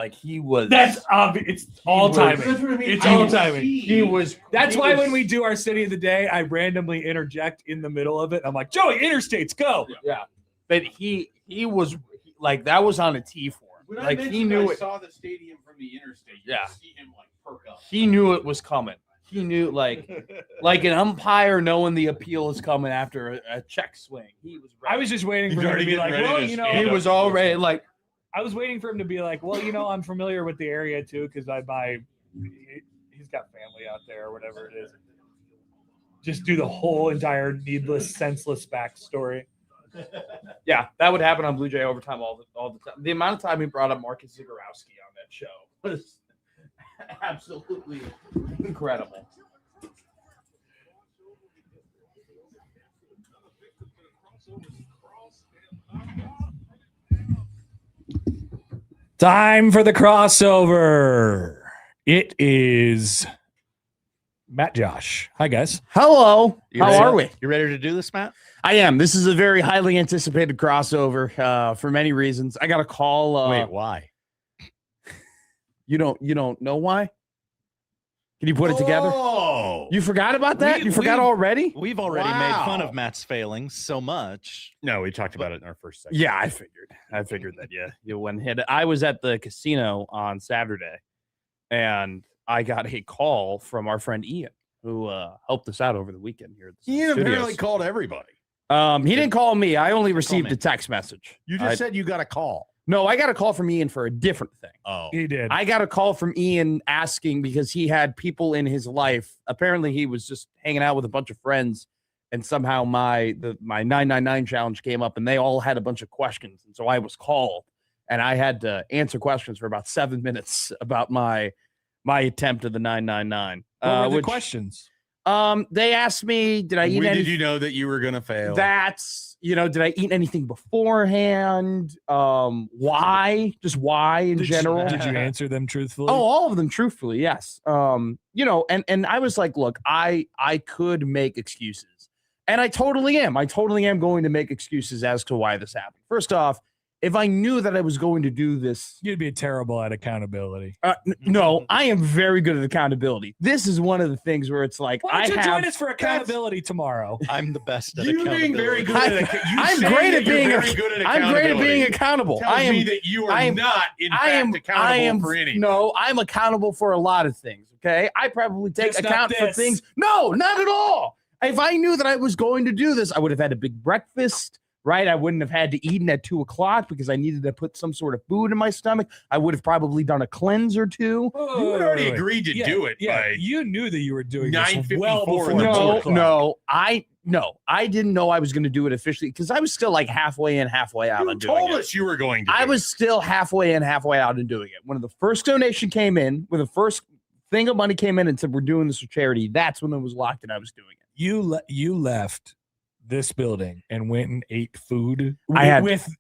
Like he was. That's obvious. It's all timing. That's what I mean. It's all timing. He was. That's he why was, when we do our city of the day, I randomly interject in the middle of it. I'm like, Joey, interstates, go. Yeah, but he was like that was on a tee for him. When Like I he knew I it. saw the stadium from the interstate. You Yeah. could see him like perk up. He knew it was coming. He knew like an umpire knowing the appeal is coming after a check swing. He was. Ready. I was just waiting He's for him to already be like, getting ready well, to you know, stand He up. was already like. I was waiting for him to be like, well, you know, I'm familiar with the area too because he's got family out there or whatever it is. Just do the whole entire needless, senseless backstory. Yeah, that would happen on Blue Jay Overtime all the time. The amount of time he brought up Marcus Zagorowski on that show was absolutely incredible. Time for the crossover. It is Matt Josh. Hi, guys. Hello. You How ready? are we? You ready to do this, Matt? I am. This is a very highly anticipated crossover for many reasons. I got a call. Wait, why? You don't know why? Can you put it together? Oh, You forgot about that? You forgot already? We've already made fun Wow. of Matt's failings so much. No, we talked about it in our first segment. Yeah, I figured that. Yeah, you went ahead. I was at the casino on Saturday, and I got a call from our friend Ian, who helped us out over the weekend here. At the Ian studios. apparently called everybody. He didn't call me. I only received me. a text message. You just said you got a call. No, I got a call from Ian for a different thing. Oh, He did. I got a call from Ian asking because he had people in his life. Apparently, he was just hanging out with a bunch of friends, and somehow my 999 challenge came up, and they all had a bunch of questions, and so I was called, and I had to answer questions for about 7 minutes about my attempt at the 999. What were the questions? They asked me, did I eat when any? did you know that you were going to fail? Did I eat anything beforehand? Why? Just why in general? Did you answer them truthfully? Oh, all of them truthfully, yes. And I was like, look, I could make excuses. And I totally am. I totally am going to make excuses as to why this happened. First off, if I knew that I was going to do this, You'd be terrible at accountability. no, I am very good at accountability. This is one of the things where it's like Why don't you join us for accountability tomorrow? I'm the best at you being very good accountability. at accountability. I'm great at being I'm great at being accountable. Tells me that you are not, in fact, accountable for anything. No, I'm accountable for a lot of things. Okay, I probably take Just not account for this. things. No, not at all. If I knew that I was going to do this, I would have had a big breakfast. Right, I wouldn't have had to eat at 2:00 because I needed to put some sort of food in my stomach. I would have probably done a cleanse or two. You had already agreed to do it by you knew that you were doing this 9:54 well before in the morning. 2:00. I didn't know I was going to do it officially because I was still like halfway in, halfway out You on doing told it. us you were going to. I was still halfway in, halfway out in doing it. When the first donation came in, when the first thing of money came in and said we're doing this for charity, that's when it was locked and I was doing it. You left this building and went and ate food.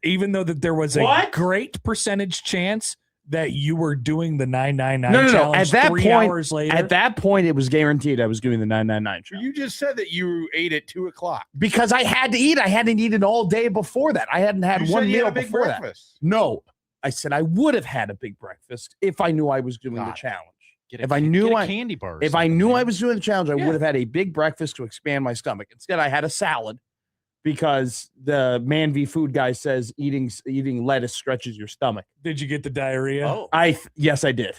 Even though that there was a great percentage chance that you were doing the 999 No. challenge At that 3 point, hours later. At that point, it was guaranteed I was doing the 999 challenge. You just said that you ate at 2:00. Because I had to eat. I hadn't eaten all day before that. I hadn't had You one said you meal had a big before that. breakfast. No, I said I would have had a big breakfast if I knew I was doing the God. challenge. Get If I knew I candy bar. If I knew I was doing the challenge, I would have had a big breakfast to expand my stomach. Instead, I had a salad because the Man v Food guy says eating lettuce stretches your stomach. Did you get the diarrhea? Oh, Yes, I did.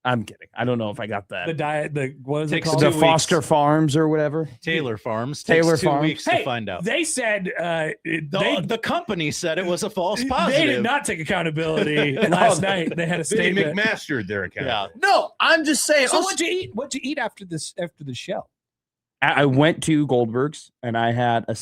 I'm kidding. I don't know if I got that. The diet, what is it Takes called? The 2 Foster Farms or whatever. Taylor Farms. Taylor Takes 2 Farms. weeks to find out. They said The company said it was a false they positive. did not take accountability last night. They had a They statement. McMastered their account. Yeah. No, I'm just saying. So what'd you eat? What'd you eat after this? After the show? I went to Goldberg's and I had a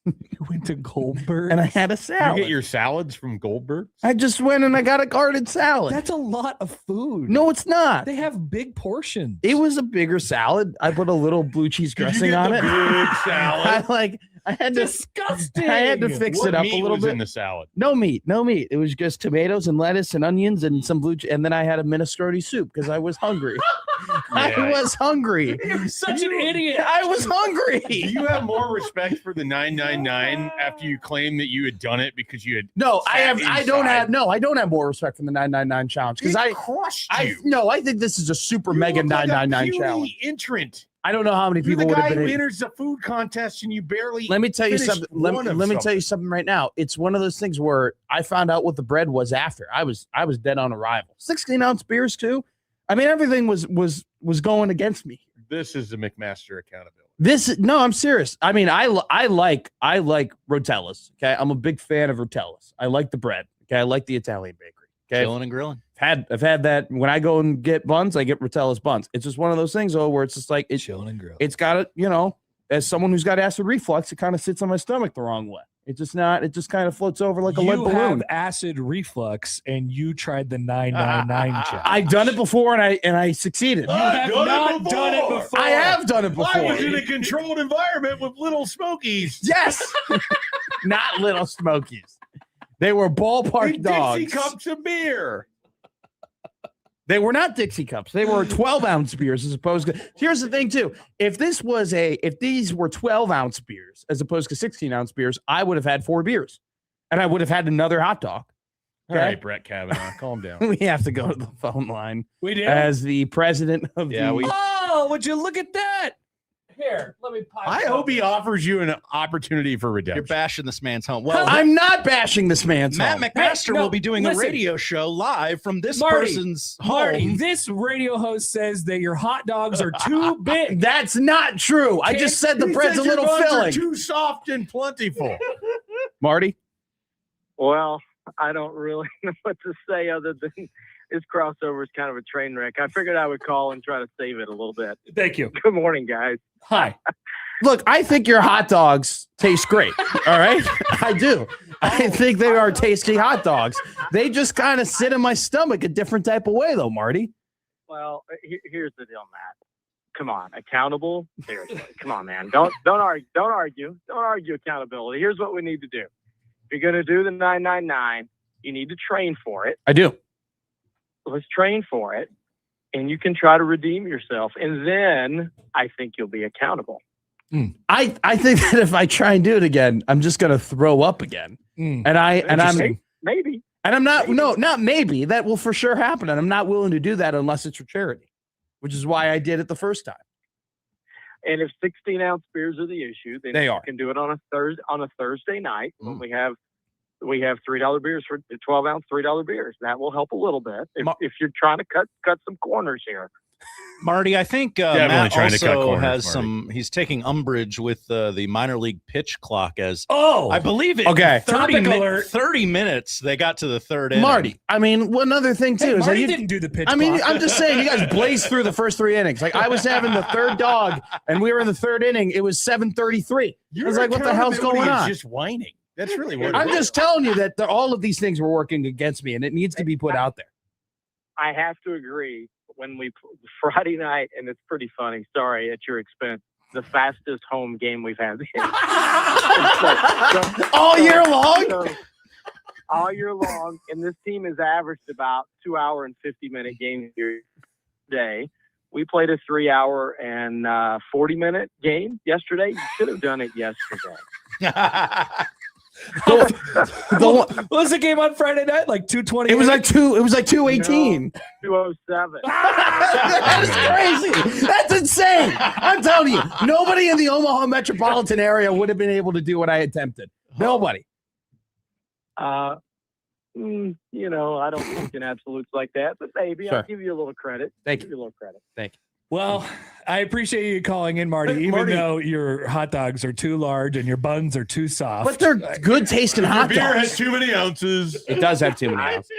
You went to Goldberg, and I had a You salad. get your salads from Goldberg? I just went and I got a garden salad. That's a lot of food. No, it's not. They have big portions. It was a bigger salad. I put a little blue cheese dressing on it. Big salad. I had to disgusting. I had to fix What it up meat a little was bit. in the salad? No meat. It was just tomatoes and lettuce and onions and some blue cheese. And then I had a minestrone soup because I was hungry. I was hungry. You're such an idiot. I was hungry. Do you have more respect for the 999 after you claimed that you had done it because you had? No, I don't inside. have more respect for the 999 challenge because It crushed you. I think this is a super You mega look like a 999 puny challenge. entrant. I don't know how many You're people the would guy have who been. enters the food contest and you barely. Let me tell you finished something. Let one of me tell something. you something right now. It's one of those things where I found out what the bread was after. I was dead on arrival. 16-ounce beers too. I mean, everything was going against me. This is the McMaster accountability. I'm serious. I mean, I like Rotellas. Okay, I'm a big fan of Rotellas. I like the bread. Okay, I like the Italian bakery. Okay, Chilling and grilling. I've had that when I go and get buns. I get Rotella's buns. It's just one of those things, where it's just like Chilling and grilling. it's got to, as someone who's got acid reflux, it kind of sits on my stomach the wrong way. It just kind of floats over like a lead You balloon. have acid reflux, and you tried the 999 challenge. I've done it before, and I succeeded. You have not done it before. I have done it I was before. in a controlled environment with little Smokies. Yes, not Little Smokies. They were ballpark And dogs. Dixie cups of beer. They were not Dixie cups. They were 12-ounce beers as opposed to. Here's the thing, too. If these were 12-ounce beers as opposed to 16-ounce beers, I would have had 4 beers, and I would have had another hot dog. All right, Brett Kavanaugh, calm down. We have to go to the phone line We did. as the president of Yeah, the. we- Oh, would you look at that? Here, let me. I hope he offers you an opportunity for You're redemption. bashing this man's home. Well, I'm not bashing this man's Matt home. McMaster no, will be doing listen. a radio show live from this Marty, person's Marty, home. this radio host says that your hot dogs are too big. That's not true. I just said the He bread's a said your little buns are filling. too soft and plentiful. Marty? Well, I don't really know what to say other than this crossover is kind of a train wreck. I figured I would call and try to save it a little bit. Thank you. Good morning, guys. Hi. Look, I think your hot dogs taste great. All right? I do. I think they are tasty hot dogs. They just kind of sit in my stomach a different type of way, though, Marty. Well, here's the deal, Matt. Come on, accountable. Seriously, come on, man. Don't argue. Don't argue accountability. Here's what we need to do. If you're gonna do the 999, you need to train for it. I do. Let's train for it, and you can try to redeem yourself, and then I think you'll be accountable. I think that if I try and do it again, I'm just gonna throw up again. And Maybe. I'm not maybe. That will for sure happen. And I'm not willing to do that unless it's for charity, which is why I did it the first time. And if 16-ounce beers are the issue, then They you are. can do it on a Thursday night when we have $3 beers for 12-ounce $3 beers. That will help a little bit if you're trying to cut some corners here. Marty, I think Definitely Matt trying to cut also corners, has Marty. some. He's taking umbrage with the minor league pitch clock as Oh, I believe it. Okay. 30 minutes. They got to the third inning. Marty, I mean, one other thing too hey, is that Marty you didn't do the pitch. I mean, clock. I'm just saying, you guys blazed through the first 3 innings. Like I was having the third dog, and we were in the third inning. It was 7:33. I was like, "What the hell's going Accountability is on?" Just whining. That's really what I'm it is. just telling you that all of these things were working against me, and it needs to be put out there. I have to agree. When we Friday night, and it's pretty funny. Sorry, at your expense. The fastest home game we've had. All year long. All year long, and this team has averaged about 2 hour and 50-minute games here today. We played a 3 hour and 40-minute game yesterday. You should have done it yesterday. What was the game on Friday night? Like 2:20. It was like 2:18. 207. That is crazy. That's insane. I'm telling you, nobody in the Omaha metropolitan area would have been able to do what I attempted. Nobody. I don't think in absolutes like that, but maybe Sure. I'll give you a little credit. Thank Give you a little credit. Well, I appreciate you calling in, Marty, Hey, even Marty. though your hot dogs are too large and your buns are too soft. But they're good tasting Your hot beer has dogs. too many ounces. It does have too many ounces.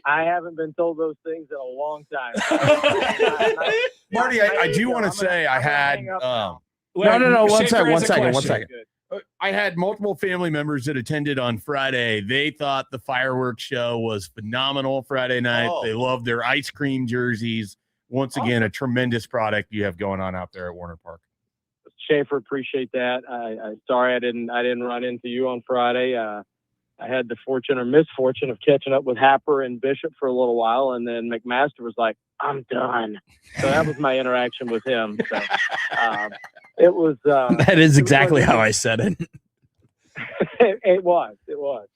I haven't been told those things in a long time. Marty, I do want to say I had No. One Schaefer has a second. question. I had multiple family members that attended on Friday. They thought the fireworks show was phenomenal Friday night. Oh. They loved their ice cream jerseys. Once again, a tremendous product you have going on out there at Warner Park. Schaefer, appreciate that. I sorry I didn't run into you on Friday. I had the fortune or misfortune of catching up with Happer and Bishop for a little while, and then McMaster was like, "I'm done." So that was my interaction with him. So it was. That is exactly how I said it. It was.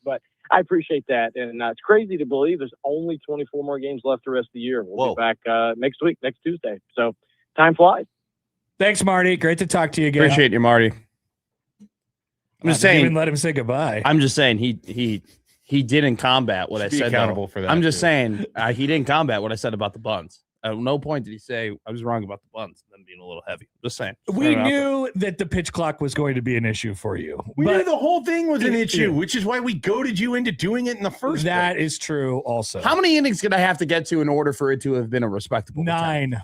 But I appreciate that, and it's crazy to believe there's only 24 more games left the rest of the year. We'll be back next week, next Tuesday. So time flies. Thanks, Marty. Great to talk to you again. Appreciate you, Marty. I'm just saying. Even let him say goodbye. I'm just saying he didn't combat what I said. Accountable for that. I'm just saying he didn't combat what I said about the buns. At no point did he say I was wrong about the buns, them being a little heavy. Just saying. We knew that the pitch clock was going to be an issue for you. We knew the whole thing was an issue, which is why we goaded you into doing it in the first place. That is true also. How many innings did I have to get to in order for it to have been a respectable 9.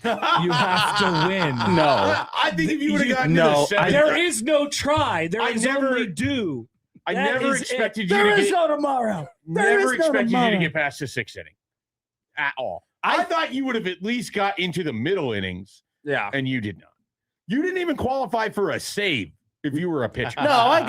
You have to win. No. I think if you would have gotten no, to the seventh, There is no try. There is only do. I That never is expected it. you to There is get, no tomorrow. never expected you to get past the 6th inning at all. I thought you would have at least got into the middle innings, Yeah. and you did not. You didn't even qualify for a save if you were a pitcher. No,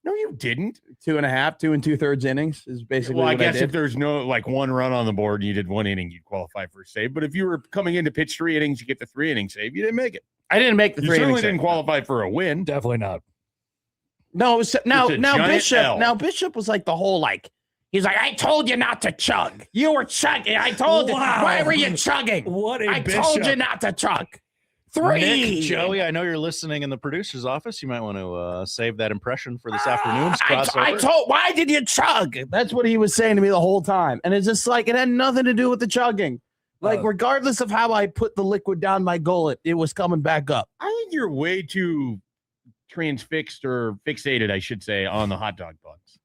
No, you didn't. 2.5, 2 2/3 innings is basically Well, I what guess did. if there's no like one run on the board and you did 1 inning, you'd qualify for a save. But if you were coming in to pitch 3 innings, you get the 3 inning save. You didn't make it. I didn't make the You 3 certainly innings. didn't qualify for a win. Definitely not. No, it was, now It's a giant Bishop. L. Now Bishop was like the whole like. He's like, I told you not to chug. You were chugging. I told you. Wow. Why were you chugging? What a I Bishop. told you not to chug. 3. Nick, Joey, I know you're listening in the producer's office. You might want to save that impression for this afternoon's crossover. I told. Why did you chug? That's what he was saying to me the whole time, and it's just like it had nothing to do with the chugging. Like regardless of how I put the liquid down my gullet, it was coming back up. I think you're way too transfixed or fixated, I should say, on the hot dog buns.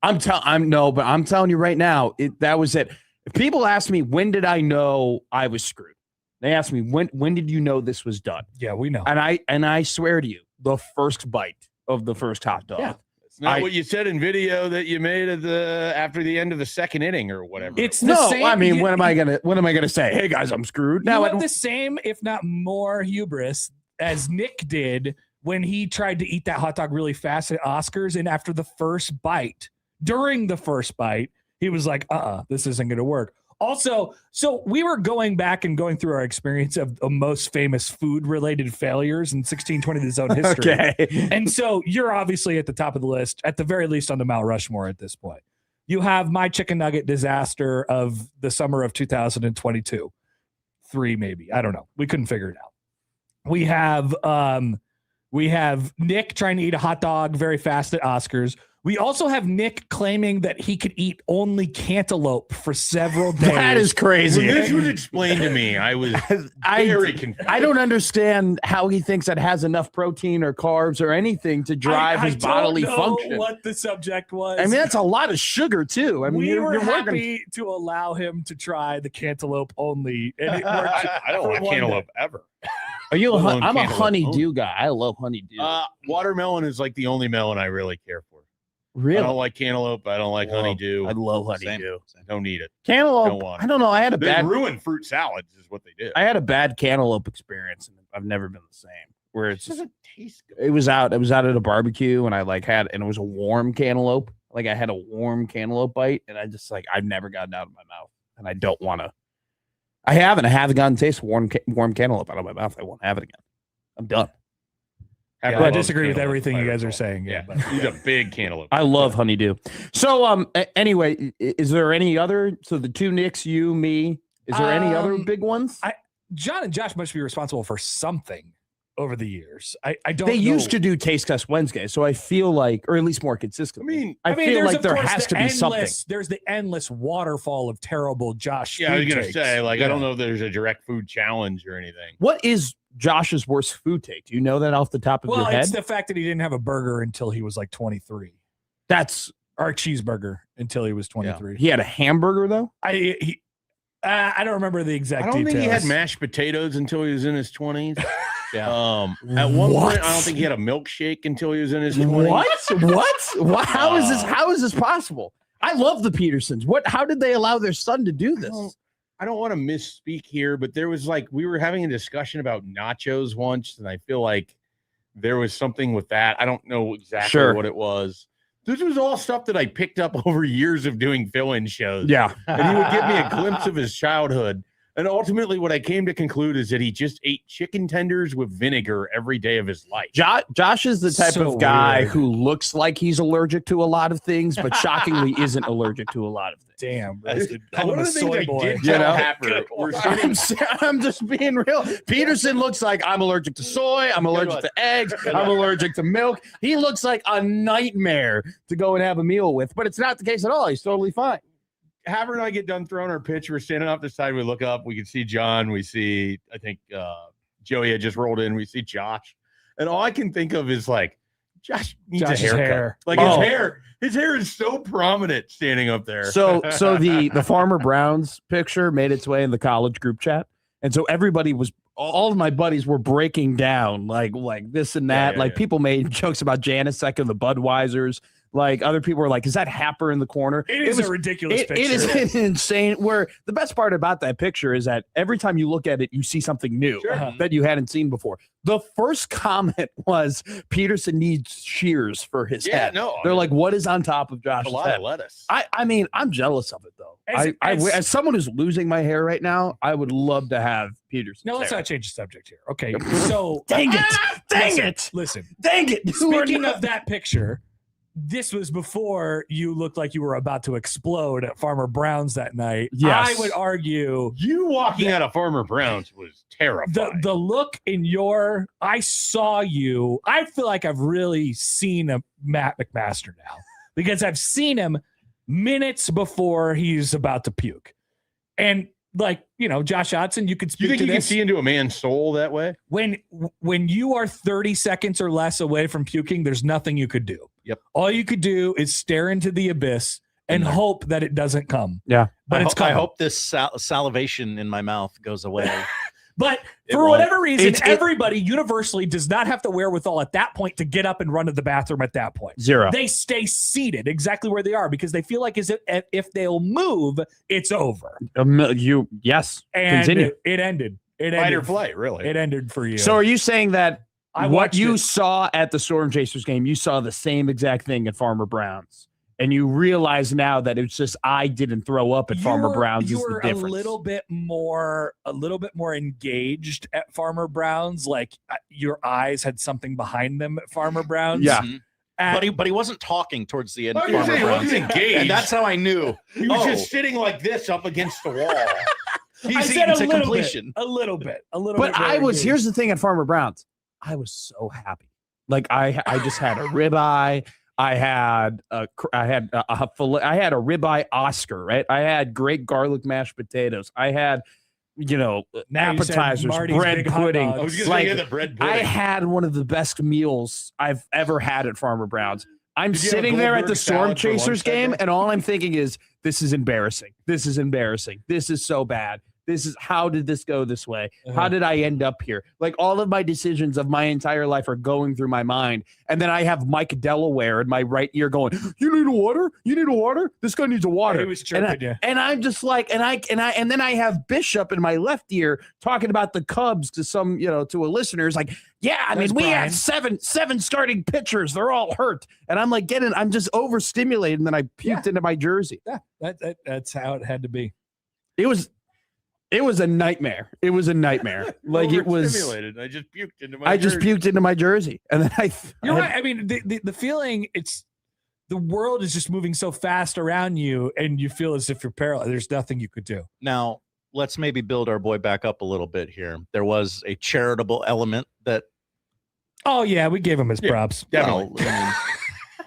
I'm telling you right now, that was it. If people ask me when did I know I was screwed, they ask me when did you know this was done? Yeah, we know. And I swear to you, the first bite of the first hot dog. Yeah. It's not what you said in video that you made after the end of the 2nd inning or whatever. It's the same. I mean, when am I gonna say, hey guys, I'm screwed? Now, Now the same, if not more, hubris as Nick did when he tried to eat that hot dog really fast at Oscars, and after the first bite, during the first bite, he was like, this isn't going to work. Also, so we were going back and going through our experience of the most famous food-related failures in 1620 The Zone history. Okay. And so you're obviously at the top of the list, at the very least on the Mount Rushmore at this point. You have my chicken nugget disaster of the summer of 2022. 3 maybe. I don't know. We couldn't figure it out. We have Nick trying to eat a hot dog very fast at Oscars. We also have Nick claiming that he could eat only cantaloupe for several days. That is crazy. When this was explained to me, I was very confused. I don't understand how he thinks that has enough protein or carbs or anything to drive his bodily function. What the subject was. I mean, that's a lot of sugar too. I mean, we were you're happy to allow him to try the cantaloupe only. And it worked I don't want cantaloupe ever. Are you? Well, I'm a cantaloupe honeydew guy. I love honeydew. Watermelon is like the only melon I really care for. Really? I don't like cantaloupe. I don't like honeydew. I love honeydew. I don't eat it. Cantaloupe. Don't want it. I don't know. I had a They bad ruined fruit salads is what they did. I had a bad cantaloupe experience, and I've never been the same. Where It it's doesn't taste good. it was out at a barbecue, and I and it was a warm cantaloupe. Like I had a warm cantaloupe bite, and I just I've never gotten out of my mouth, and I don't want to. I haven't gotten taste warm cantaloupe out of my mouth. I won't have it again. I'm done. Yeah, I disagree with everything you guys are saying. Yeah, but he's a big cantaloupe. I love honeydew. So, anyway, is there any other? So the 2 Nicks, you, me. Is there any other big ones? John and Josh must be responsible for something over the years. I don't. They know. used to do Taste Test Wednesday, so I feel like, or at least more consistently. I feel there's, like of there course, has the to be something. There's the endless waterfall of terrible Josh. Yeah, I was food gonna takes. say, I don't know if there's a direct food challenge or anything. What is Josh's worst food take? Do you know that off the top of Well, your head? it's the fact that he didn't have a burger until he was like 23, That's or a cheeseburger until he was 23. he had a hamburger though. I don't remember the exact. I don't details. think he had mashed potatoes until he was in his 20s. At one point, I don't think he had a milkshake until he was in his 20s. What? How is this possible? I love the Petersons. How did they allow their son to do this? I don't want to misspeak here, but there was we were having a discussion about nachos once, and I feel like there was something with that. I don't know exactly what it was. This was all stuff that I picked up over years of doing fill-in shows. Yeah. And he would give me a glimpse of his childhood. And ultimately, what I came to conclude is that he just ate chicken tenders with vinegar every day of his life. Josh is the type So of guy weird. who looks like he's allergic to a lot of things, but shockingly isn't allergic to a lot of things. Damn, roasted. Call One him of a the things soy I boy. did You tell know? Happer, we're sitting I'm just being real. Peterson looks like I'm allergic to soy. I'm allergic to eggs. I'm allergic to milk. He looks like a nightmare to go and have a meal with, but it's not the case at all. He's totally fine. Haver and I get done throwing our pitch. We're standing off the side. We look up. We can see John. We see, I think Joey had just rolled in. We see Josh. And all I can think of is like, Josh needs Josh's a haircut. hair. Like Oh. his hair is so prominent standing up there. So the Farmer Browns picture made its way in the college group chat. And so everybody was, all of my buddies were breaking down like this and that. Yeah, yeah. People made jokes about Janicek and the Budweisers. Like other people were like, is that Happer in the corner? It is a ridiculous picture. It is insane. Where the best part about that picture is that every time you look at it, you see something new Sure. that you hadn't seen before. The first comment was Peterson needs shears for his head. They're like, what is on top of a Josh's lot head? of lettuce. I mean, I'm jealous of it though. As someone who's losing my hair right now, I would love to have Peterson. No, let's not change the subject here. Okay, so Dang it! Dang listen, it! Listen, Dang it! speaking of that picture, this was before you looked like you were about to explode at Farmer Brown's that night. Yes. I would argue You walking out of Farmer Brown's was terrifying. the look in I saw you. I feel like I've really seen a Matt McMaster now because I've seen him minutes before he's about to puke. And like, Josh Hodson, you could speak you think to you can this. see into a man's soul that way? When you are 30 seconds or less away from puking, there's nothing you could do. Yep. All you could do is stare into the abyss and hope that it doesn't come. Yeah. But it's I coming. hope this salivation in my mouth goes away. But It for won't. whatever reason, It's- everybody universally does not have the wherewithal at that point to get up and run to the bathroom at that point. Zero. They stay seated exactly where they are because they feel like if they'll move, it's over. Yes. And Continue. it ended. It Fight or ended. flight, really. It ended for you. So are you saying that I what watched you it. saw at the Storm Chasers game, you saw the same exact thing at Farmer Brown's? And you realize now that it's just I didn't throw up at Farmer Brown's You is the were difference. a little bit more engaged at Farmer Brown's. Like your eyes had something behind them at Farmer Brown's. Yeah. Mhm. At- But he wasn't talking towards the end I of was gonna Farmer say, he Brown's. wasn't engaged. And that's how I knew. He was Oh. just sitting like this up against the wall. I He's said eaten a to little completion. bit, a little bit. But more I was engaged. here's the thing at Farmer Brown's. I was so happy. Like I just had a ribeye. I had a ribeye Oscar, right? I had great garlic mashed potatoes. I had, Now you said appetizers, Marty's bread big hot pudding. dogs. I was going to Like, say the bread I pudding. had one of the best meals I've ever had at Farmer Brown's. I'm Did you have sitting there at Goldberg the Storm salad for lunch Chasers that game, day? and all I'm thinking is, this is embarrassing. This is embarrassing. This is so bad. How did this go this way? How did I end up here? Like all of my decisions of my entire life are going through my mind. And then I have Mike Delaware in my right ear going, you need a water? You need a water? This guy needs a water. He was chirping you. And I'm just like, and then I have Bishop in my left ear talking about the Cubs to some, to a listener. It's like, yeah, I That's mean, we Brian. have seven starting pitchers. They're all hurt. And I'm like I'm just overstimulated. And then I puked into my jersey. Yeah, that's how it had to be. It was a nightmare. It was a nightmare. Like it was. Overstimulated. I just puked into my. I just jersey. puked into my jersey, and then You're right. I mean, the feeling the world is just moving so fast around you, and you feel as if you're paralyzed. There's nothing you could do. Now, let's maybe build our boy back up a little bit here. There was a charitable element that Oh yeah, we gave him his Yeah. props. Definitely. well, I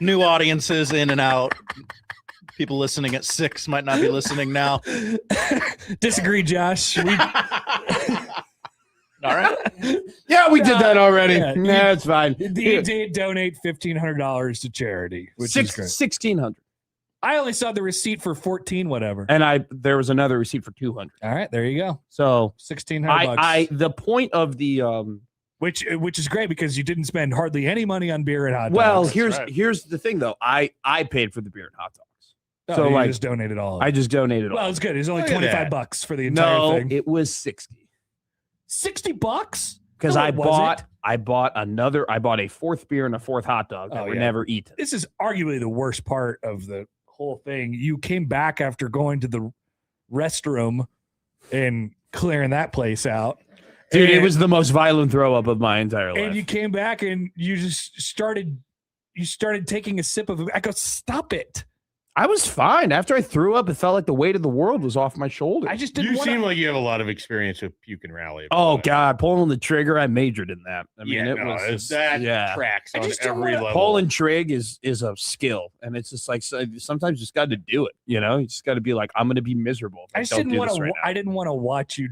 mean, new audiences in and out. People listening at 6 might not be listening now. Disagree, Josh. All right. yeah, we did that already. Yeah, Yeah, it's fine. He did donate $1,500 to charity, which is great. 1,600, I only saw the receipt for 14 whatever. and there was another receipt for 200. All right, there you go. So $1,600. the point of the which is great because you didn't spend hardly any money on beer and hot dogs. well, right. here's the thing though. I paid for the beer and hot dogs. Oh, so you like just donated all of it. I just donated Well, all. it's good. It's only Look at that. $25 for the entire No, thing. it was 60 $60? because No, I it wasn't. I bought a fourth beer and a fourth hot dog that Oh, were yeah. never eaten. This is arguably the worst part of the whole thing. You came back after going to the restroom and clearing that place out. Dude, it And- was the most violent throw up of my entire life. And you came back and you just started taking a sip of it. I go, stop it. I was fine. After I threw up, it felt like the weight of the world was off my shoulders. I just didn't You want seem like you have a lot of experience with puke and rally. Oh God, pulling the trigger! I majored in that. I mean, it was just, that yeah. tracks I on just don't every wanna- level. Pulling trig is a skill, and it's just like sometimes you just got to do it. You know, you just got to be like, I'm going to be miserable. If I just don't didn't do want this to. right now. I didn't want to watch you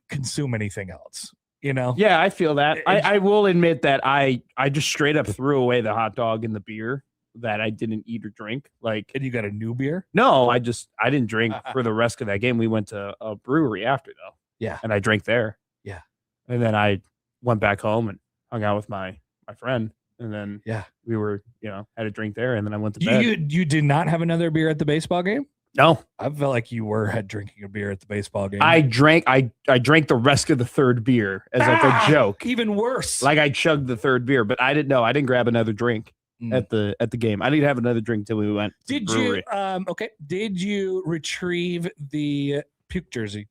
consume anything else. You know. Yeah, I feel that. It- I will admit that I just straight up threw away the hot dog and the beer that I didn't eat or drink. Like, And you got a new beer. no, I didn't drink for the rest of that game. We went to a brewery after though. Yeah. And I drank there. Yeah. And then I went back home and hung out with my friend. And then we were, had a drink there, and then I went to bed. You did not have another beer at the baseball game. No, I felt like you had drinking a beer at the baseball game. I drank the rest of the third beer as like a joke. Even worse. Like I chugged the third beer, but I didn't know. I didn't grab another drink at the game. I didn't have another drink till we went to the Did brewery. you? Okay. Did you retrieve the puke jersey?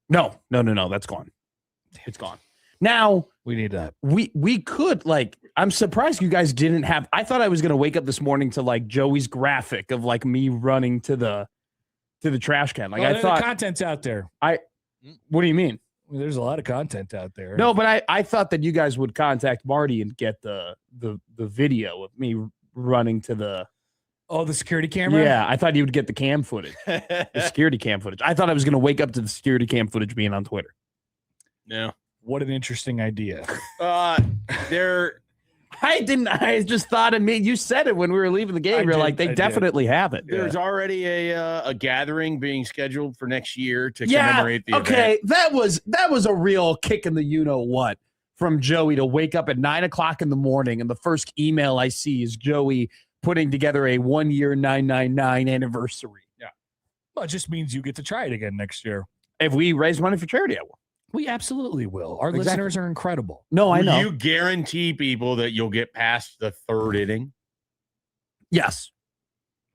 No. That's gone. It's gone. Now We need that. we could like. I'm surprised you guys didn't have. I thought I was gonna wake up this morning to like Joey's graphic of like me running to the trash can. Like Well, I thought. the content's out there. What do you mean? There's a lot of content out there. No, but I thought that you guys would contact Marty and get the video of me running to the. Oh, the security camera. Yeah, I thought you would get the cam footage, the security cam footage. I thought I was going to wake up to the security cam footage being on Twitter. No. What an interesting idea. There. I didn't. I just thought it made. You said it when we were leaving the game. You're like, I they did. definitely have it. There's already a gathering being scheduled for next year to Yeah. commemorate the Okay, event. that was a real kick in the what from Joey to wake up at 9:00 in the morning, and the first email I see is Joey putting together a 1-year 999 anniversary. Well, it just means you get to try it again next year. If we raise money for charity, I will. We absolutely will. Our Exactly. listeners are incredible. No, I Will know. you guarantee people that you'll get past the third inning? Yes.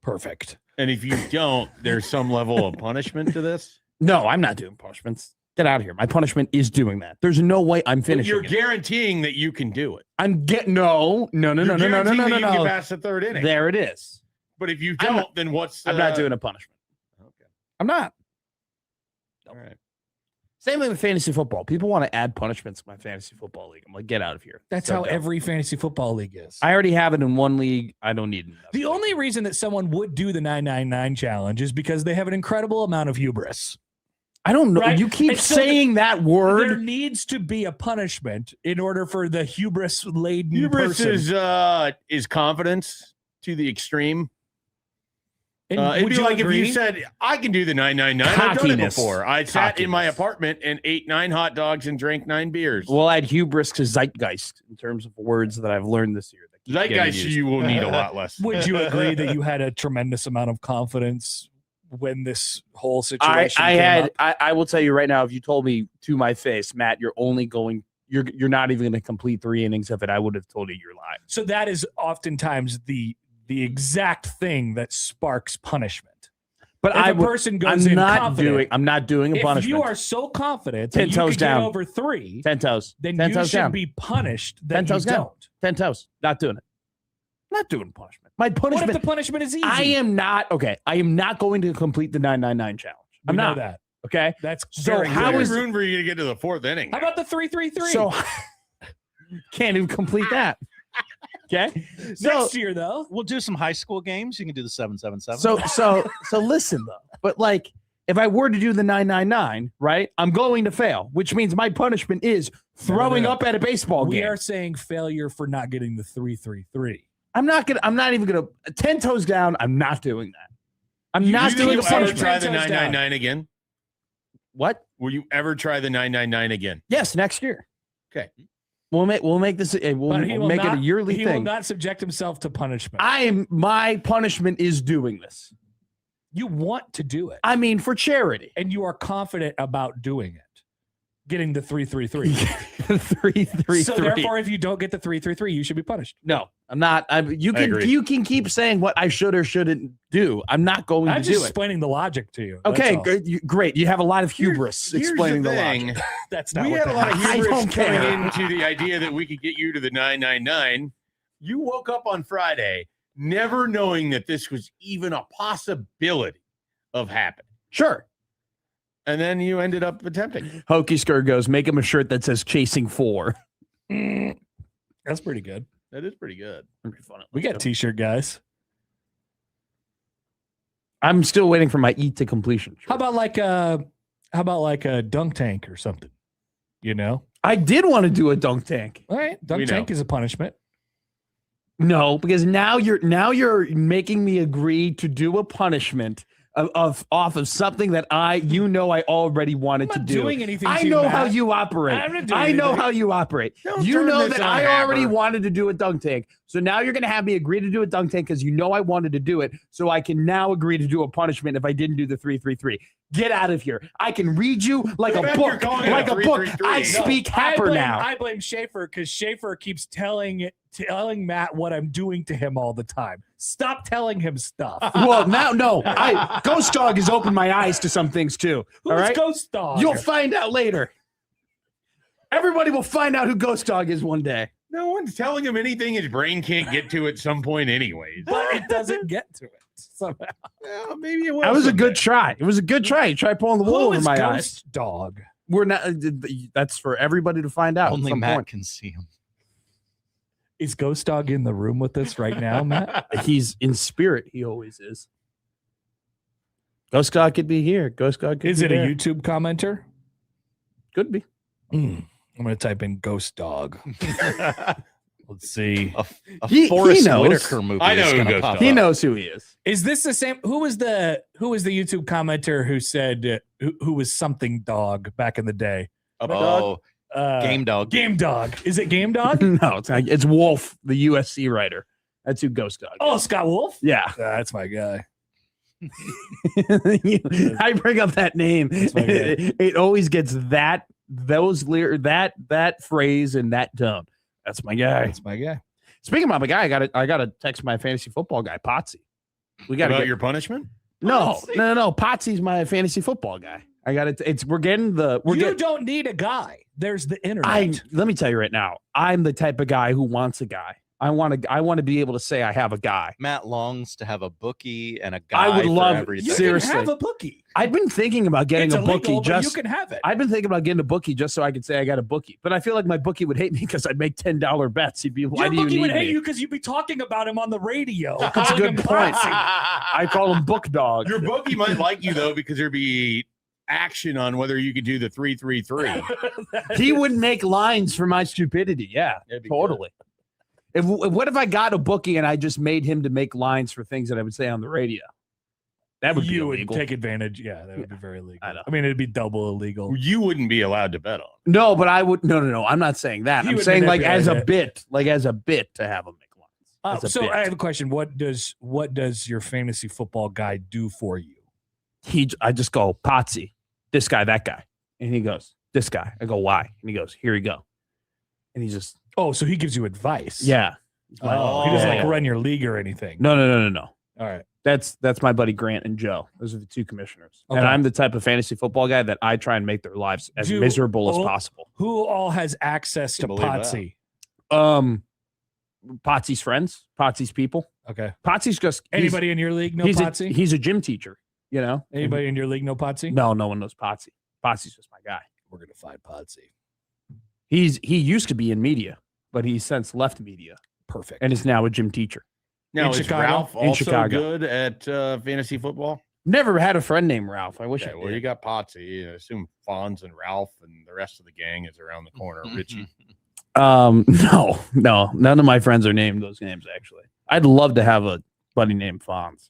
Perfect. And if you don't, there's some level of punishment to this. No, I'm not doing punishments. Get out of here. My punishment is doing that. There's no way I'm But finishing. you're it. guaranteeing that you can do it. I'm get no. You're guaranteeing that you can No. get past the third inning. There it is. But if you I'm don't, not- then what's? I'm not doing a punishment. Okay. I'm not. All right. Same thing with fantasy football. People want to add punishments to my fantasy football league. I'm like, get out of here. That's So how dumb. every fantasy football league is. I already have it in one league. I don't need another. The only reason that someone would do the 999 challenge is because they have an incredible amount of hubris. I don't know. Right? You keep And so saying that There word. needs to be a punishment in order for the hubris laden Hubris person. is confidence to the extreme. And It'd would be you like agree? if you said, "I can do the 999." I've done it Cockiness. before. I sat in my Cockiness. apartment and ate 9 hot dogs and drank 9 beers. We'll add hubris to zeitgeist in terms of words that I've learned this year. that keep getting Zeitgeist, used. you will need a lot less. Would you agree that you had a tremendous amount of confidence when this whole situation I came had. up? I will tell you right now. If you told me to my face, Matt, you're not even going to complete 3 innings of it, I would have told you you're lying. So that is oftentimes the exact thing that sparks punishment. But If a person goes I'm in not confident, doing. I'm not doing a if punishment. you are so confident 10 that you toes could down. get over 3, 10 toes. then 10 you toes should down. be punished that 10 you toes down. don't. 10 toes. Not doing it. Not doing punishment. My What punishment. if the punishment is easy? I am not okay. I am not going to complete the 999 challenge. We I'm know not. that. Okay. That's So very how clear. There's is- room for you to get to the 4th inning? How about the 3-3-3? So can't even complete that. Okay. So next year though, We'll do some high school games. You can do the 7-7-7. so listen though. But like if I were to do the 999, right? I'm going to fail, which means my punishment is throwing No. up at a baseball we game. are saying failure for not getting the 3-3-3. I'm not even gonna 10 toes down. I'm not doing that. I'm You not do doing Will a you ever punishment. try the 10 toes down. 999 again? What? Will you ever try the 999 again? Yes, next year. Okay. We'll make this we'll But he will make it a not- yearly He will thing. not subject himself to punishment. My punishment is doing this. You want to do it, I mean, for charity. and you are confident about doing it. getting the 333. 333. So therefore, if you don't get the 333, you should be punished. No, I'm not. You agree. can keep saying what I should or shouldn't do. I'm not going I'm to do just it. explaining the logic to you. That's Okay, all. great. You have a lot of hubris explaining the logic. That's not We what had a that lot of is. I hubris don't care. coming into the idea that we could get you to the 999. You woke up on Friday never knowing that this was even a possibility of happening. Sure. And then you ended up attempting. Hokey Skirt goes, make him a shirt that says Chasing 4. That's pretty good. That is pretty good. We got t-shirt guys. I'm still waiting for my eat to completion shirt. How about like a dunk tank or something? You know? I did want to do a dunk tank. All right. We Dunk know. tank is a punishment. No, because now you're making me agree to do a punishment off of something that I already wanted I'm to not do. doing anything I to you, know Matt. how you operate. I'm not doing I know anything. how you operate. Don't You turn know this that on I already Happer. wanted to do a dunk tank. So now you're going to have me agree to do a dunk tank because you know I wanted to do it. So I can now agree to do a punishment if I didn't do the 333. Get out of here. I can read you like a Rebecca, you're book. calling it Like a a book. 333. I No. speak Happer now. I blame Schaefer because Schaefer keeps telling Matt what I'm doing to him all the time. Stop telling him stuff. Well, now, no. Ghost Dog has opened my eyes to some things too. Who's all right? Ghost Dog? You'll find out later. Everybody will find out who Ghost Dog is one day. No one's telling him anything his brain can't get to at some point anyways. but it doesn't get to it somehow. Well, maybe it will. That was a someday. good try. It was a good try. You try pulling the wool Who over is my Ghost eyes. Dog? We're not. That's for everybody to find out. at Only some Matt point. can see him. Is Ghost Dog in the room with us right now, Matt? He's in spirit. He always is. Ghost Dog could be here. Ghost Dog could Is be it a there. YouTube commenter? Could be. I'm going to type in Ghost Dog. Let's see. A He Forrest knows. Whitaker movie. I know is who gonna Ghost pop Dog He up. knows who he is. Is this the same? Who was the YouTube commenter who said who was something dog back in the day? Oh, Game Dog. Game Dog. Is it Game Dog? No, it's not. It's Wolf, the USC writer. That's who Ghost Dog. Oh, is. Scott Wolf. Yeah. That's my guy. I bring up that name. That's my guy. It always gets that phrase and that tone. That's my guy. That's my guy. Speaking of my guy, I gotta text my fantasy football guy, Potsy. We gotta About get your punishment? no. Potsy's my fantasy football guy. I got it. We're getting. You don't need a guy. There's the internet. Let me tell you right now. I'm the type of guy who wants a guy. I want to be able to say I have a guy. Matt longs to have a bookie and a guy. I would for love- everything. You seriously. can have a bookie. I've been thinking about getting It's a illegal, bookie but just. you can have it. I've been thinking about getting a bookie just so I could say I got a bookie, but I feel like my bookie would hate me because I'd make $10 bets. He'd be, "Why Your do you bookie need would hate me?" you because you'd be talking about him on the radio. That's a calling good him point. Potsy. I call him Book Dog. Your bookie might like you though because there'd be action on whether you could do the 333. He would make lines for my stupidity. Yeah, That'd be totally. What if I got a bookie and I just made him to make lines for things that I would say on the radio? That would be You would illegal. take advantage. Yeah, that would be very illegal. I know. I mean, it'd be double illegal. You wouldn't be allowed to bet on. No, but I would. No. I'm not saying that. He I'm would saying like as a manipulate bit, to have him make lines. As a So bit. I have a question. What does your fantasy football guy do for you? I just go, Potsy, this guy, that guy. And he goes, this guy. I go, why? And he goes, here you go. And he just, Oh, so he gives you advice. yeah. Oh, he doesn't Yeah. like run your league or anything. No. All right. That's my buddy Grant and Joe. Those are the two commissioners. Okay. And I'm the type of fantasy football guy that I try and make their lives as miserable as possible. Who all has access to Believe that. Potsy? Potsy's friends, Potsy's people. Okay. Potsy's just Anybody in your league know he's Potsy? he's a gym teacher, you know. Anybody in your league know Potsy? No one knows Potsy. Potsy's just my guy. We're gonna find Potsy. He used to be in media, but he's since left media Perfect. and is now a gym teacher. Now, In is Chicago? Ralph In also Chicago. good at fantasy football? Never had a friend named Ralph. I wish Okay, I well, did. you got Potsy. I assume Fonz and Ralph and the rest of the gang is around the corner. Richie. No, none of my friends are named those names. Actually, I'd love to have a buddy named Fonz.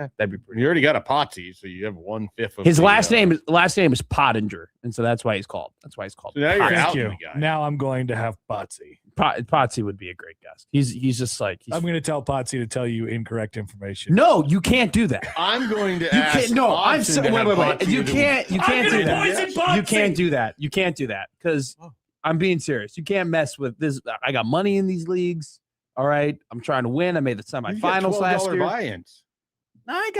Okay. That'd be pretty. You already got a Potsy, so you have 1/5 of His the, last name is Pottinger, and so that's why he's called. So now you're Thank out you. the guy. Now I'm going to have Potsy. Potsy would be a great guest. He's just like I'm going to tell Potsy to tell you incorrect information. no, you can't do that. I'm going to You ask. can't. No, I'm Austin so, to have wait. Potsy You do- can't. You can't do that. Potsy. You can't do that. You can't do that because I'm being serious. You can't mess with this. I got money in these leagues. All right, I'm trying to win. I made the You got semifinals last $12 year. buy-ins. I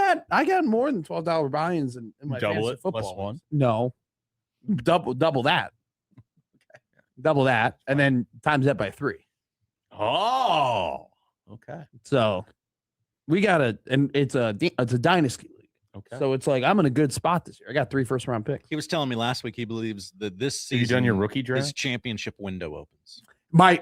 got more than $12 buy-ins in my Double fantasy it, football. plus one. No, double that. Double that, and then times that by 3. Oh, okay. So we got and it's a dynasty league. Okay. So it's like I'm in a good spot this year. I got 3 first-round picks. He was telling me last week he believes that this season Have you done your rookie his draft? championship window opens. My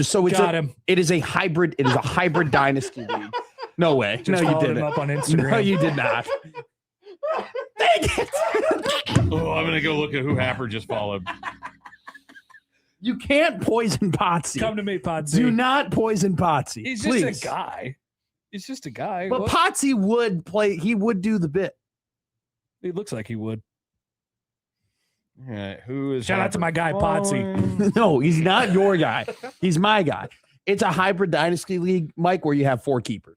so it's Got him. it is a hybrid. It is a hybrid dynasty league. No way. Just no, you followed him didn't. up on Instagram. No, you did not. Dang it! Oh, I'm gonna go look at who Happer just followed. You can't poison Potsy. Come to me, Potsy. Do not poison Potsy. He's please. just a guy. He's just a guy. But What? Potsy would play. He would do the bit. He looks like he would. Yeah, who is? Shout out to my guy, Potsy. No, he's not your guy. He's my guy. It's a hybrid dynasty league, Mike, where you have 4 keepers.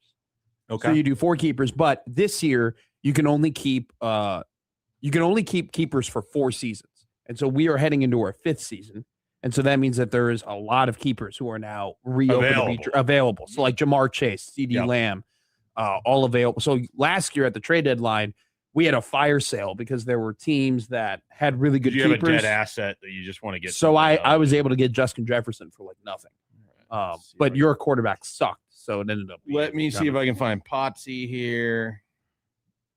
Okay. So you do 4 keepers, but this year you can only keep keepers for 4 seasons. And so we are heading into our 5th season. And so that means that there is a lot of keepers who are now available. So like Jamar Chase, CD Yep. Lamb, all available. So last year at the trade deadline, we had a fire sale because there were teams that had really good Did you keepers. have a dead asset that you just want to get? So I was able to get Justin Jefferson for like nothing. But your quarterback sucked, so it ended up. Let me see if I can find Potsy here.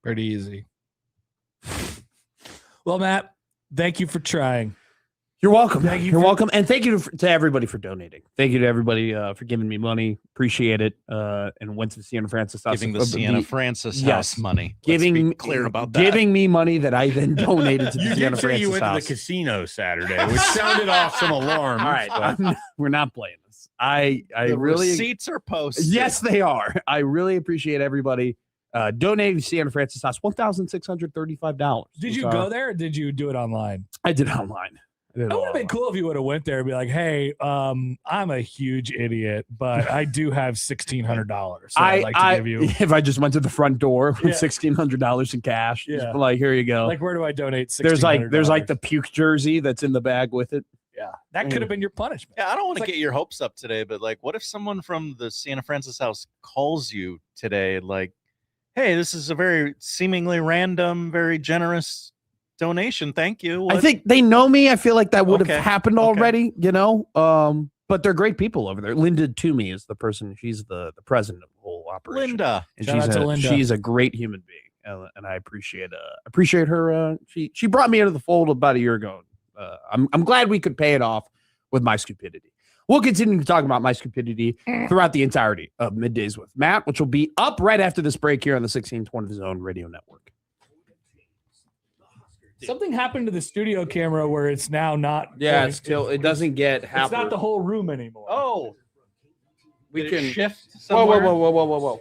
Pretty easy. Well, Matt, thank you for trying. You're welcome. Thank you You're for- welcome, and thank you to everybody for donating. Thank you to everybody for giving me money. Appreciate it. And went to the Sienna Francis House. Giving the Sienna Francis yes. house money. Let's Giving be clear about that. Giving me money that I then donated to the You Sienna did say Francis you went house. to the casino Saturday, which sounded off some alarms. All right, but- we're not playing this. I the really receipts are posted. yes they are. I really appreciate everybody donating to Sienna Francis House. $1,635. Did you go there or did you do it online? I did it online. It would have been cool if you would have went there and be like, hey, I'm a huge idiot, but I do have $1,600. So I'd like to give you. If I just went to the front door with Yeah. $1,600 in cash, just Yeah. be like, here you go. Like, where do I donate $1,600? there's like the puke jersey that's in the bag with it. Yeah. That could have been your punishment. Yeah, I don't want to It's like- get your hopes up today, but like, what if someone from the Sienna Francis house calls you today, like, hey, this is a very seemingly random, very generous donation. Thank you. I What- think they know me. I feel like that would Okay. have happened Okay. already, but they're great people over there. Linda Toomey is the person. She's the president of the whole operation. Linda. And Shout out to Linda. she's a great human being, and I appreciate her. She brought me into the fold about a year ago. I'm glad we could pay it off with my stupidity. We'll continue to talk about my stupidity throughout the entirety of Middays with Matt, which will be up right after this break here on the 1620 Zone Radio Network. Something happened to the studio camera where it's now not. Yeah, it's it doesn't get It's not the whole room anymore. Oh, we did it can shift. whoa, Somewhere? whoa.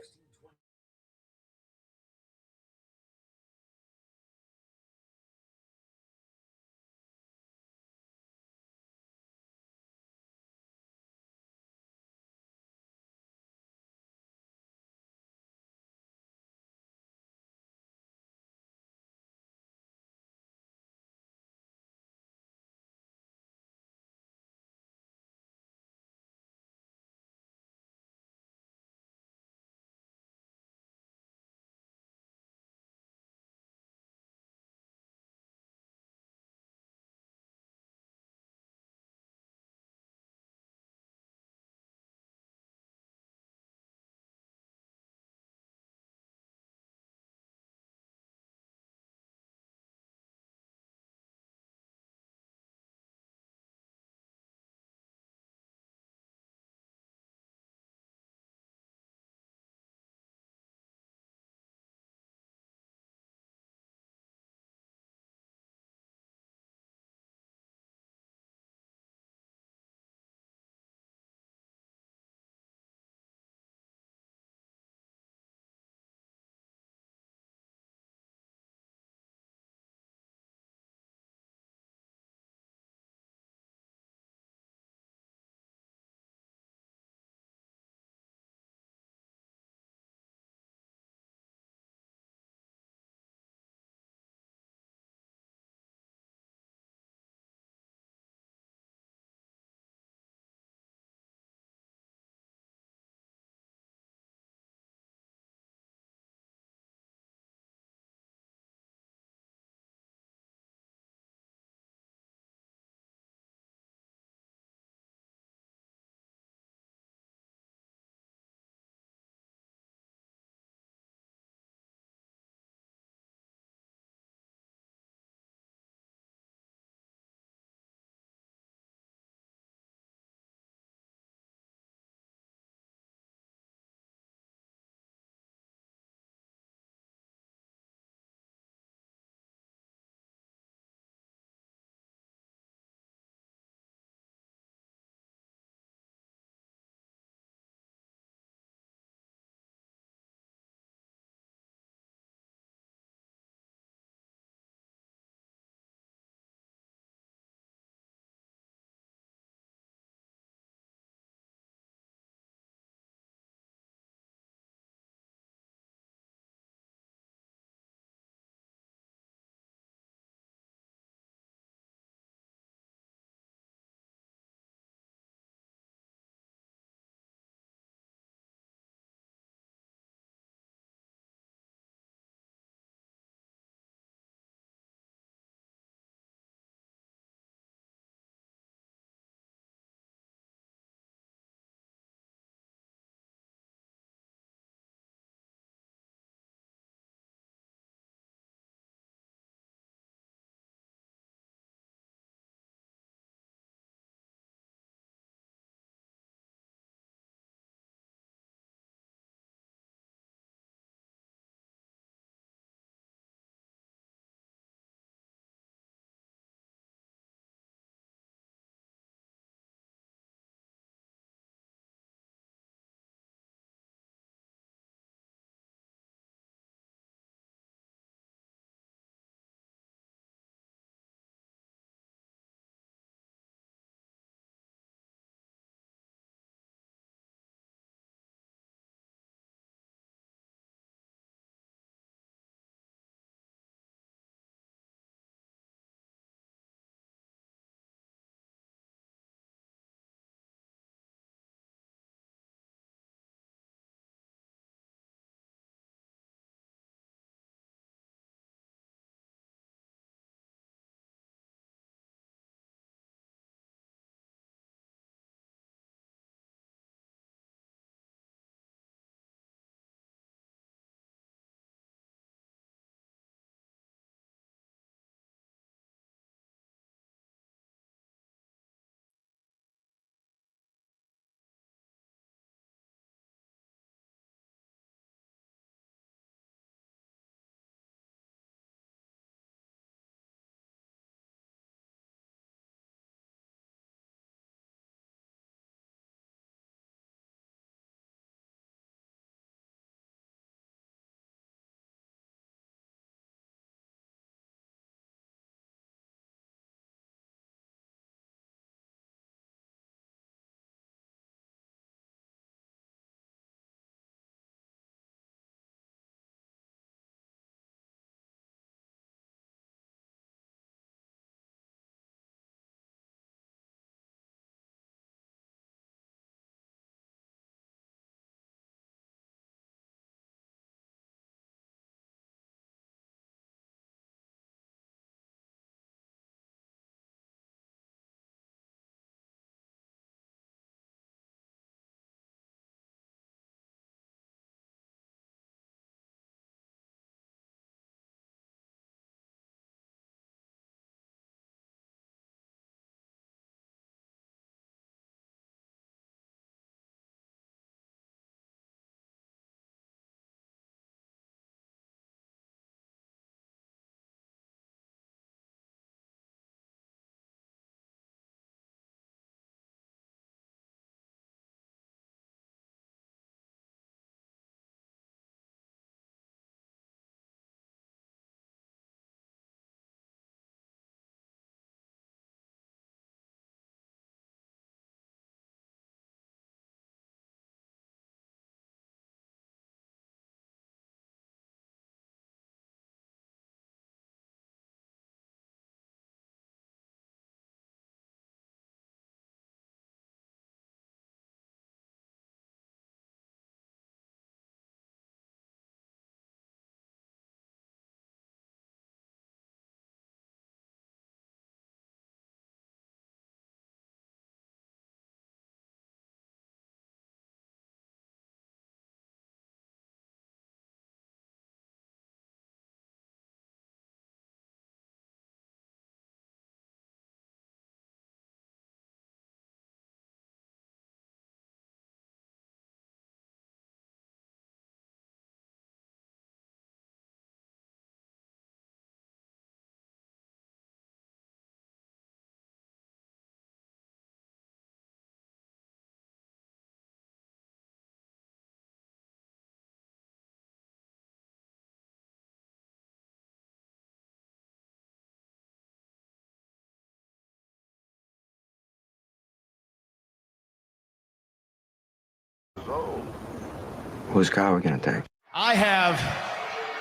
Whose car are we gonna take? I have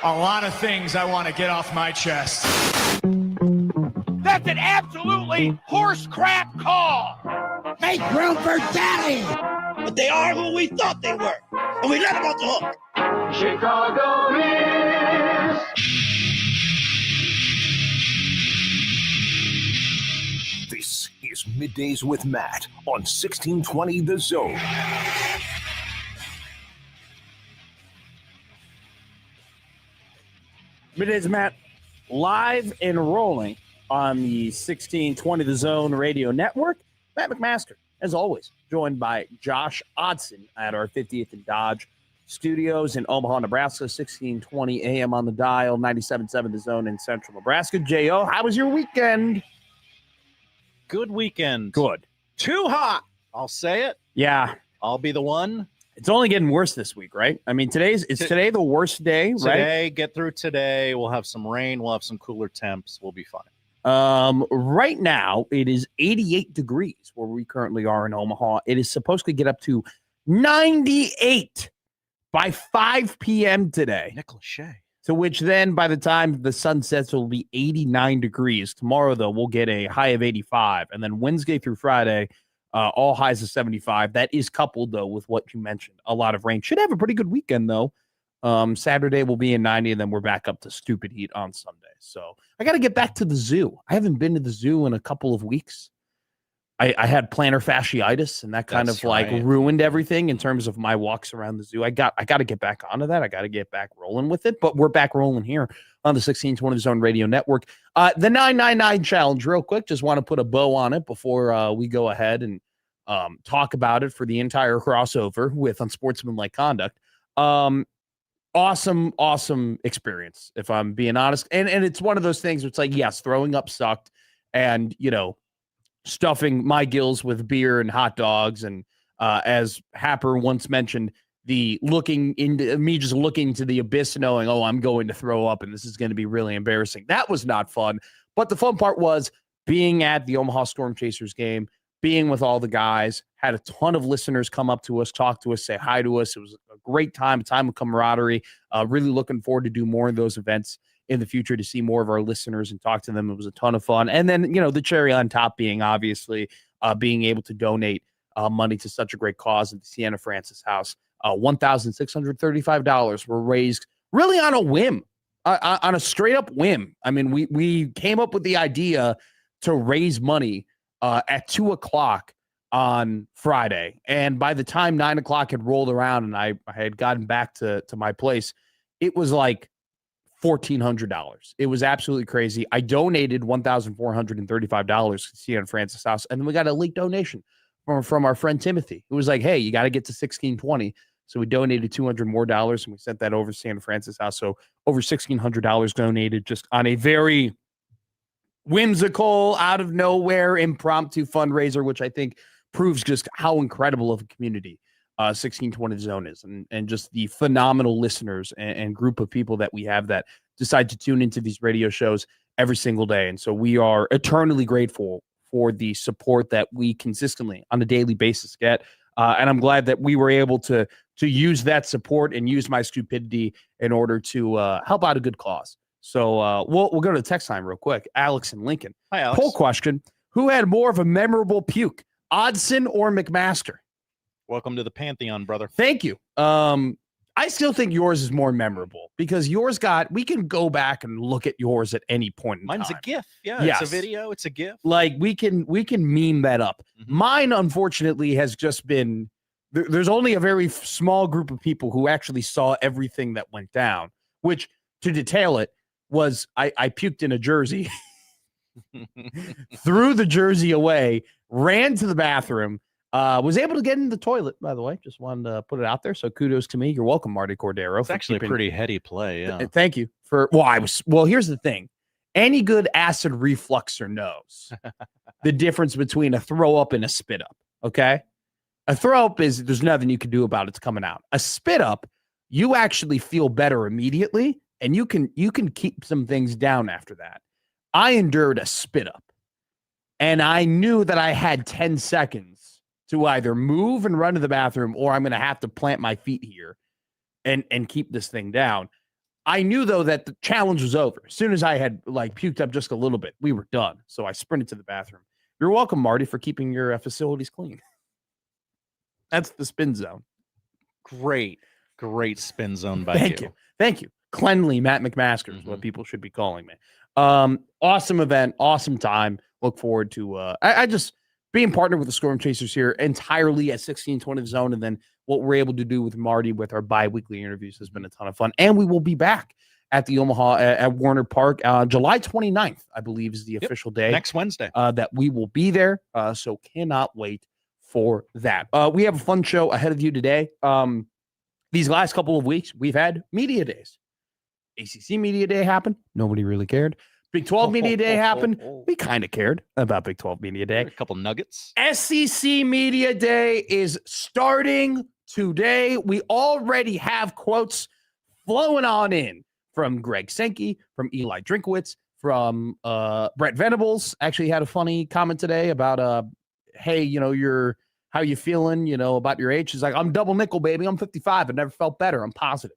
a lot of things I want to get off my chest. That's an absolutely horse crap call. Make room for Daddy! But they are who we thought they were, and we let them off the hook. Chicago is. This is Middays with Matt on 1620 The Zone. Middays, Matt, live and rolling on the 1620 The Zone radio network. Matt McMaster, as always, joined by Josh Odson at our 50th and Dodge studios in Omaha, Nebraska, 1620 AM on the dial, 97.7 The Zone in central Nebraska. J.O., how was your weekend? Good weekend. Good. Too hot. I'll say it. Yeah. I'll be the one. It's only getting worse this week, right? I mean, today the worst day, right? Today, get through today. We'll have some rain. We'll have some cooler temps. We'll be fine. Right now, it is 88 degrees where we currently are in Omaha. It is supposed to get up to 98 by 5 p.m. today. Nick Lachey. To which then, by the time the sun sets, it will be 89 degrees. Tomorrow, though, we'll get a high of 85. And then Wednesday through Friday, all highs of 75. That is coupled, though, with what you mentioned. A lot of rain. Should have a pretty good weekend, though. Saturday will be in 90, and then we're back up to stupid heat on Sunday. So I got to get back to the zoo. I haven't been to the zoo in a couple of weeks. I had plantar fasciitis, and that kind of ruined everything in terms of my walks around the zoo. I got to get back onto that. I got to get back rolling with it. But we're back rolling here on the 1620 Zone Radio Network. The 999 challenge, real quick. Just want to put a bow on it before we go ahead and talk about it for the entire crossover with unsportsmanlike conduct. Awesome experience, if I'm being honest. And it's one of those things where it's like, yes, throwing up sucked, and stuffing my gills with beer and hot dogs, and as Happer once mentioned, the looking into me, just looking to the abyss, knowing, oh, I'm going to throw up and this is going to be really embarrassing. That was not fun. But the fun part was being at the Omaha Storm Chasers game, being with all the guys. Had a ton of listeners come up to us, talk to us, say hi to us. It was a great time, a time of camaraderie. Really looking forward to do more of those events in the future, to see more of our listeners and talk to them. It was a ton of fun. And then, the cherry on top being obviously being able to donate money to such a great cause at the Sienna Francis House. $1,635 were raised really on a whim, on a straight up whim. I mean, we came up with the idea to raise money at 2:00 on Friday. And by the time 9:00 had rolled around and I had gotten back to my place, it was like $1,400. It was absolutely crazy. I donated $1,435 to Sienna Francis House, and then we got a late donation from our friend Timothy. It was like, hey, you got to get to 1620. So we donated $200 more, and we sent that over to Sienna Francis House. So over $1,600 donated just on a very whimsical, out of nowhere, impromptu fundraiser, which I think proves just how incredible of a community 1620 Zone is, and just the phenomenal listeners and group of people that we have that decide to tune into these radio shows every single day. And so we are eternally grateful for the support that we consistently on a daily basis get. And I'm glad that we were able to use that support and use my stupidity in order to help out a good cause. So we'll go to the text line real quick. Alex and Lincoln. Hi, Alex. Poll question: who had more of a memorable puke, Odson or McMaster? Welcome to the Pantheon, brother. Thank you. I still think yours is more memorable because we can go back and look at yours at any point in Mine's time. a GIF. Yeah, Yes. It's a video. It's a GIF. Like we can meme that up. Mhm. Mine, unfortunately, has just been there's only a very small group of people who actually saw everything that went down, which, to detail it, was I puked in a jersey, threw the jersey away, ran to the bathroom, was able to get in the toilet, by the way. Just wanted to put it out there. So kudos to me. You're welcome, Marty Cordero. It's actually a pretty heady play. Yeah. Thank you for, here's the thing. Any good acid refluxer knows the difference between a throw up and a spit up. Okay. A throw up is there's nothing you can do about it. It's coming out. A spit up, you actually feel better immediately, and you can keep some things down after that. I endured a spit up, and I knew that I had 10 seconds to either move and run to the bathroom, or I'm going to have to plant my feet here and keep this thing down. I knew, though, that the challenge was over. As soon as I had like puked up just a little bit, we were done. So I sprinted to the bathroom. You're welcome, Marty, for keeping your facilities clean. That's the spin zone. Great spin zone by you. Thank you. Cleanly Matt McMaster is what people should be calling me. Awesome event, awesome time. Look forward to I just being partnered with the Storm Chasers here entirely at 1620 The Zone, and then what we're able to do with Marty with our bi-weekly interviews has been a ton of fun. And we will be back at the Omaha at Warner Park July 29th, I believe, is the official day. Next Wednesday. That we will be there. So cannot wait for that. We have a fun show ahead of you today. These last couple of weeks, we've had media days. ACC Media Day happened. Nobody really cared. Big 12 Media Day happened. We kind of cared about Big 12 Media Day. A couple nuggets. SEC Media Day is starting today. We already have quotes flowing on in from Greg Sankey, from Eli Drinkowitz, from Brett Venables. Actually had a funny comment today about, hey, how you feeling, about your age? She's like, I'm double nickel, baby. I'm 55. I never felt better. I'm positive.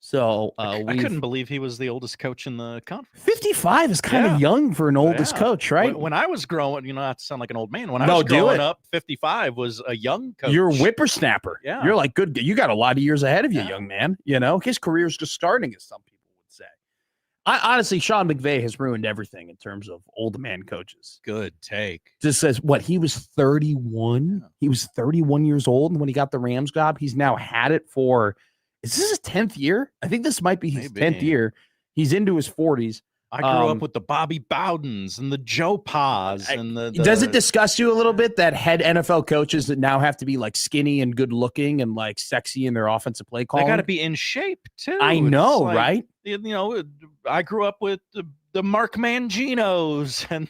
So I couldn't believe he was the oldest coach in the conference. 55 is kind of young for an oldest coach, right? When I was growing, not to sound like an old man. When I was growing up, 55 was a young coach. You're a whippersnapper. Yeah. You're like good. You got a lot of years ahead of you, young man. His career's just starting, as some people would say. Honestly, Sean McVay has ruined everything in terms of old man coaches. Good take. Just says what he was 31. Yeah. He was 31 years old when he got the Rams job. He's now had it for. Is this his 10th year? I think this might be his 10th year. He's into his 40s. I grew up with the Bobby Bowdens and the Joe Paz and the. Does it disgust you a little bit that head NFL coaches that now have to be like skinny and good looking and like sexy in their offensive play calling? They got to be in shape too. I know, right? I grew up with the Mark Manginos and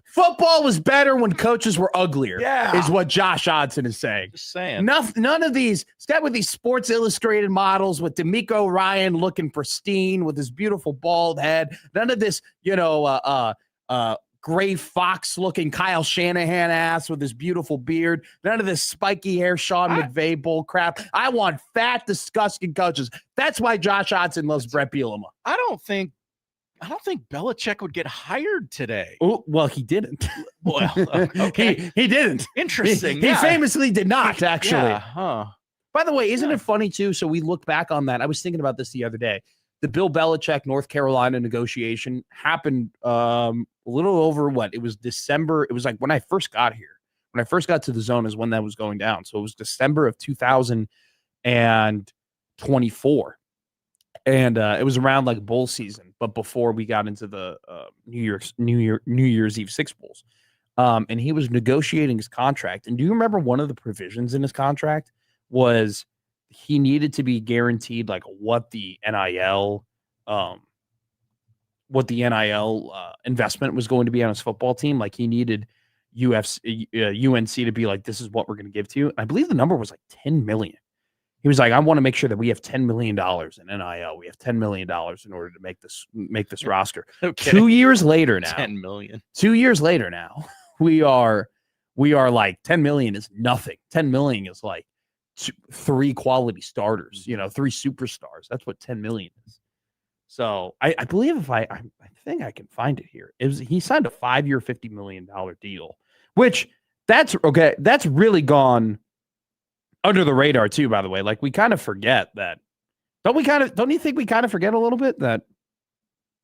football was better when coaches were uglier. Yeah, is what Josh Odson is saying. Just saying. None of these. Step with these Sports Illustrated models with D'Amico Ryan looking pristine with his beautiful bald head. None of this, Gray Fox looking Kyle Shanahan ass with his beautiful beard. None of this spiky hair Sean McVay bull crap. I want fat, disgusting coaches. That's why Josh Odson loves Brett Bielema. I don't think Belichick would get hired today. Oh, well, he didn't. Well, okay. he didn't. Interesting. He famously did not, actually. Yeah, huh. By the way, isn't it funny, too? So we look back on that. I was thinking about this the other day. The Bill Belichick North Carolina negotiation happened a little over it was December. It was like when I first got here. When I first got to the Zone is when that was going down. So it was December of 2024. And it was around like bowl season, but before we got into the New Year's Eve Six Bowls. And he was negotiating his contract. And do you remember one of the provisions in his contract was he needed to be guaranteed like what the NIL investment was going to be on his football team. Like he needed UNC to be like, this is what we're going to give to you. And I believe the number was like 10 million. He was like, I want to make sure that we have $10 million in NIL. We have $10 million in order to make this roster. Okay. 2 years later now. 10 million. 2 years later now, we are like 10 million is nothing. 10 million is like three quality starters, 3 superstars. That's what 10 million is. So I believe I think I can find it here. He signed a 5-year, $50 million deal, which that's okay. That's really gone under the radar too, by the way. Like we kind of forget that. Don't you think we kind of forget a little bit that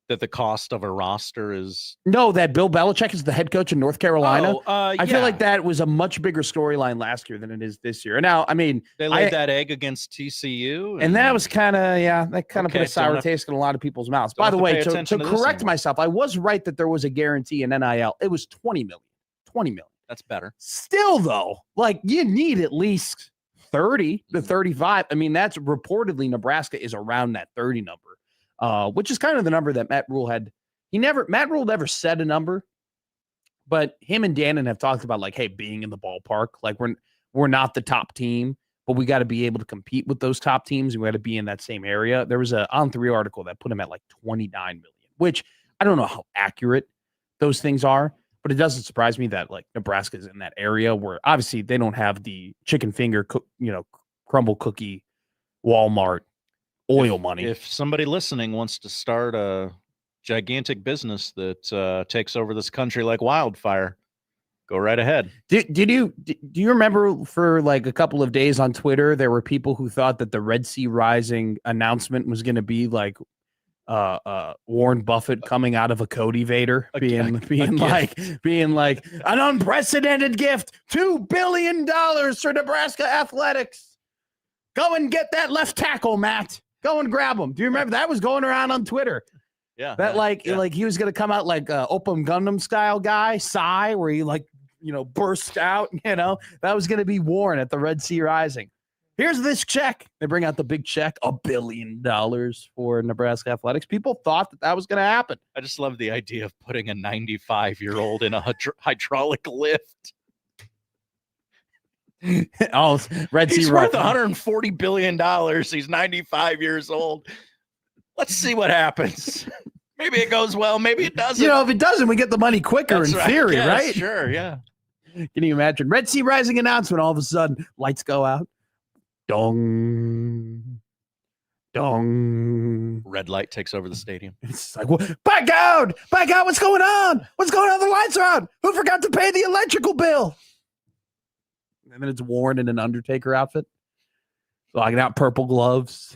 the cost of a roster is that Bill Belichick is the head coach in North Carolina? I feel like yeah. that was a much bigger storyline last year than it is this year. Now, I mean, they laid that egg against TCU, and that was kind of put a sour taste in a lot of people's mouths. By the way, to correct myself, I was right that there was a guarantee in NIL. It was 20 million. 20 million. That's better. Still, though, like you need at least 30 to 35. I mean, that's reportedly Nebraska is around that 30 number, which is kind of the number that Matt Rule had. Matt Rule never said a number, but him and Dannon have talked about like, hey, being in the ballpark, like we're not the top team, but we got to be able to compete with those top teams. And we got to be in that same area. There was a On3 article that put him at like 29 million, which I don't know how accurate those things are, But it doesn't surprise me that like Nebraska is in that area where obviously they don't have the chicken finger, crumble cookie, Walmart, oil money. If somebody listening wants to start a gigantic business that takes over this country like wildfire, go right ahead. Do you remember for like a couple of days on Twitter, there were people who thought that the Red Sea Rising announcement was going to be like Warren Buffett coming out of a Cody Vader being like an unprecedented gift, $2 billion for Nebraska athletics. Go and get that left tackle, Matt. Go and grab him. Do you remember that was going around on Twitter? Yeah. That like he was going to come out like Open Gundam style guy, Psy, where he burst out, that was going to be Warren at the Red Sea Rising. Here's this check. They bring out the big check, $1 billion for Nebraska athletics. People thought that was going to happen. I just love the idea of putting a 95-year-old in a hydraulic lift. Oh, Red Sea He's worth $140 billion. He's 95 years old. Let's see what happens. Maybe it goes well. Maybe it doesn't. If it doesn't, we get the money quicker. That's in theory, yes, right? Sure, yeah. Can you imagine? Red Sea Rising announcement. All of a sudden, lights go out. Dong. Dong. Red light takes over the stadium. It's like, back out! Back out! What's going on? What's going on? The lights are on. Who forgot to pay the electrical bill? And then it's Warren in an Undertaker outfit. Locking out purple gloves.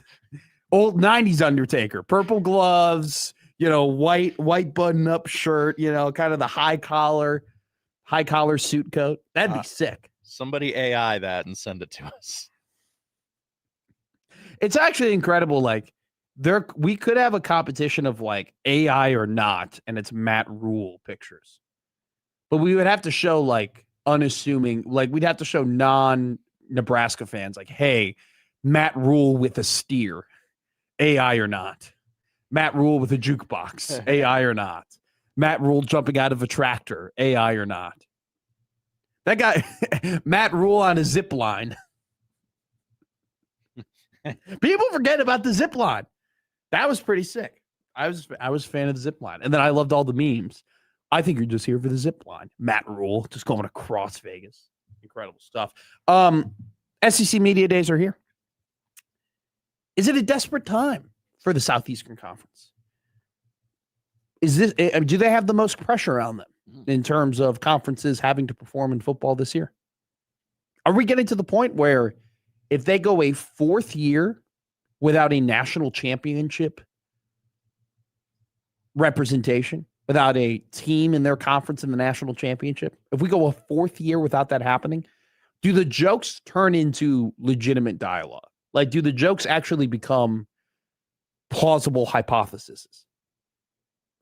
Old 90s Undertaker. Purple gloves, white button-up shirt, kind of the high collar suit coat. That'd be sick. Somebody AI that and send it to us. It's actually incredible. Like, we could have a competition of like AI or not, and it's Matt Rule pictures. But we would have to show like unassuming, like we'd have to show non-Nebraska fans like, hey, Matt Rule with a steer, AI or not. Matt Rule with a jukebox, AI or not. Matt Rule jumping out of a tractor, AI or not. That guy, Matt Rule on a zip line. People forget about the zip line. That was pretty sick. I was a fan of the zip line. And then I loved all the memes. I think you're just here for the zip line. Matt Rule just going across Vegas. Incredible stuff. SEC Media Days are here. Is it a desperate time for the Southeastern Conference? Do they have the most pressure on them in terms of conferences having to perform in football this year? Are we getting to the point where if they go a fourth year without a national championship representation, without a team in their conference in the national championship, if we go a fourth year without that happening, do the jokes turn into legitimate dialogue? Like, do the jokes actually become plausible hypotheses?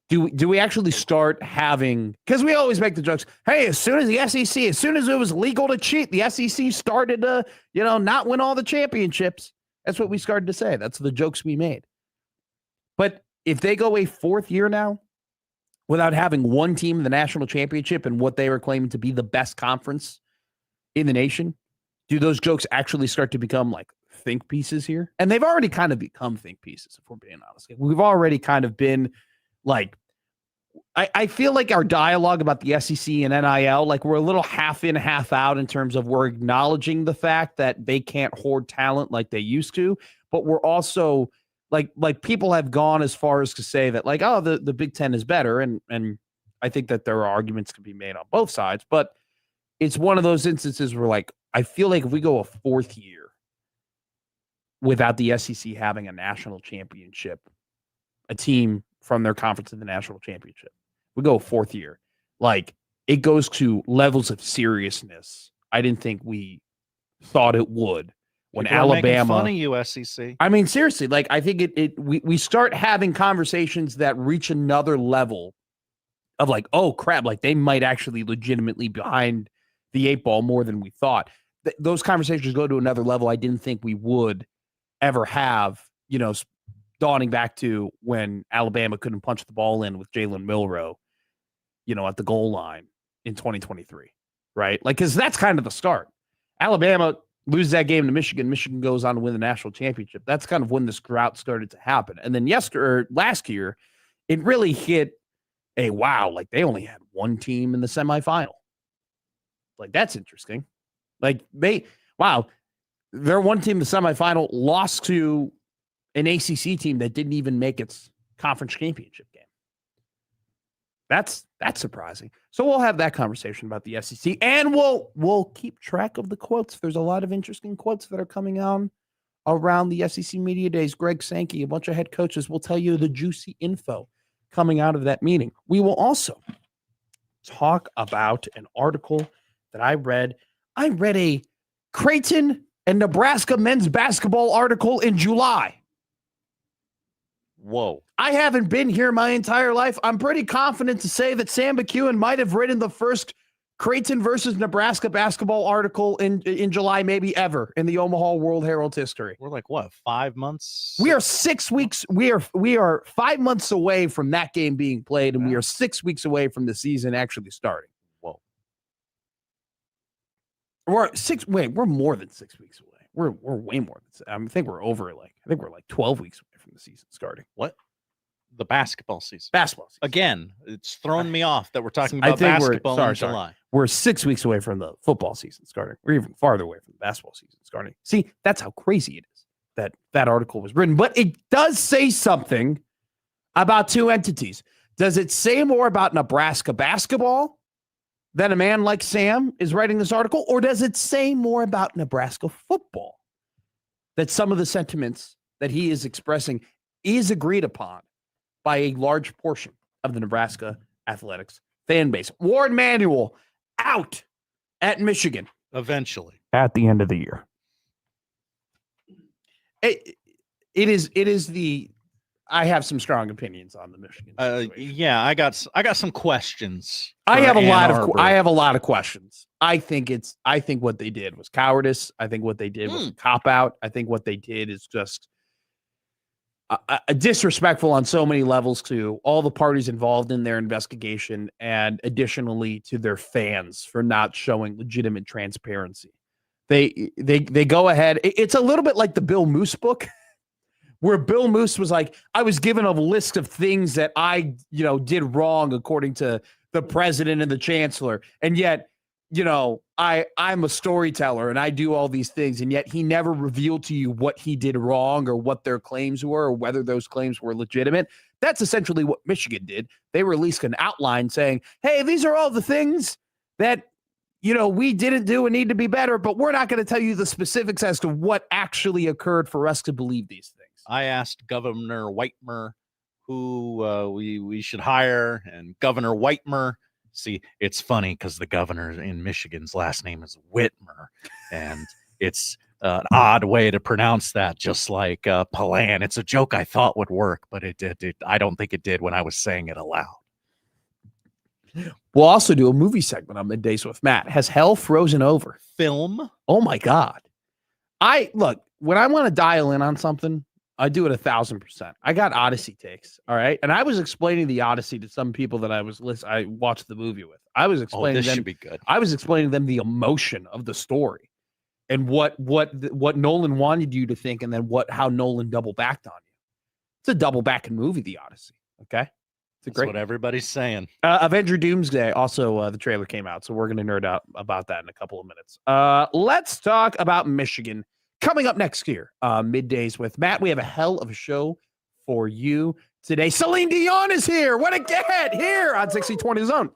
Do we actually start having, because we always make the jokes, hey, as soon as the SEC, as soon as it was legal to cheat, the SEC started to, not win all the championships. That's what we started to say. That's the jokes we made. But if they go a fourth year now without having one team in the national championship and what they were claiming to be the best conference in the nation, do those jokes actually start to become like think pieces here? And they've already kind of become think pieces, if we're being honest. We've already kind of been like, I feel like our dialogue about the SEC and NIL, like we're a little half in, half out in terms of we're acknowledging the fact that they can't hoard talent like they used to, but we're also like people have gone as far as to say that like, oh, the Big Ten is better. And I think that there are arguments to be made on both sides, but it's one of those instances where like, I feel like if we go a fourth year without the SEC having a national championship, a team from their conference in the national championship, we go fourth year, like it goes to levels of seriousness I didn't think we thought it would when People Alabama. Are making fun of you, SEC. I mean, seriously, like I think we start having conversations that reach another level of like, oh crap, like they might actually legitimately behind the eight ball more than we thought. Those conversations go to another level I didn't think we would ever have, dawning back to when Alabama couldn't punch the ball in with Jalen Milroe, at the goal line in 2023, right? Like, because that's kind of the start. Alabama loses that game to Michigan. Michigan goes on to win the national championship. That's kind of when this drought started to happen. And then last year, it really hit hey, wow, like they only had one team in the semifinal. Like, that's interesting. Like, their one team in the semifinal lost to an ACC team that didn't even make its conference championship game. That's surprising. So we'll have that conversation about the SEC, and we'll keep track of the quotes. There's a lot of interesting quotes that are coming on around the SEC Media Days. Greg Sankey, a bunch of head coaches will tell you the juicy info coming out of that meeting. We will also talk about an article that I read. I read a Creighton and Nebraska men's basketball article in July. Whoa. I haven't been here my entire life. I'm pretty confident to say that Sam McEwen might have written the first Creighton versus Nebraska basketball article in July, maybe ever, in the Omaha World Herald history. We're like, what, 5 months? We are 6 weeks. We are 5 months away from that game being played, and we are 6 weeks away from the season actually starting. Whoa. We're more than 6 weeks away. We're way more than. I think we're like 12 weeks away from the season starting. What? The basketball season. Basketball season. Again, it's thrown me off that we're talking about basketball in July. We're 6 weeks away from the football season starting. We're even farther away from the basketball season starting. See, that's how crazy it is that article was written. But it does say something about two entities. Does it say more about Nebraska basketball than a man like Sam is writing this article? Or does it say more about Nebraska football? That some of the sentiments that he is expressing is agreed upon by a large portion of the Nebraska athletics fan base. Warde Manuel out at Michigan. Eventually. At the end of the year. It is the, I have some strong opinions on the Michigan situation. Yeah, I got some questions. I have a lot of questions. I think what they did was cowardice. I think what they did was a cop out. I think what they did is just disrespectful on so many levels to all the parties involved in their investigation, and additionally to their fans for not showing legitimate transparency. They go ahead. It's a little bit like the Bill Moose book, where Bill Moose was like, I was given a list of things that I, did wrong according to the president and the chancellor. And yet, I'm a storyteller and I do all these things. And yet he never revealed to you what he did wrong or what their claims were or whether those claims were legitimate. That's essentially what Michigan did. They released an outline saying, hey, these are all the things that, we didn't do and need to be better, but we're not going to tell you the specifics as to what actually occurred for us to believe these things. I asked Governor Whitmer who we should hire, and Governor Whitmer. See, it's funny because the governor in Michigan's last name is Whitmer, and it's an odd way to pronounce that, just like Palan. It's a joke I thought would work, but it did. I don't think it did when I was saying it aloud. We'll also do a movie segment on Middays with Matt. Has hell frozen over? Film? Oh my God. When I want to dial in on something, I do it 1,000%. I got Odyssey takes. All right. And I was explaining the Odyssey to some people that I watched the movie with. I was explaining this should be good. I was explaining them the emotion of the story and what Nolan wanted you to think, and then how Nolan double backed on you. It's a double backing movie, the Odyssey. Okay. That's what everybody's saying. Avenger Doomsday. Also, the trailer came out, so we're going to nerd out about that in a couple of minutes. Let's talk about Michigan. Coming up next year, Middays with Matt. We have a hell of a show for you today. Celine Dion is here. What a get here on 6020 Zone.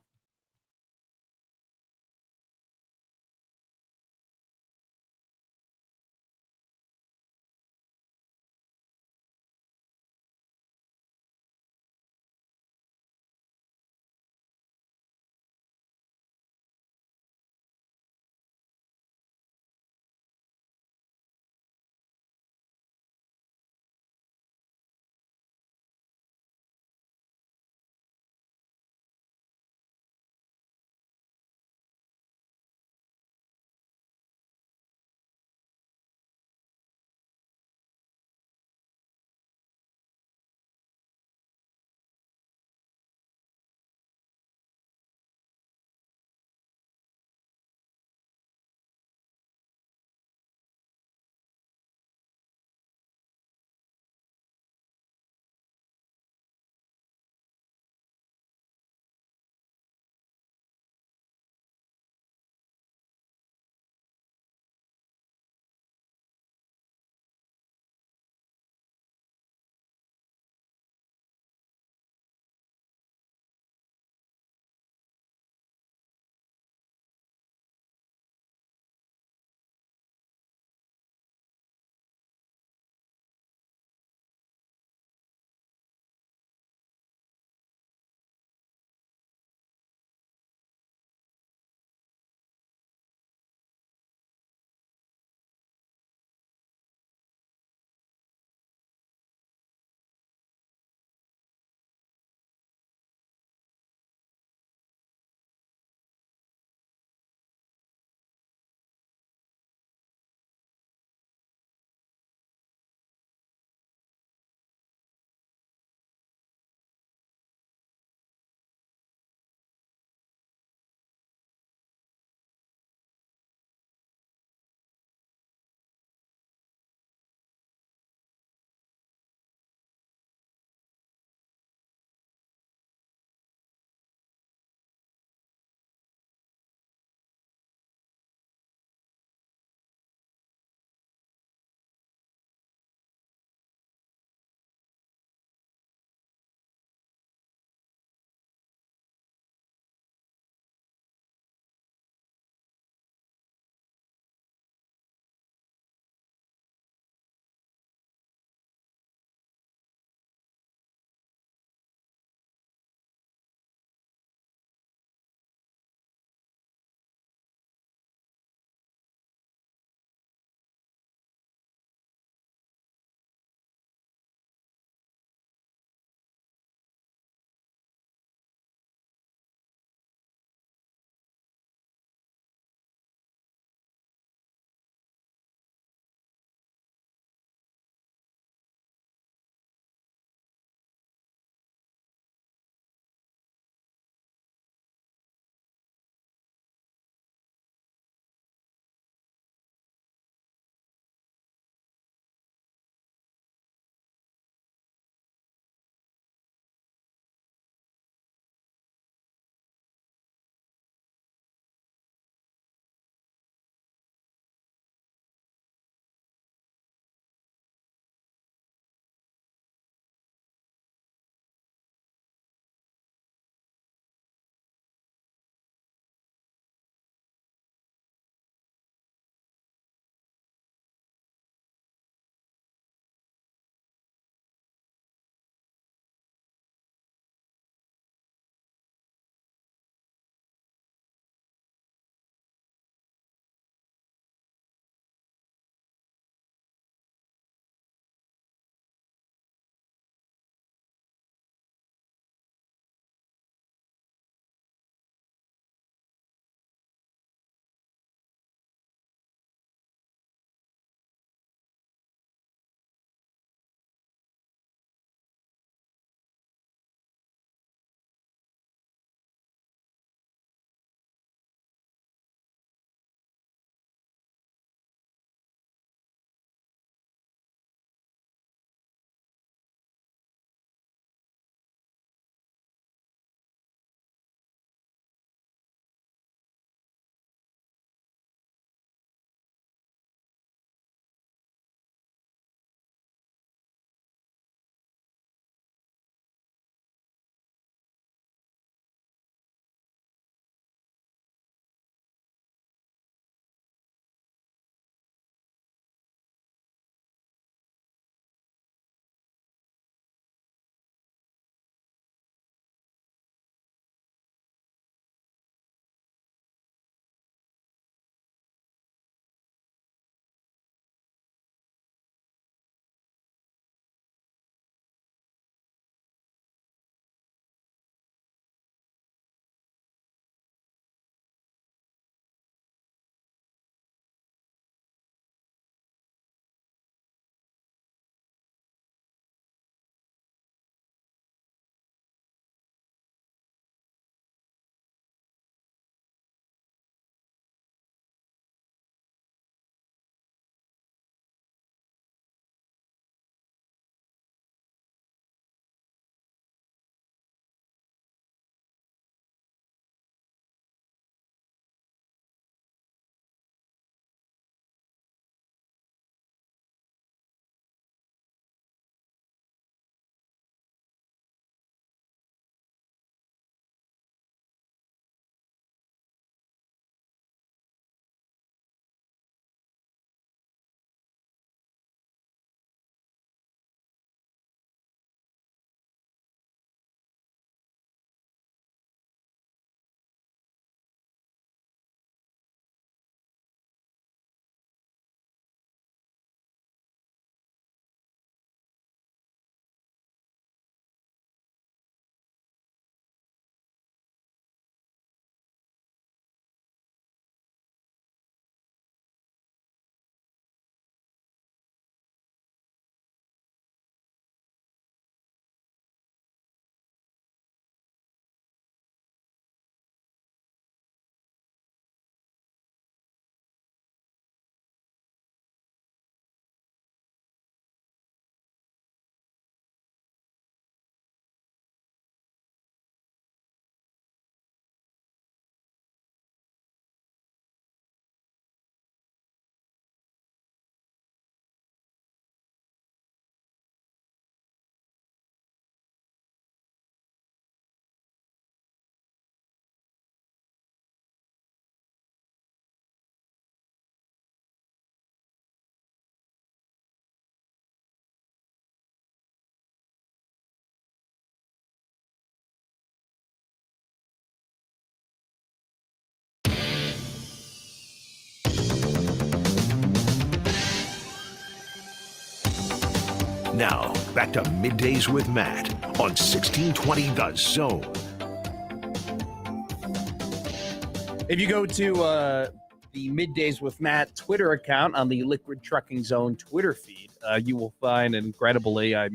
Now, back to Middays with Matt on 1620 The Zone. If you go to the Middays with Matt Twitter account on the Liquid Trucking Zone Twitter feed, you will find an incredible AI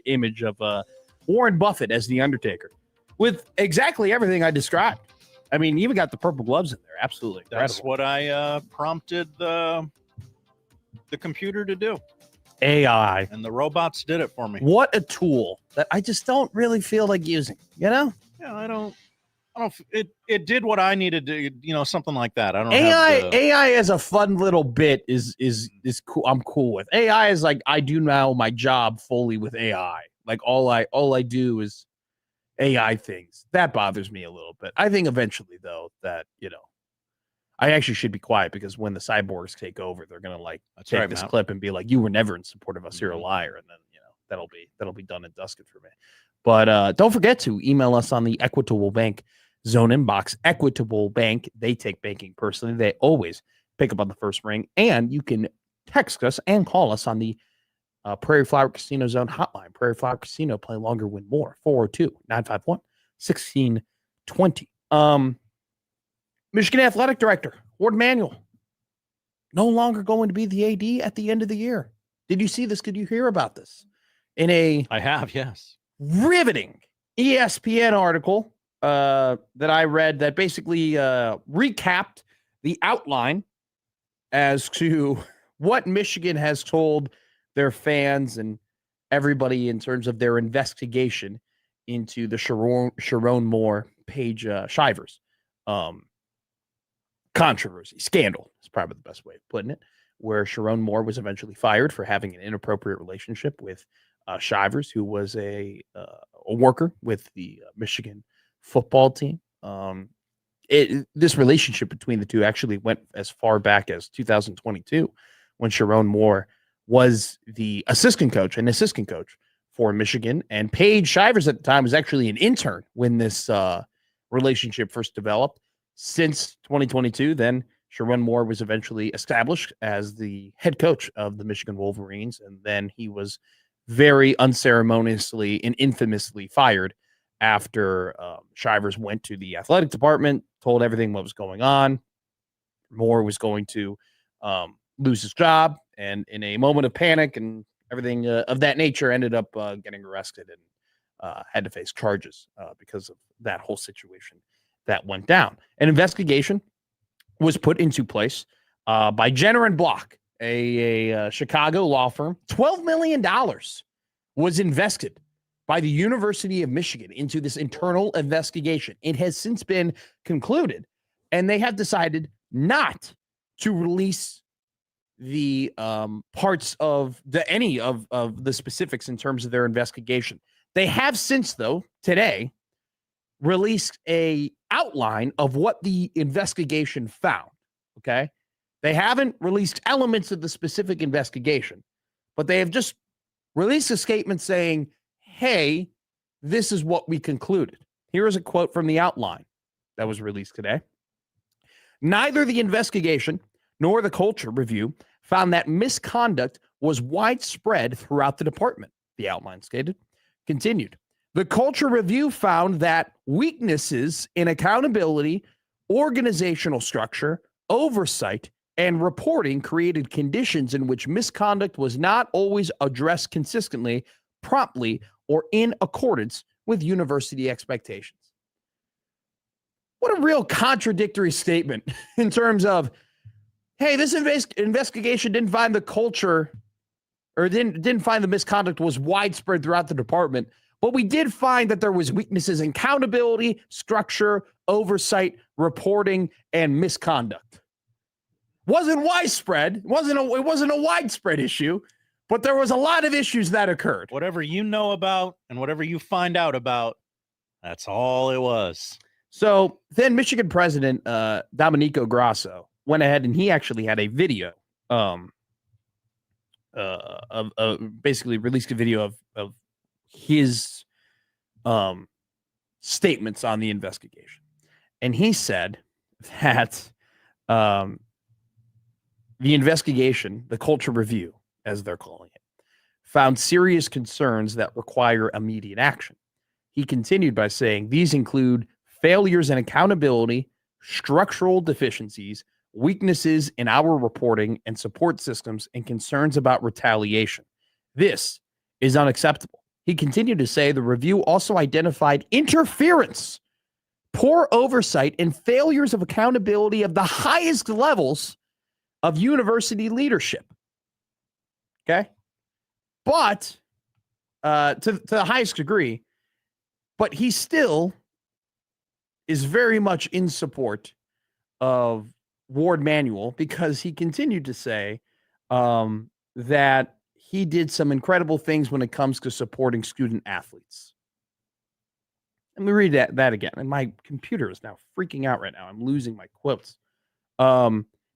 image of Warren Buffett as the Undertaker with exactly everything I described. I mean, you even got the purple gloves in there. Absolutely incredible. That's what I prompted the computer to do. AI. And the robots did it for me. What a tool that I just don't really feel like using, you know? Yeah, I don't. It did what I needed to, something like that. I don't. AI as a fun little bit is cool. I'm cool with AI. Is like I do now my job fully with AI. Like all I do is AI things. That bothers me a little bit. I think eventually though that I actually should be quiet because when the cyborgs take over, they're gonna take this clip and be like, "You were never in support of us. You're a liar," and then that'll be done and dusted for me. But don't forget to email us on the Equitable Bank Zone inbox. Equitable Bank, they take banking personally. They always pick up on the first ring, and you can text us and call us on the Prairie Flower Casino Zone hotline. Prairie Flower Casino, play longer, win more. 402-951-1620. Michigan Athletic Director Warde Manuel no longer going to be the AD at the end of the year. Did you see this? Did you hear about this? I have, yes. Riveting ESPN article that I read that basically recapped the outline as to what Michigan has told their fans and everybody in terms of their investigation into the Sharon Moore, Paige Shivers controversy. Scandal is probably the best way of putting it, where Sharon Moore was eventually fired for having an inappropriate relationship with Shivers, who was a worker with the Michigan football team. This relationship between the two actually went as far back as 2022, when Sharon Moore was the assistant coach for Michigan, and Paige Shivers at the time was actually an intern when this relationship first developed. Since 2022, then Sharon Moore was eventually established as the head coach of the Michigan Wolverines, and then he was very unceremoniously and infamously fired after Shivers went to the athletic department, told everything what was going on. Moore was going to lose his job, and in a moment of panic and everything of that nature, ended up getting arrested and had to face charges because of that whole situation that went down. An investigation was put into place by Jenner and Block, a Chicago law firm. $12 million was invested by the University of Michigan into this internal investigation. It has since been concluded, and they have decided not to release the parts of any of the specifics in terms of their investigation. They have since, though, today, released a outline of what the investigation found. Okay. They haven't released elements of the specific investigation, but they have just released a statement saying, hey, this is what we concluded. Here is a quote from the outline that was released today. Neither the investigation nor the culture review found that misconduct was widespread throughout the department, the outline stated. Continued. The culture review found that weaknesses in accountability, organizational structure, oversight, and reporting created conditions in which misconduct was not always addressed consistently, promptly, or in accordance with university expectations. What a real contradictory statement in terms of, hey, this investigation didn't find the culture or didn't find the misconduct was widespread throughout the department, but we did find that there was weaknesses in accountability, structure, oversight, reporting, and misconduct. Wasn't widespread. It wasn't a widespread issue, but there was a lot of issues that occurred. Whatever you know about and whatever you find out about, that's all it was. So then Michigan President Domenico Grasso went ahead and he actually had a video basically released a video of his statements on the investigation. And he said that the investigation, the culture review, as they're calling it, found serious concerns that require immediate action. He continued by saying these include failures in accountability, structural deficiencies, weaknesses in our reporting and support systems, and concerns about retaliation. This is unacceptable. He continued to say the review also identified interference, poor oversight, and failures of accountability of the highest levels of university leadership. Okay? But to the highest degree, but he still is very much in support of Warde Manuel because he continued to say that he did some incredible things when it comes to supporting student athletes. Let me read that again. And my computer is now freaking out right now. I'm losing my quotes.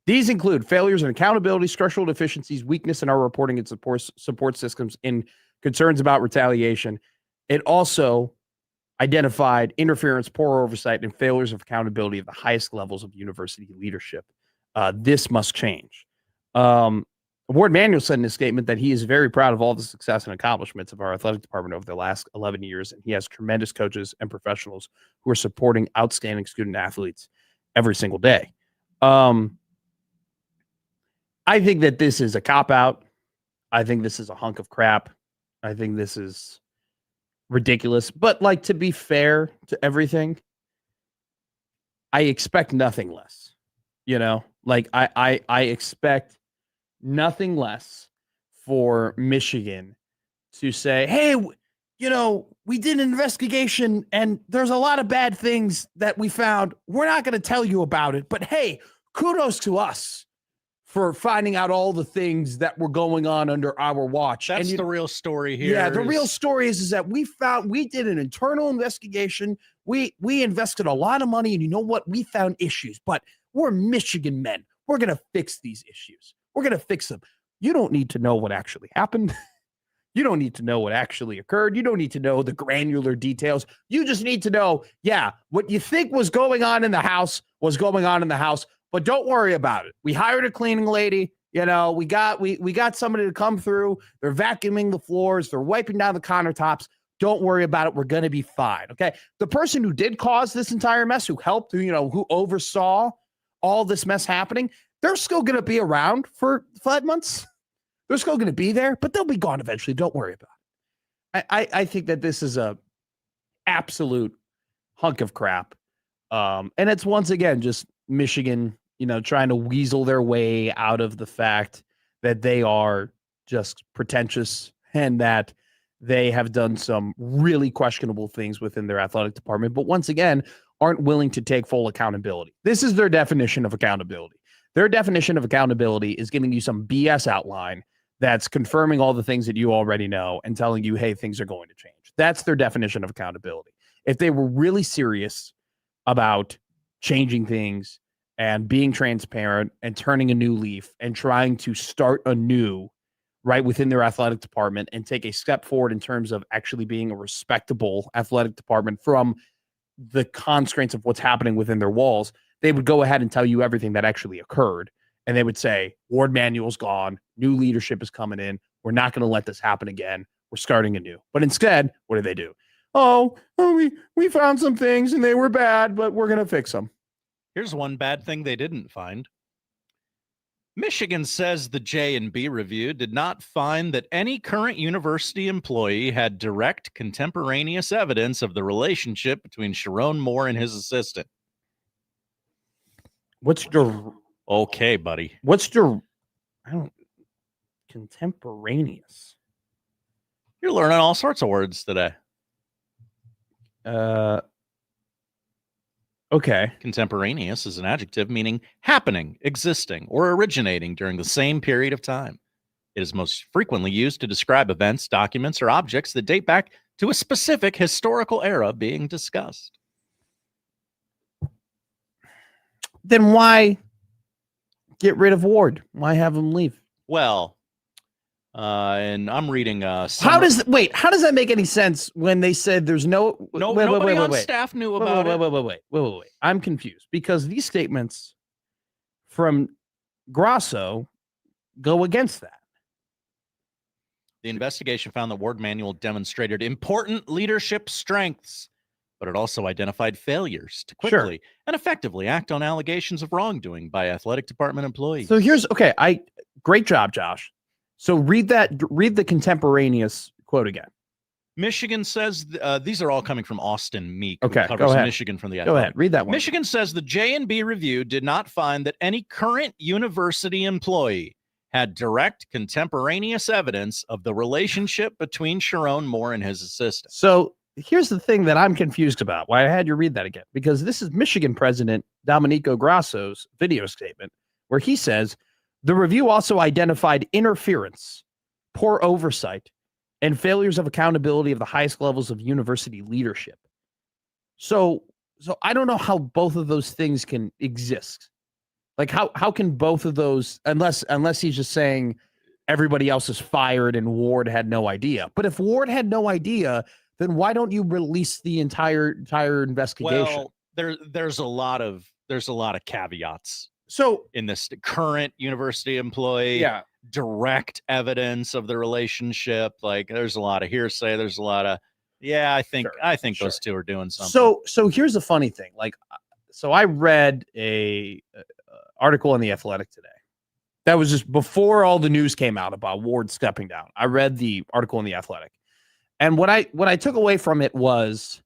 These include failures in accountability, structural deficiencies, weakness in our reporting and support systems, and concerns about retaliation. It also identified interference, poor oversight, and failures of accountability at the highest levels of university leadership. This must change. Warde Manuel said in his statement that he is very proud of all the success and accomplishments of our athletic department over the last 11 years, and he has tremendous coaches and professionals who are supporting outstanding student athletes every single day. I think that this is a cop-out. I think this is a hunk of crap. I think this is ridiculous. But, like, to be fair to everything, I expect nothing less. You know? Like, I expect nothing less for Michigan to say, hey, you know, we did an investigation and there's a lot of bad things that we found. We're not going to tell you about it, but hey, kudos to us for finding out all the things that were going on under our watch. That's the real story here. Yeah, the real story is that we did an internal investigation. We invested a lot of money, and you know what? We found issues, but we're Michigan men. We're going to fix these issues. We're going to fix them. You don't need to know what actually happened. You don't need to know what actually occurred. You don't need to know the granular details. You just need to know, yeah, what you think was going on in the house was going on in the house, but don't worry about it. We hired a cleaning lady. You know, we got somebody to come through. They're vacuuming the floors. They're wiping down the countertops. Don't worry about it. We're going to be fine. Okay. The person who did cause this entire mess, who helped, who oversaw all this mess happening, they're still going to be around for 5 months. They're still going to be there, but they'll be gone eventually. Don't worry about it. I think that this is a absolute hunk of crap. And it's once again just Michigan, trying to weasel their way out of the fact that they are just pretentious and that they have done some really questionable things within their athletic department, but once again, aren't willing to take full accountability. This is their definition of accountability. Their definition of accountability is giving you some BS outline that's confirming all the things that you already know and telling you, hey, things are going to change. That's their definition of accountability. If they were really serious about changing things and being transparent and turning a new leaf and trying to start anew right within their athletic department and take a step forward in terms of actually being a respectable athletic department from the constraints of what's happening within their walls, they would go ahead and tell you everything that actually occurred. And they would say, Warde Manuel's gone. New leadership is coming in. We're not going to let this happen again. We're starting anew. But instead, what do? We found some things and they were bad, but we're going to fix them. Here's one bad thing they didn't find. Michigan says the J&B review did not find that any current university employee had direct contemporaneous evidence of the relationship between Sharon Moore and his assistant. Okay, buddy. Contemporaneous. You're learning all sorts of words today. Okay. Contemporaneous is an adjective meaning happening, existing, or originating during the same period of time. It is most frequently used to describe events, documents, or objects that date back to a specific historical era being discussed. Then why get rid of Warde? Why have him leave? Well, and I'm reading. How does that make any sense when they said there's nobody on staff knew about it? Wait. I'm confused because these statements from Grasso go against that. The investigation found that Warde Manuel demonstrated important leadership strengths, but it also identified failures to quickly and effectively act on allegations of wrongdoing by athletic department employees. So great job, Josh. So read the contemporaneous quote again. Michigan says these are all coming from Austin Meek, Okay, who covers go ahead. Michigan from the Go Athletic. ahead, read that one. Michigan says the J&B review did not find that any current university employee had direct contemporaneous evidence of the relationship between Sharon Moore and his assistant. So here's the thing that I'm confused about. Why I had you read that again, because this is Michigan President Domenico Grasso's video statement where he says the review also identified interference, poor oversight, and failures of accountability of the highest levels of university leadership. So I don't know how both of those things can exist. Like how can both of those, unless he's just saying everybody else is fired and Ward had no idea. But if Ward had no idea, then why don't you release the entire investigation? Well, there's a lot of caveats. So in this current university employee, direct evidence of the relationship, like there's a lot of hearsay. There's a lot of I think those two are doing something. So here's the funny thing. So I read a article in the Athletic today. That was just before all the news came out about Ward stepping down. I read the article in the Athletic. And what I took away from it was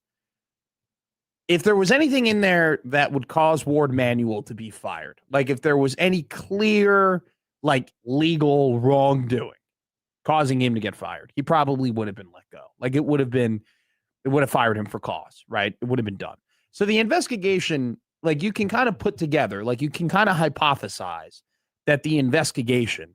if there was anything in there that would cause Warde Manuel to be fired, like if there was any clear legal wrongdoing causing him to get fired, he probably would have been let go. It would have fired him for cause, right? It would have been done. So the investigation, you can kind of put together, you can kind of hypothesize that the investigation,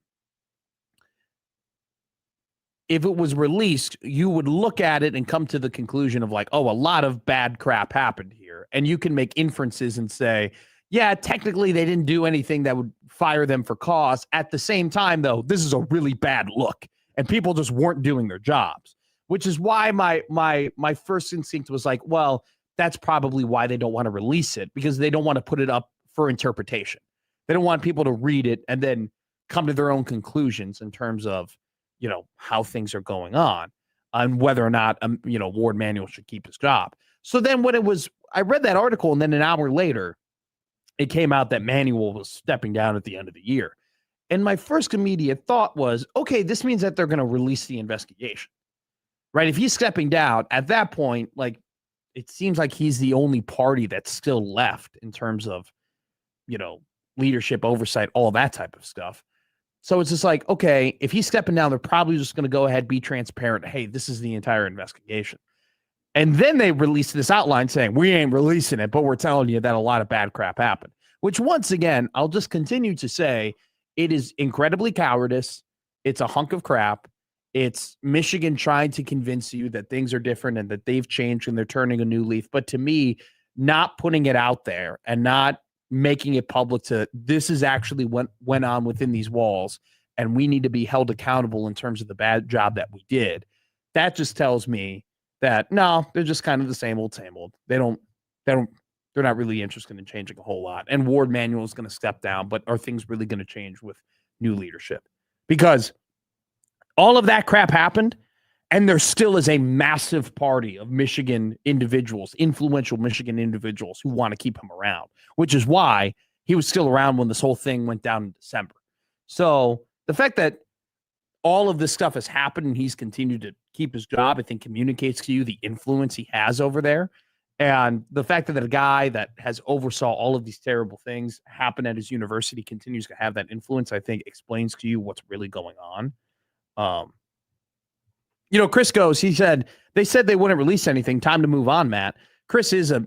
if it was released, you would look at it and come to the conclusion of a lot of bad crap happened here. And you can make inferences and say, yeah, technically they didn't do anything that would fire them for cause. At the same time, though, this is a really bad look and people just weren't doing their jobs, which is why my first instinct was well, that's probably why they don't want to release it, because they don't want to put it up for interpretation. They don't want people to read it and then come to their own conclusions in terms of, how things are going on and whether or not, Warde Manuel should keep his job. So then I read that article and then an hour later, it came out that Manuel was stepping down at the end of the year. And my first immediate thought was, okay, this means that they're going to release the investigation, right? If he's stepping down at that point, it seems like he's the only party that's still left in terms of, leadership, oversight, all that type of stuff. So it's just okay, if he's stepping down, they're probably just going to go ahead, be transparent. Hey, this is the entire investigation. And then they released this outline saying, we ain't releasing it, but we're telling you that a lot of bad crap happened, which once again, I'll just continue to say it is incredibly cowardice. It's a hunk of crap. It's Michigan trying to convince you that things are different and that they've changed and they're turning a new leaf. But to me, not putting it out there and not making it public to this is actually what went on within these walls and we need to be held accountable in terms of the bad job that we did. That just tells me that no, they're just kind of the same old. They're not really interested in changing a whole lot. And Warde Manuel is going to step down, but are things really going to change with new leadership? Because all of that crap happened, and there still is a massive party of Michigan individuals, influential Michigan individuals who want to keep him around, which is why he was still around when this whole thing went down in December. So the fact that all of this stuff has happened and he's continued to keep his job, I think communicates to you the influence he has over there. And the fact that a guy that has oversaw all of these terrible things happen at his university continues to have that influence, I think explains to you what's really going on. Chris goes, they said they wouldn't release anything. Time to move on, Matt. Chris is a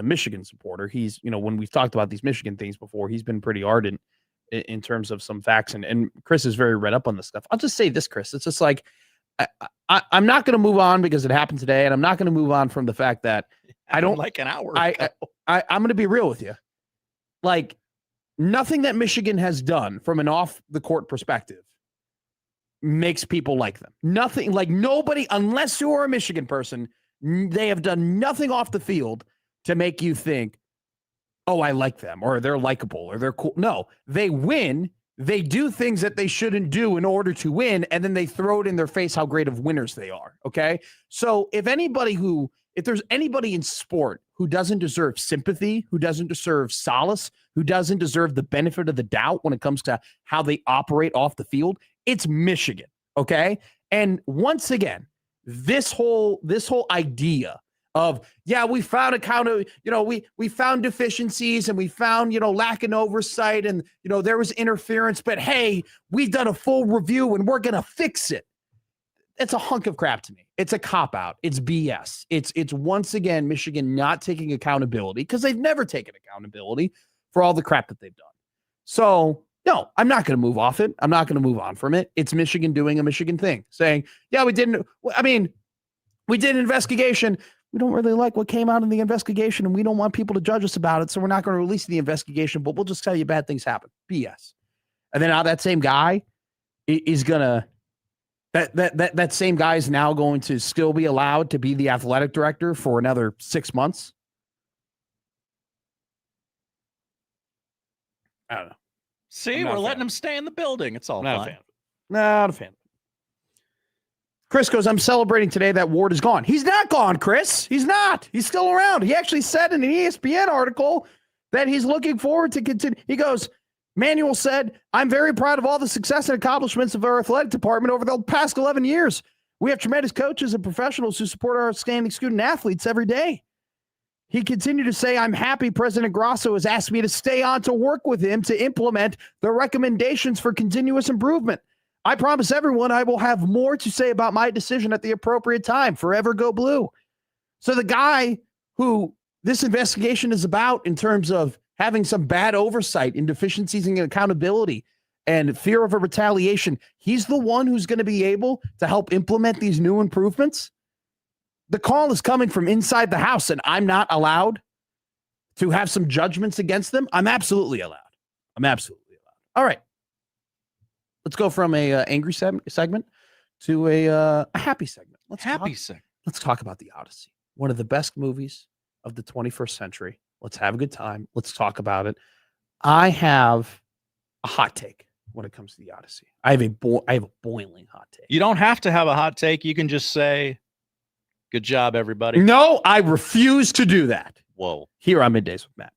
Michigan supporter. He's, when we've talked about these Michigan things before, he's been pretty ardent in terms of some facts. And Chris is very read up on this stuff. I'll just say this, Chris. It's just I'm not going to move on because it happened today. And I'm not going to move on from the fact that I don't like an hour. I'm going to be real with you. Nothing that Michigan has done from an off the court perspective makes people like them. Nothing, nobody, unless you're a Michigan person, they have done nothing off the field to make you think, oh, I like them, or they're likable, or they're cool. No, they win they do things that they shouldn't do in order to win, and then they throw it in their face how great of winners they are. Okay. So if there's anybody in sport who doesn't deserve sympathy, who doesn't deserve solace, who doesn't deserve the benefit of the doubt when it comes to how they operate off the field, it's Michigan. Okay. And once again, this whole idea of, yeah, we found we found deficiencies and we found, lack of oversight and, there was interference, but hey, we've done a full review and we're going to fix it. It's a hunk of crap to me. It's a cop-out. It's BS. It's once again, Michigan not taking accountability because they've never taken accountability for all the crap that they've done. So no, I'm not going to move off it. I'm not going to move on from it. It's Michigan doing a Michigan thing, saying, yeah, we did an investigation. We don't really like what came out in the investigation, and we don't want people to judge us about it, so we're not going to release the investigation, but we'll just tell you bad things happen. BS. And then now that same guy is going to that same guy is now going to still be allowed to be the athletic director for another 6 months. I don't know. See, we're letting him stay in the building. It's all fine. Not a fan. Chris goes, I'm celebrating today that Ward is gone. He's not gone, Chris. He's not. He's still around. He actually said in an ESPN article that he's looking forward to continue. He goes, Manuel said, I'm very proud of all the success and accomplishments of our athletic department over the past 11 years. We have tremendous coaches and professionals who support our outstanding student athletes every day. He continued to say, I'm happy President Grasso has asked me to stay on to work with him to implement the recommendations for continuous improvement. I promise everyone I will have more to say about my decision at the appropriate time. Forever go blue. So the guy who this investigation is about in terms of having some bad oversight and deficiencies in accountability and fear of a retaliation, he's the one who's going to be able to help implement these new improvements. The call is coming from inside the house, and I'm not allowed to have some judgments against them. I'm absolutely allowed. All right. Let's go from a angry segment to a happy segment. Let's talk about the Odyssey, one of the best movies of the 21st century. Let's have a good time. Let's talk about it. I have a hot take when it comes to the Odyssey. I have a boiling hot take. You don't have to have a hot take. You can just say, good job, everybody. No, I refuse to do that. Whoa. Here on Middays with Matt.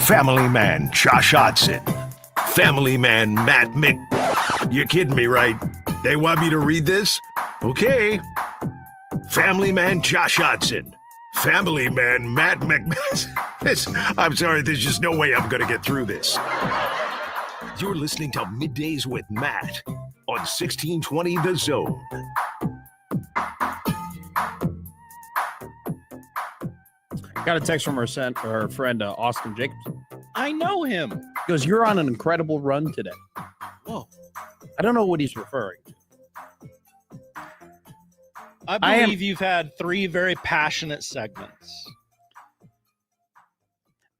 Family Man Josh Hodson. Family Man Matt Mc... You're kidding me, right? They want me to read this? Okay. Family Man Josh Hodson. Family Man Matt McMahon. I'm sorry, there's just no way I'm going to get through this. You're listening to Middays with Matt on 1620 The Zone. Got a text from our friend Austin Jacobs. I know him. He goes, "You're on an incredible run today." Whoa. I don't know what he's referring to. I believe you've had 3 very passionate segments.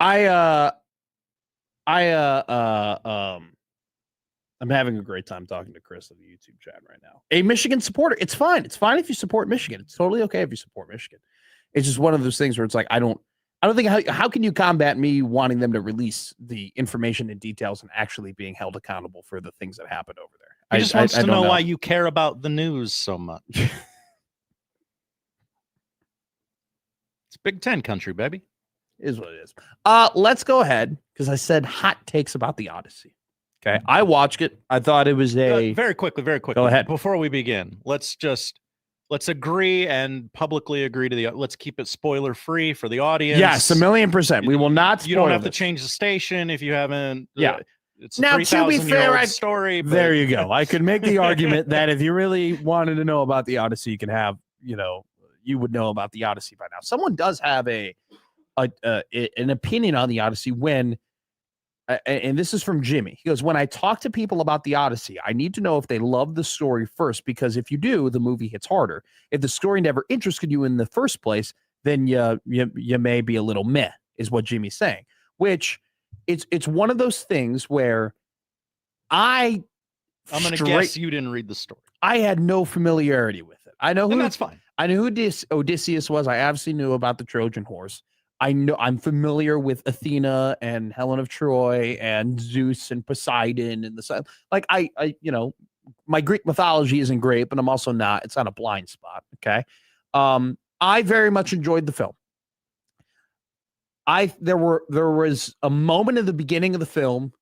I'm having a great time talking to Chris in the YouTube chat right now. A Michigan supporter. It's fine. It's fine if you support Michigan. It's totally okay if you support Michigan. It's just one of those things where it's like, I don't think how can you combat me wanting them to release the information and details and actually being held accountable for the things that happened over there. He just wants to know why you care about the news so much. It's Big Ten country, baby. Is what it is. Let's go ahead because I said hot takes about the Odyssey. Okay, I watched it. I thought it was a very quickly. Go ahead. Before we begin, let's agree and publicly agree to let's keep it spoiler free for the audience. Yes, 1,000,000%. We will not spoil You don't have this. to change the station if you haven't. Yeah. It's a Now, to be fair, story. But... There you go. I could make the argument that if you really wanted to know about the Odyssey, you can have, you would know about the Odyssey by now. Someone does have an opinion on the Odyssey when, and this is from Jimmy. He goes, "When I talk to people about the Odyssey, I need to know if they love the story first, because if you do, the movie hits harder. If the story never interested you in the first place, then you may be a little meh," is what Jimmy's saying. Which it's one of those things where I'm going to guess you didn't read the story. I had no familiarity with it. I know who that's fine. I knew who Odysseus was. I obviously knew about the Trojan horse. I'm familiar with Athena and Helen of Troy and Zeus and Poseidon and the sun. Like I my Greek mythology isn't great, but I'm also not. It's on a blind spot. Okay. I very much enjoyed the film. There was a moment in the beginning of the film,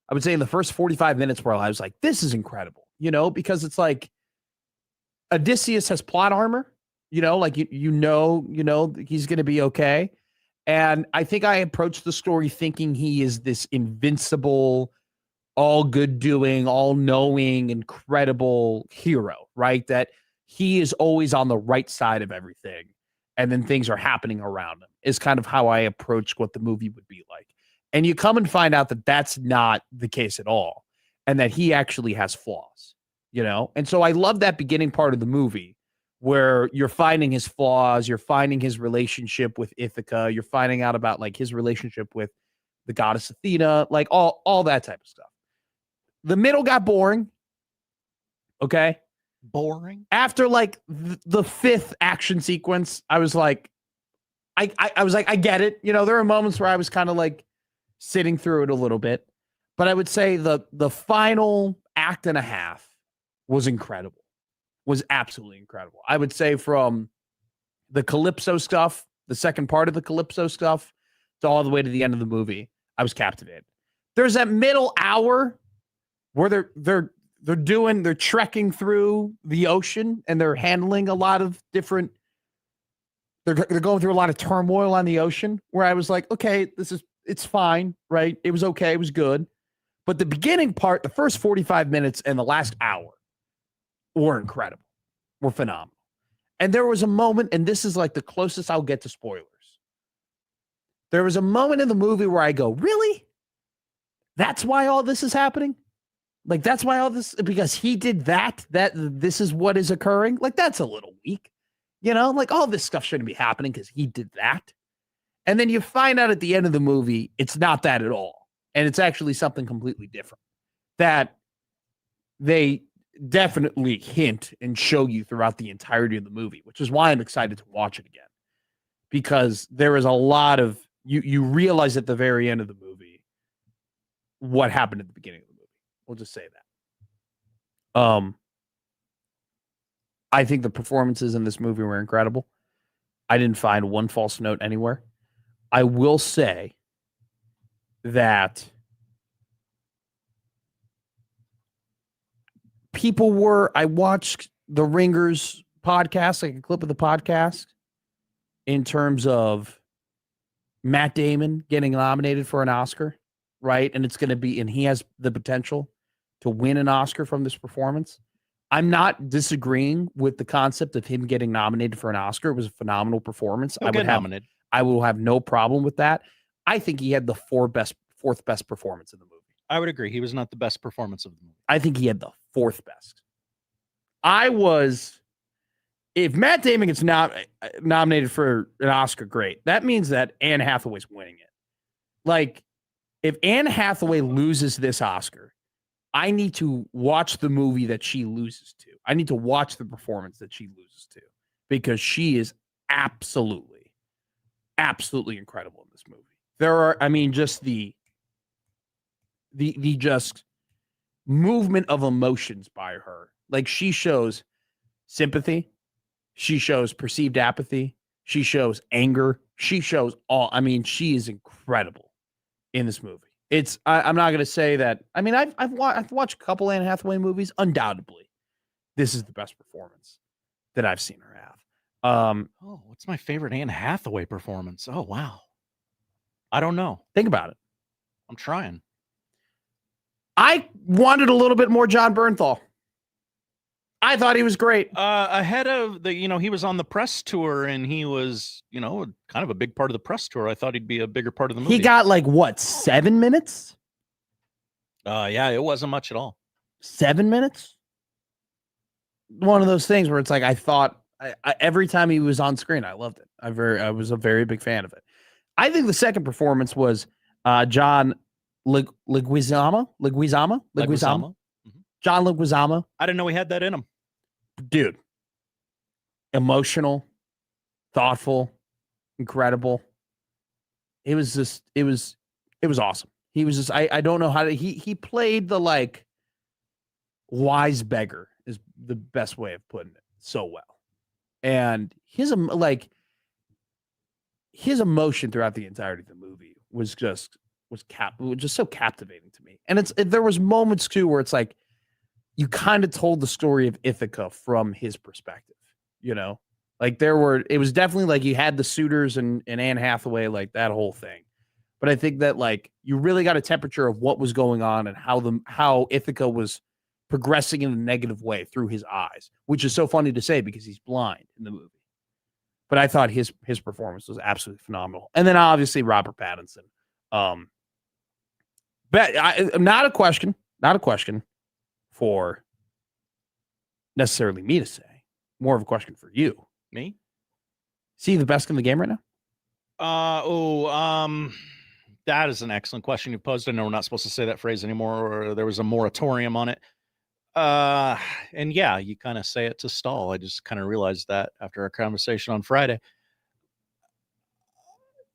I would say in the first 45 minutes, where I was like, this is incredible, because it's like Odysseus has plot armor, like he's going to be okay. And I think I approached the story thinking he is this invincible, all good doing, all knowing, incredible hero, right? That he is always on the right side of everything. And then things are happening around him is kind of how I approached what the movie would be like. And you come and find out that that's not the case at all. And that he actually has flaws, And so I love that beginning part of the movie where you're finding his flaws, you're finding his relationship with Ithaca, you're finding out about like his relationship with the goddess Athena, like all that type of stuff. The middle got boring. Okay. Boring. After like the 5th action sequence, I was like, I was like, I get it. There are moments where I was kind of like sitting through it a little bit, but I would say the final act and a half was incredible. Was absolutely incredible. I would say from the Calypso stuff, the second part of the Calypso stuff, to all the way to the end of the movie, I was captivated. There's that middle hour where they're trekking through the ocean and they're handling a lot of different. They're going through a lot of turmoil on the ocean. Where I was like, okay, it's fine, right? It was okay, it was good, but the beginning part, the first 45 minutes and the last hour, were incredible, were phenomenal. And there was a moment, and this is like the closest I'll get to spoilers. There was a moment in the movie where I go, really? That's why all this is happening? Like, that's why all this, because he did that this is what is occurring? Like, that's a little weak. Like all this stuff shouldn't be happening because he did that. And then you find out at the end of the movie, it's not that at all. And it's actually something completely different that they definitely hint and show you throughout the entirety of the movie, which is why I'm excited to watch it again, because there is a lot of you realize at the very end of the movie what happened at the beginning of the movie. We'll just say that. I think the performances in this movie were incredible. I didn't find one false note anywhere. I will say that people were. I watched the Ringers podcast, like a clip of the podcast, in terms of Matt Damon getting nominated for an Oscar, right? And it's going to be, and he has the potential to win an Oscar from this performance. I'm not disagreeing with the concept of him getting nominated for an Oscar. It was a phenomenal performance. I will have no problem with that. I think he had the fourth best performance in the movie. I would agree. He was not the best performance of the movie. I think he had the fourth best. If Matt Damon gets nominated for an Oscar, great. That means that Anne Hathaway's winning it. Like, if Anne Hathaway loses this Oscar, I need to watch the movie that she loses to. I need to watch the performance that she loses to, because she is absolutely incredible in this movie. Just the just movement of emotions by her. Like, she shows sympathy. She shows perceived apathy. She shows anger. She shows she is incredible in this movie. I'm not going to say that. I mean, I've watched a couple Anne Hathaway movies. Undoubtedly, this is the best performance that I've seen her have. What's my favorite Anne Hathaway performance? Oh, wow. I don't know. Think about it. I'm trying. I wanted a little bit more John Bernthal. I thought he was great. Ahead of he was on the press tour, and he was, kind of a big part of the press tour. I thought he'd be a bigger part of the movie. He got 7 minutes? Yeah, it wasn't much at all. 7 minutes? One of those things where it's like, I thought every time he was on screen, I loved it. I was a very big fan of it. I think the second performance was John Leguizamo. John Leguizamo. I didn't know he had that in him. Dude. Emotional, thoughtful, incredible. It was awesome. He was just, I don't know how to, he played the wise beggar is the best way of putting it so well. And his emotion throughout the entirety of the movie was just so captivating to me. And there was moments too where it's like, you kind of told the story of Ithaca from his perspective, it was definitely you had the suitors and Anne Hathaway, that whole thing. But I think that you really got a temperature of what was going on and how Ithaca was progressing in a negative way through his eyes, which is so funny to say because he's blind in the movie. But I thought his performance was absolutely phenomenal. And then obviously Robert Pattinson. But not a question for necessarily me to say. More of a question for you. Me? See the best in the game right now? That is an excellent question you posed. I know we're not supposed to say that phrase anymore, or there was a moratorium on it. And yeah, you kind of say it to stall. I just kind of realized that after our conversation on Friday.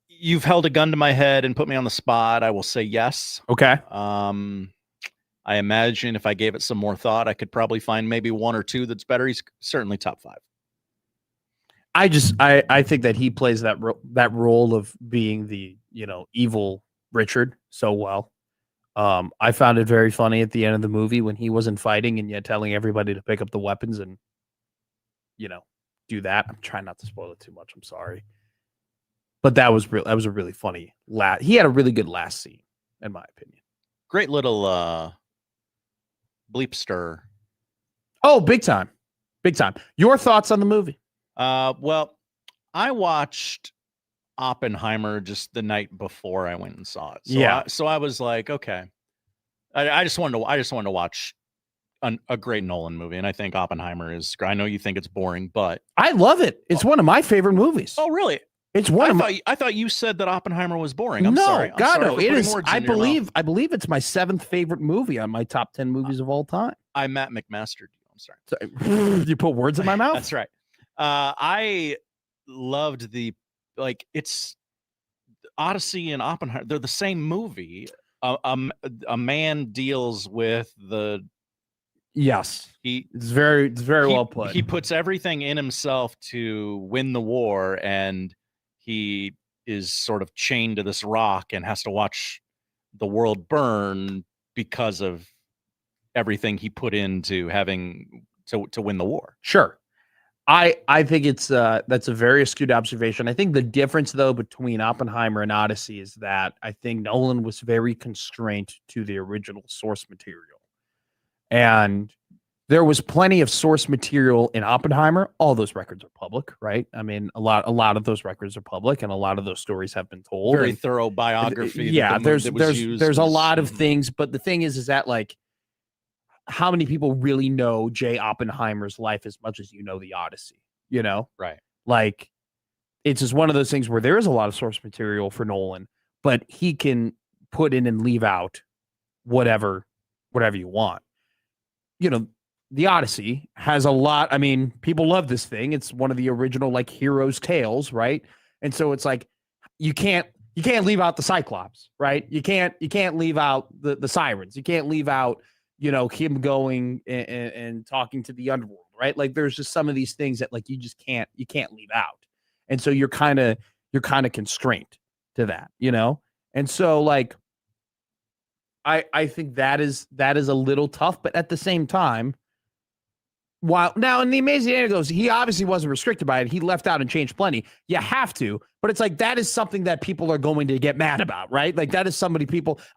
You've held a gun to my head and put me on the spot. I will say yes. Okay. I imagine if I gave it some more thought, I could probably find maybe one or two that's better. He's certainly top 5. I think that he plays that role of being the, evil Richard so well. I found it very funny at the end of the movie when he wasn't fighting and yet telling everybody to pick up the weapons and, do that. I'm trying not to spoil it too much. I'm sorry. But that was a really funny he had a really good last scene, in my opinion. Great little bleep stir. Oh, big time. Big time. Your thoughts on the movie? Well, I watched Oppenheimer just the night before I went and saw it. So I was like, okay. I just wanted to watch a great Nolan movie, and I think Oppenheimer is. I know you think it's boring, but I love it. It's one of my favorite movies. Oh, really? It's I thought you said that Oppenheimer was boring. I'm sorry. No, it is. I believe it's my 7th favorite movie on my top 10 movies of all time. I Matt McMastered you. I'm sorry. You put words in my mouth. That's right. I loved it's Odyssey and Oppenheimer. They're the same movie. A man deals with the. Yes, it's very well put. He puts everything in himself to win the war, and he is sort of chained to this rock and has to watch the world burn because of everything he put into having to win the war. Sure. I think it's that's a very astute observation. I think the difference though between Oppenheimer and Odyssey is that I think Nolan was very constrained to the original source material. And there was plenty of source material in Oppenheimer. All those records are public, right? I mean, a lot of those records are public, and a lot of those stories have been told. Very and, through biography. Yeah, there's a lot of Mhm. things, but the thing is that like, how many people really know J. Oppenheimer's life as much as you know the Odyssey? You know, Right. like it's just one of those things where there is a lot of source material for Nolan, but he can put in and leave out whatever you want. You know, the Odyssey has a lot. I mean, people love this thing. It's one of the original like heroes' tales, right? And so it's like you can't leave out the Cyclops, right? You can't leave out the sirens. You can't leave out, you know, him going and talking to the underworld, right? Like there's just some of these things that like you can't leave out. And so you're kind of constrained to that, you know? And so like I think that is a little tough, but at the same time, while now in The Amazing Anna goes, he obviously wasn't restricted by it. He left out and changed plenty. You have to, but it's like that is something that people are going to get mad about, right? Like that is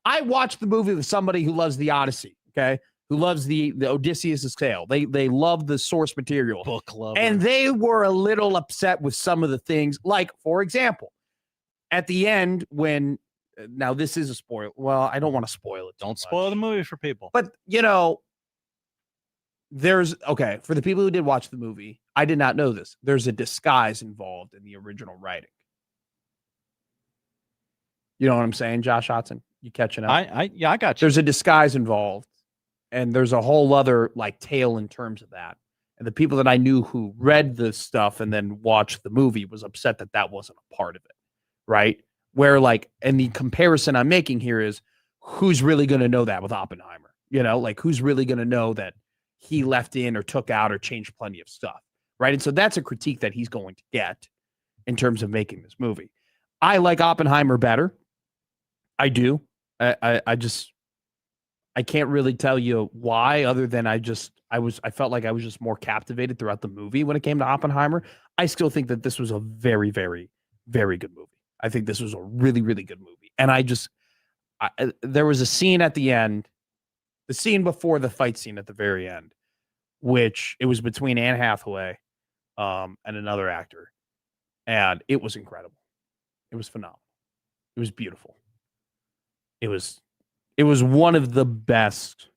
I watched the movie with somebody who loves the Odyssey, okay? Who loves the Odysseus' tale. They love the source material. Book lover. And they were a little upset with some of the things. Like, for example, at the end when now this is a spoil. Well, I don't want to spoil it. Don't spoil the movie for people. But you know, for the people who did watch the movie, I did not know this. There's a disguise involved in the original writing. You know what I'm saying, Josh Hudson? You catching up? I got you. There's a disguise involved, and there's a whole other like tale in terms of that. And the people that I knew who read this stuff and then watched the movie was upset that that wasn't a part of it, right? Where like, and the comparison I'm making here is who's really going to know that with Oppenheimer? You know, like who's really going to know that he left in or took out or changed plenty of stuff, right? And so that's a critique that he's going to get in terms of making this movie. I like Oppenheimer better. I do. I can't really tell you why, other than I felt like I was just more captivated throughout the movie when it came to Oppenheimer. I still think that this was a very, very, very good movie. I think this was a really, really good movie. And there was a scene at the end, the scene before the fight scene at the very end, which it was between Anne Hathaway and another actor. And it was incredible. It was phenomenal. It was beautiful. It was one of the best.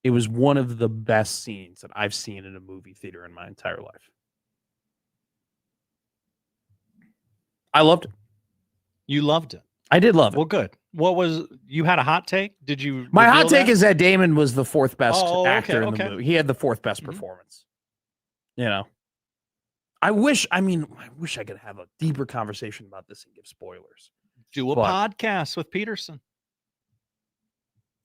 It was one of the best scenes that I've seen in a movie theater in my entire life. I loved it. You loved it. I did love it. Well, good. You had a hot take? Did you? My hot reveal take that? is that Damon was the fourth best actor in the okay. movie. He had the fourth best performance. You know, I wish I could have a deeper conversation about this and give spoilers. Do a podcast with Peterson.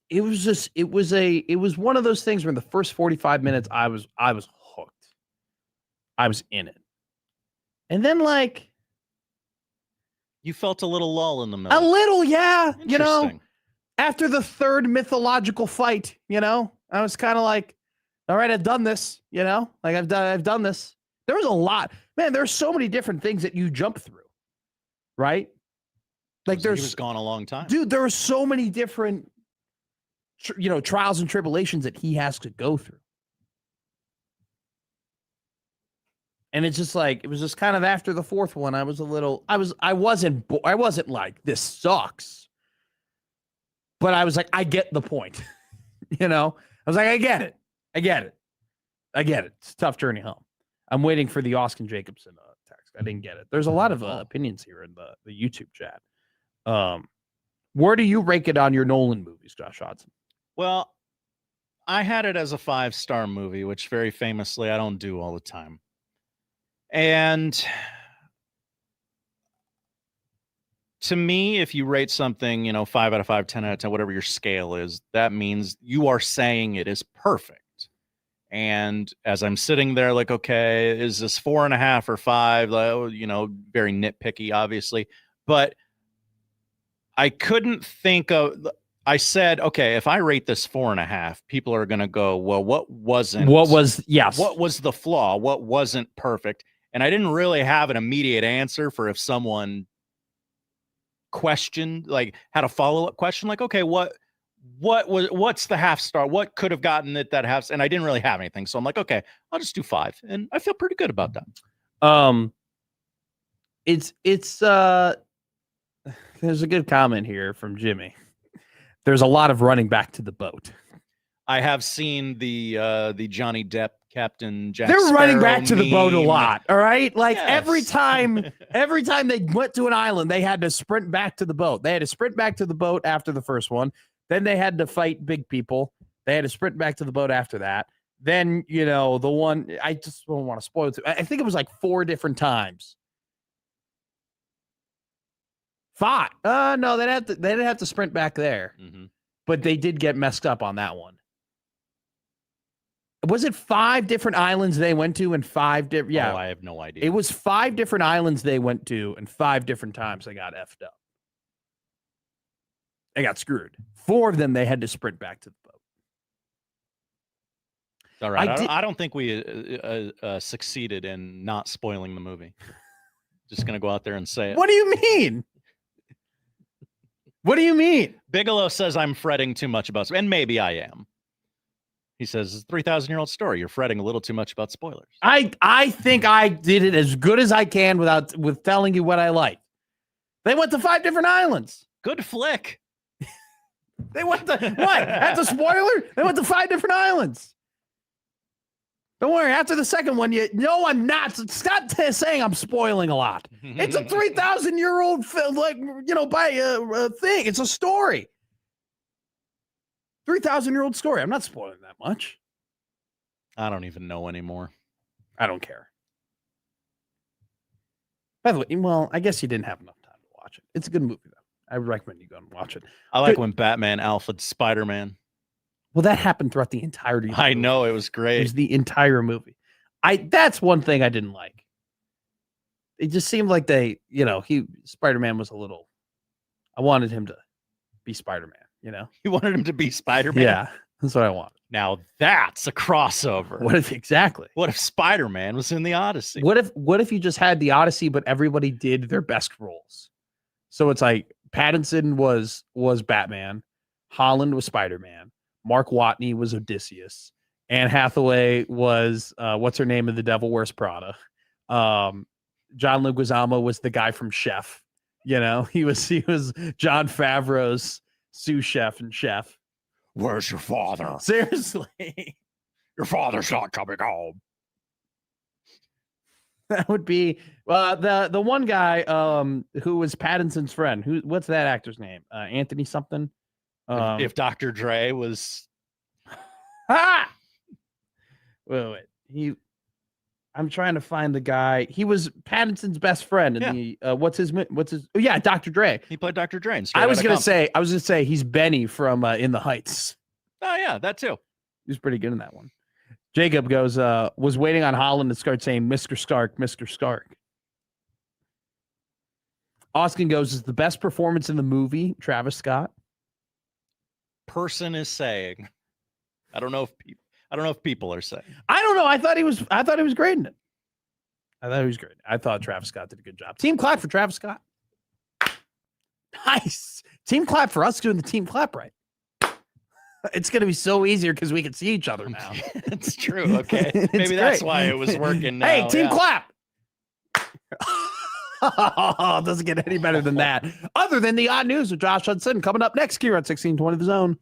It was one of those things where in the first 45 minutes I was hooked. I was in it. And then like you felt a little lull in the middle. A little, yeah. You know, Interesting. after the third mythological fight, you know, I was kind of like, all right, I've done this, you know, like I've done this. There was a lot, man. There's so many different things that you jump through, right? Like He there's was gone a long time. dude, there are so many different, trials and tribulations that he has to go through. And it's just like, it was just kind of after the fourth one, I wasn't like, this sucks. But I was like, I get the point. You know, I was like, I get it. It's a tough journey home. I'm waiting for the Austin Jacobson text. I didn't get it. There's a lot of opinions here in the YouTube chat. Where do you rank it on your Nolan movies, Josh Hodson? Well, I had it as a 5-star movie, which very famously I don't do all the time. And to me, if you rate something, 5 out of 5, 10 out of 10, whatever your scale is, that means you are saying it is perfect. And as I'm sitting there like, okay, is this 4.5 or 5? Very nitpicky, obviously. But I couldn't think of. I said, okay, if I rate this 4.5, people are going to go, well, what was the flaw? What wasn't perfect? And I didn't really have an immediate answer for if someone questioned, like had a follow-up question, like, okay, what's the half star? What could have gotten it that half? And I didn't really have anything. So I'm like, okay, I'll just do 5. And I feel pretty good about that. There's a good comment here from Jimmy. There's a lot of running back to the boat. I have seen the Johnny Depp Captain Jack They're Sparrow running back to the boat a meme. lot. All right. Like Yes. every time they went to an island, they had to sprint back to the boat. They had to sprint back to the boat after the first one. Then they had to fight big people. They had to sprint back to the boat after that. Then, the one, I just don't want to spoil it. I think it was like 4 different times. 5. No, they didn't have to sprint back there. Mm-hmm. But they did get messed up on that one. Was it 5 different islands they went to and 5 different? Yeah, Oh, I have no idea. it was 5 different islands they went to and 5 different times they got effed up. They got screwed. 4 of them they had to sprint back to the boat. All right. I don't think we succeeded in not spoiling the movie. Just going to go out there and say it. What do you mean? What do you mean? Bigelow says I'm fretting too much about, and maybe I am. He says it's a 3,000-year-old story. You're fretting a little too much about spoilers. I think I did it as good as I can with telling you what I liked. They went to 5 different islands. Good flick. They went to what? That's a spoiler? They went to 5 different islands. Don't worry. After the second one, no, I'm not. Stop saying I'm spoiling a lot. It's a 3,000-year-old film, by a thing. It's a story. 3,000-year-old story. I'm not spoiling that much. I don't even know anymore. I don't care. By the way, well, I guess you didn't have enough time to watch it. It's a good movie, though. I would recommend you go and watch it. I like when Batman alphaed Spider-Man. Well, that happened throughout the entirety of the movie. I know, it was great. It was the entire movie. That's one thing I didn't like. It just seemed like Spider-Man was a little. I wanted him to be Spider-Man, You wanted him to be Spider-Man? Yeah, that's what I want. Now that's a crossover. What if Spider-Man was in the Odyssey? What if you just had the Odyssey, but everybody did their best roles? So it's like Pattinson was Batman, Holland was Spider-Man, Mark Watney was Odysseus, Anne Hathaway was what's her name in The Devil Wears Prada. John Leguizamo was the guy from Chef. He was John Favreau's sous chef and chef. Where's your father? Seriously. Your father's not coming home. That would be the one guy who was Pattinson's friend. What's that actor's name? Anthony something. If Dr. Dre was wait. I'm trying to find the guy. He was Pattinson's best friend in the what's his Dr. Dre. He played Dr. Dre. I was gonna say he's Benny from In the Heights. Oh yeah, that too. He was pretty good in that one. Jacob goes, was waiting on Holland to start saying Mr. Stark, Mr. Stark. Austin goes, is the best performance in the movie Travis Scott? Person is saying. I don't know if people are saying. I don't know. I thought he was great in it. I thought Travis Scott did a good job. Team clap for Travis Scott. Nice. Team clap for us doing the team clap right. It's going to be so easier because we can see each other now. It's true. Okay. Maybe that's why it was working now. Hey, team clap. Oh, doesn't get any better than that. Other than the odd news with Josh Hudson coming up next here at 1620 The Zone.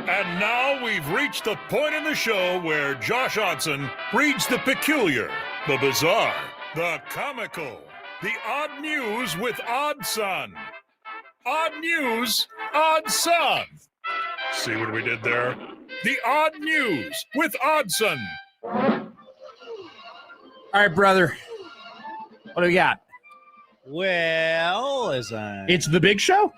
And now we've reached the point in the show where Josh Hodson reads the peculiar, the bizarre, the comical, the odd news with Odd Son. Odd news, Odd Son. See what we did there? The odd news with Odd Son. All right, brother. What do we got? Well, It's the big show?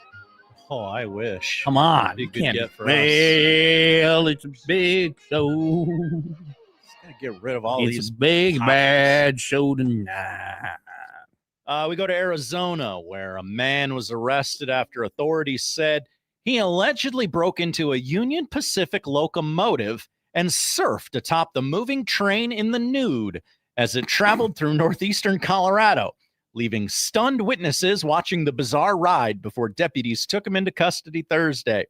Oh, I wish. Come on. Be a good Can't get for us. well, it's a big show. Just gotta get rid of all It's these a big, topics. bad show tonight. We go to Arizona, where a man was arrested after authorities said he allegedly broke into a Union Pacific locomotive and surfed atop the moving train in the nude as it traveled through northeastern Colorado, leaving stunned witnesses watching the bizarre ride before deputies took him into custody Thursday.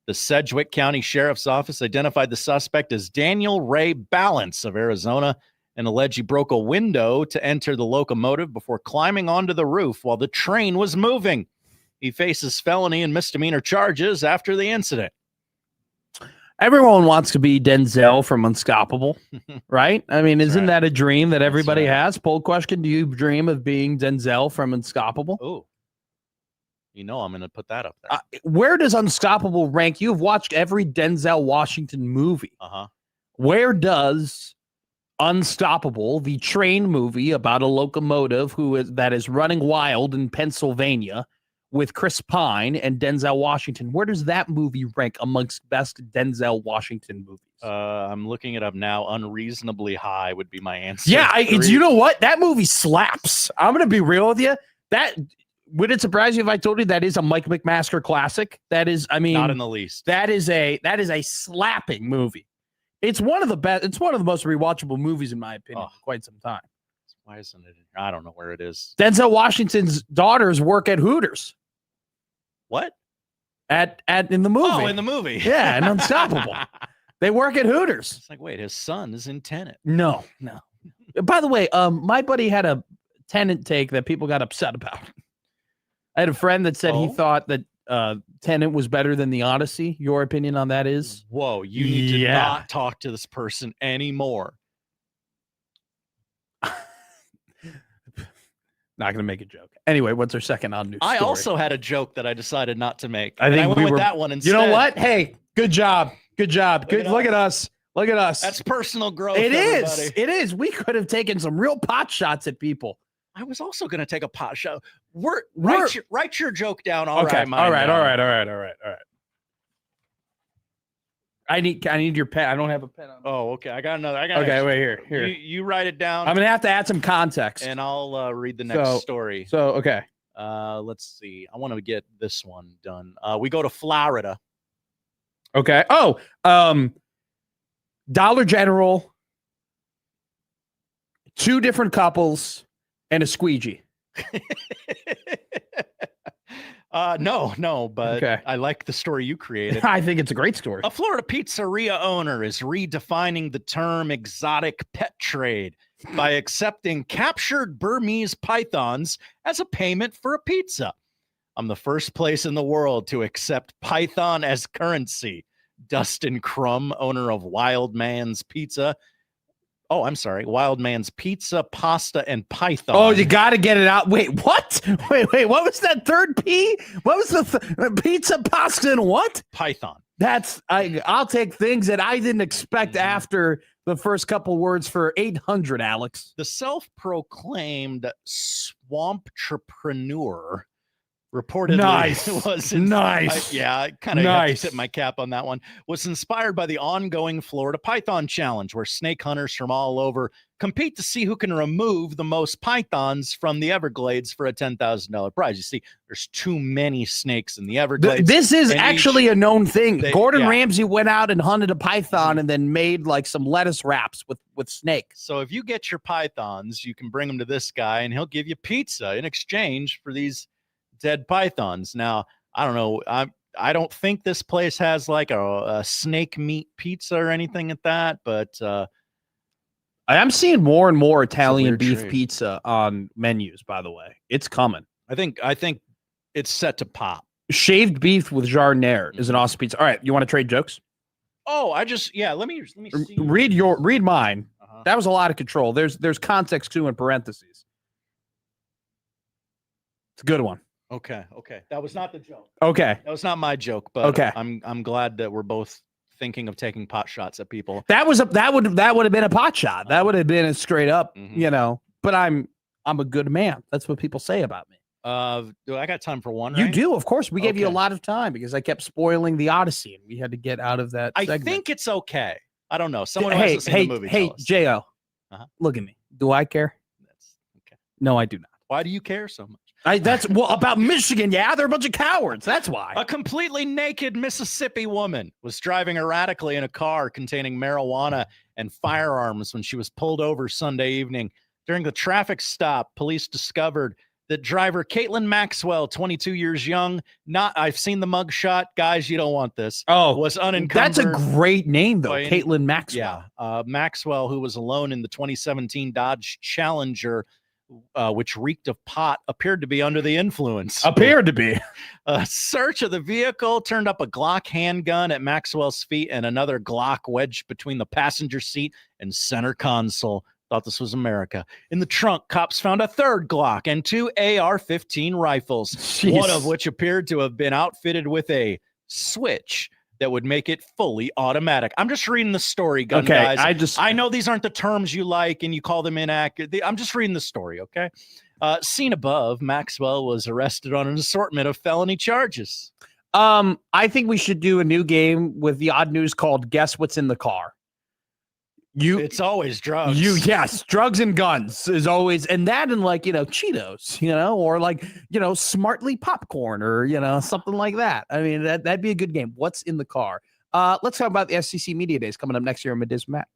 The Sedgwick County Sheriff's Office identified the suspect as Daniel Ray Balance of Arizona and alleged he broke a window to enter the locomotive before climbing onto the roof while the train was moving. He faces felony and misdemeanor charges after the incident. Everyone wants to be Denzel from Unstoppable, right? I mean, isn't that a dream that everybody has? Poll question, do you dream of being Denzel from Unstoppable? Oh, you know I'm going to put that up there. Where does Unstoppable rank? You've watched every Denzel Washington movie. Uh-huh. Where does Unstoppable, the train movie about a locomotive that is running wild in Pennsylvania with Chris Pine and Denzel Washington, where does that movie rank amongst best Denzel Washington movies? I'm looking it up now. Unreasonably high would be my answer. Yeah, you know what? That movie slaps. I'm going to be real with you. Would it surprise you if I told you that is a Mike McMaster classic? That is, I mean, not in the least. That is a slapping movie. It's one of the best. It's one of the most rewatchable movies in my opinion in quite some time. Why isn't it? I don't know where it is. Denzel Washington's daughters work at Hooters. What? In the movie. Oh, in the movie. Yeah, and Unstoppable. They work at Hooters. It's like, wait, his son is in Tenet. No. By the way, my buddy had a Tenet take that people got upset about. I had a friend that said he thought that Tenet was better than the Odyssey. Your opinion on that is? Whoa, you need to not talk to this person anymore. Not going to make a joke. Anyway, what's our second on news I story? also had a joke that I decided not to make. I think I went we with were, that one instead. You know what? Hey, good job. Good job. Look at us. Look at us. That's personal growth. It is. Everybody. It is. We could have taken some real pot shots at people. I was also going to take a pot shot. Write your joke down. All okay. right. All right. I need your pen. I don't have a pen on. Oh, okay. I got another. Okay, wait here. You write it down. I'm gonna have to add some context, and I'll read the next story. So okay. Let's see. I want to get this one done. We go to Florida. Okay. Oh, Dollar General, 2 different couples, and a squeegee. No, but okay. I like the story you created. I think it's a great story. A Florida pizzeria owner is redefining the term exotic pet trade by accepting captured Burmese pythons as a payment for a pizza. I'm the first place in the world to accept python as currency. Dustin Crum, owner of Wild Man's Pizza. Oh, I'm sorry. Wild Man's Pizza, Pasta, and Python. Oh, you got to get it out. Wait, what? Wait. What was that third P? What was the pizza, pasta, and what? Python. I'll take things that I didn't expect after the first couple words for 800, Alex. The self-proclaimed swamptrepreneur reportedly was nice. I kind of have to tip my cap on that one. Was inspired by the ongoing Florida Python Challenge, where snake hunters from all over compete to see who can remove the most pythons from the Everglades for a $10,000 prize. You see, there's too many snakes in the Everglades. This is actually a known thing. Gordon Ramsay went out and hunted a python and then made like some lettuce wraps with snake. So if you get your pythons, you can bring them to this guy, and he'll give you pizza in exchange for these dead pythons. Now, I don't know. I don't think this place has like a snake meat pizza or anything at that, but I'm seeing more and more Italian beef pizza on menus, by the way. It's coming. I think it's set to pop. Shaved beef with jardiniere is an awesome pizza. All right, you want to trade jokes? Oh, I just let me see. Read mine. Uh-huh. That was a lot of control. There's context too in parentheses. It's a good one. Okay. That was not the joke. Okay. That was not my joke, but Okay. I'm glad that we're both thinking of taking pot shots at people. That would have been a pot shot. That would have been a straight up, But I'm a good man. That's what people say about me. Do I got time for one? You right? do, of course. We gave you a Okay. lot of time because I kept spoiling the Odyssey, and we had to get out of that. I segment. think it's okay. I don't know. Someone who hasn't seen the movie. Hey, tell us. Jo, Uh-huh. look at me. Do I care? That's okay. No, I do not. Why do you care so much? About Michigan. Yeah, they're a bunch of cowards. That's why. A completely naked Mississippi woman was driving erratically in a car containing marijuana and firearms when she was pulled over Sunday evening. During the traffic stop, police discovered that driver Caitlin Maxwell, 22 years young, I've seen the mugshot. Guys, you don't want this. Was unencumbered. That's a great name, though, by Caitlin Maxwell. Yeah, Maxwell, who was alone in the 2017 Dodge Challenger, which reeked of pot, appeared to be under the influence. A search of the vehicle turned up a Glock handgun at Maxwell's feet and another Glock wedged between the passenger seat and center console. Thought this was America. In the trunk, cops found a third Glock and 2 AR-15 rifles, one of which appeared to have been outfitted with a switch that would make it fully automatic. I'm just reading the story, guys. I know these aren't the terms you like and you call them inaccurate. I'm just reading the story, okay? Seen above, Maxwell was arrested on an assortment of felony charges. I think we should do a new game with the odd news called Guess What's in the Car. It's always drugs. Yes, drugs and guns is always, and that and Cheetos, or smartly popcorn or, something like that. I mean, that'd be a good game. What's in the car? Let's talk about the SCC Media Days coming up next year in Middays with Matt.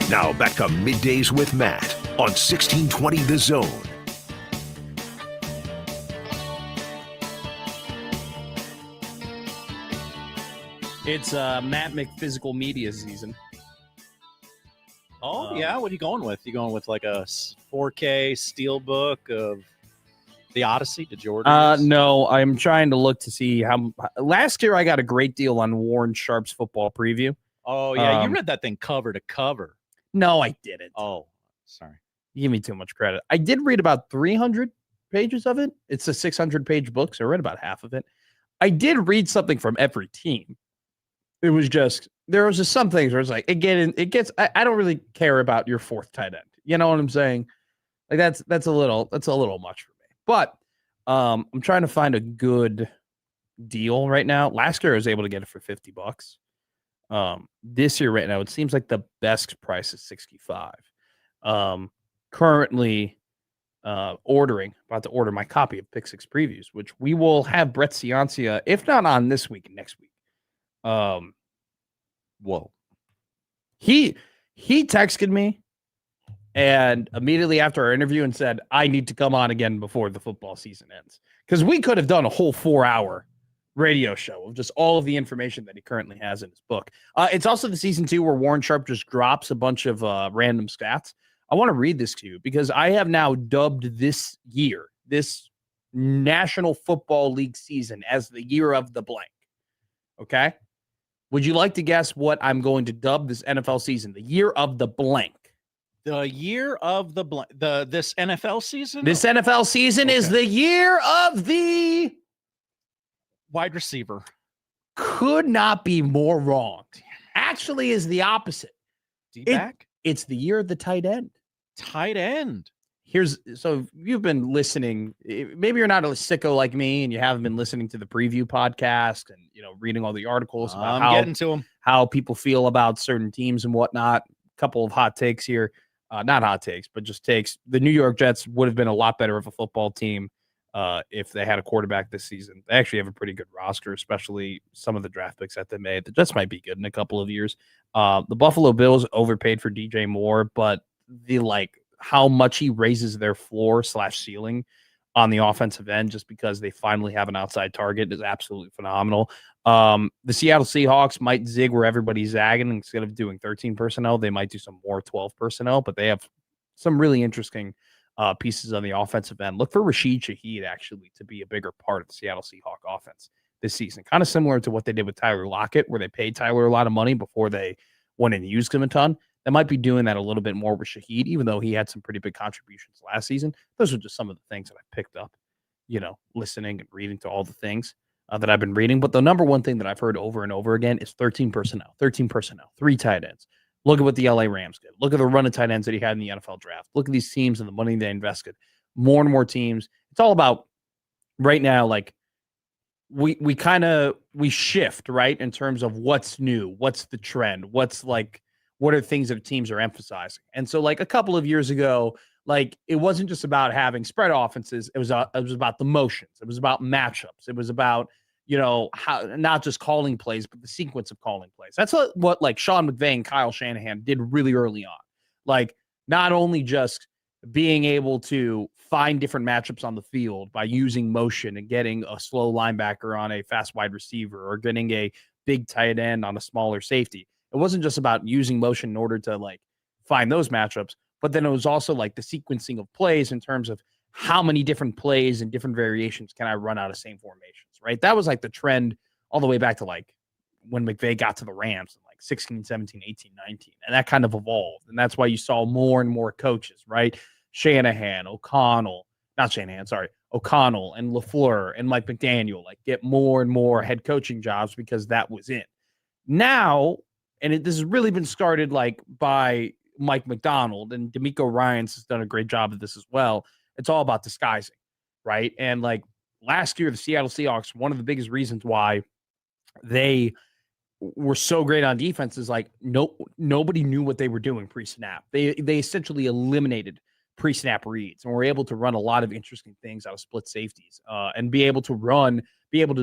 Now back to Middays with Matt on 1620 The Zone. It's Matt McPhysical Media season. Oh, yeah. What are you going with? You going with like a 4K steelbook of the Odyssey? Did you order this? No, I'm trying to look to see how. Last year, I got a great deal on Warren Sharp's football preview. Oh, yeah. You read that thing cover to cover. No, I didn't. Oh, sorry. You give me too much credit. I did read about 300 pages of it. It's a 600-page book, so I read about half of it. I did read something from every team. It was just, there was just some things where it's like, again, it gets, I don't really care about your fourth tight end. You know what I'm saying? Like that's a little much for me. But I'm trying to find a good deal right now. Last year I was able to get it for $50. This year right now, it seems like the best price is $65. Currently about to order my copy of Pick Six Previews, which we will have Brett Ciancia, if not on this week, next week. Whoa. He texted me and immediately after our interview and said, I need to come on again before the football season ends. Because we could have done a whole 4-hour radio show of just all of the information that he currently has in his book. It's also the season 2 where Warren Sharp just drops a bunch of random stats. I want to read this to you because I have now dubbed this year, this National Football League season, as the year of the blank. Okay? Would you like to guess what I'm going to dub this NFL season? The year of the blank. The year of the blank. This NFL season? This NFL season is the year of the wide receiver. Could not be more wrong. Actually is the opposite. D-back? It's the year of the tight end. Tight end. So you've been listening. Maybe you're not a sicko like me and you haven't been listening to the preview podcast and, reading all the articles about getting to them. How people feel about certain teams and whatnot. A couple of hot takes here. Not hot takes, but just takes. The New York Jets would have been a lot better of a football team if they had a quarterback this season. They actually have a pretty good roster, especially some of the draft picks that they made. The Jets might be good in a couple of years. The Buffalo Bills overpaid for DJ Moore, but how much he raises their floor / ceiling on the offensive end just because they finally have an outside target is absolutely phenomenal. The Seattle Seahawks might zig where everybody's zagging. Instead of doing 13 personnel, they might do some more 12 personnel, but they have some really interesting pieces on the offensive end. Look for Rashid Shaheed actually to be a bigger part of the Seattle Seahawks offense this season. Kind of similar to what they did with Tyler Lockett, where they paid Tyler a lot of money before they went and used him a ton. They might be doing that a little bit more with Shaheed, even though he had some pretty big contributions last season. Those are just some of the things that I picked up, listening and reading to all the things that I've been reading. But the number one thing that I've heard over and over again is 13 personnel, 3 tight ends. Look at what the LA Rams did. Look at the run of tight ends that he had in the NFL draft. Look at these teams and the money they invested. More and more teams. It's all about right now, we shift, right, in terms of what's new, what's the trend, what are things that teams are emphasizing. And so a couple of years ago, it wasn't just about having spread offenses. It was about the motions. It was about matchups. It was about, how not just calling plays, but the sequence of calling plays. That's what Sean McVay and Kyle Shanahan did really early on. Not only just being able to find different matchups on the field by using motion and getting a slow linebacker on a fast wide receiver or getting a big tight end on a smaller safety. It wasn't just about using motion in order to find those matchups, but then it was also the sequencing of plays in terms of how many different plays and different variations can I run out of same formations, right? That was the trend all the way back to when McVay got to the Rams in 16, 17, 18, 19. And that kind of evolved. And that's why you saw more and more coaches, right? O'Connell and LaFleur and Mike McDaniel get more and more head coaching jobs because that was it. Now, and this has really been started by Mike McDonald, and D'Amico Ryans has done a great job of this as well. It's all about disguising, right? And last year, the Seattle Seahawks, one of the biggest reasons why they were so great on defense is nobody knew what they were doing pre-snap. They essentially eliminated pre-snap reads and were able to run a lot of interesting things out of split safeties and be able to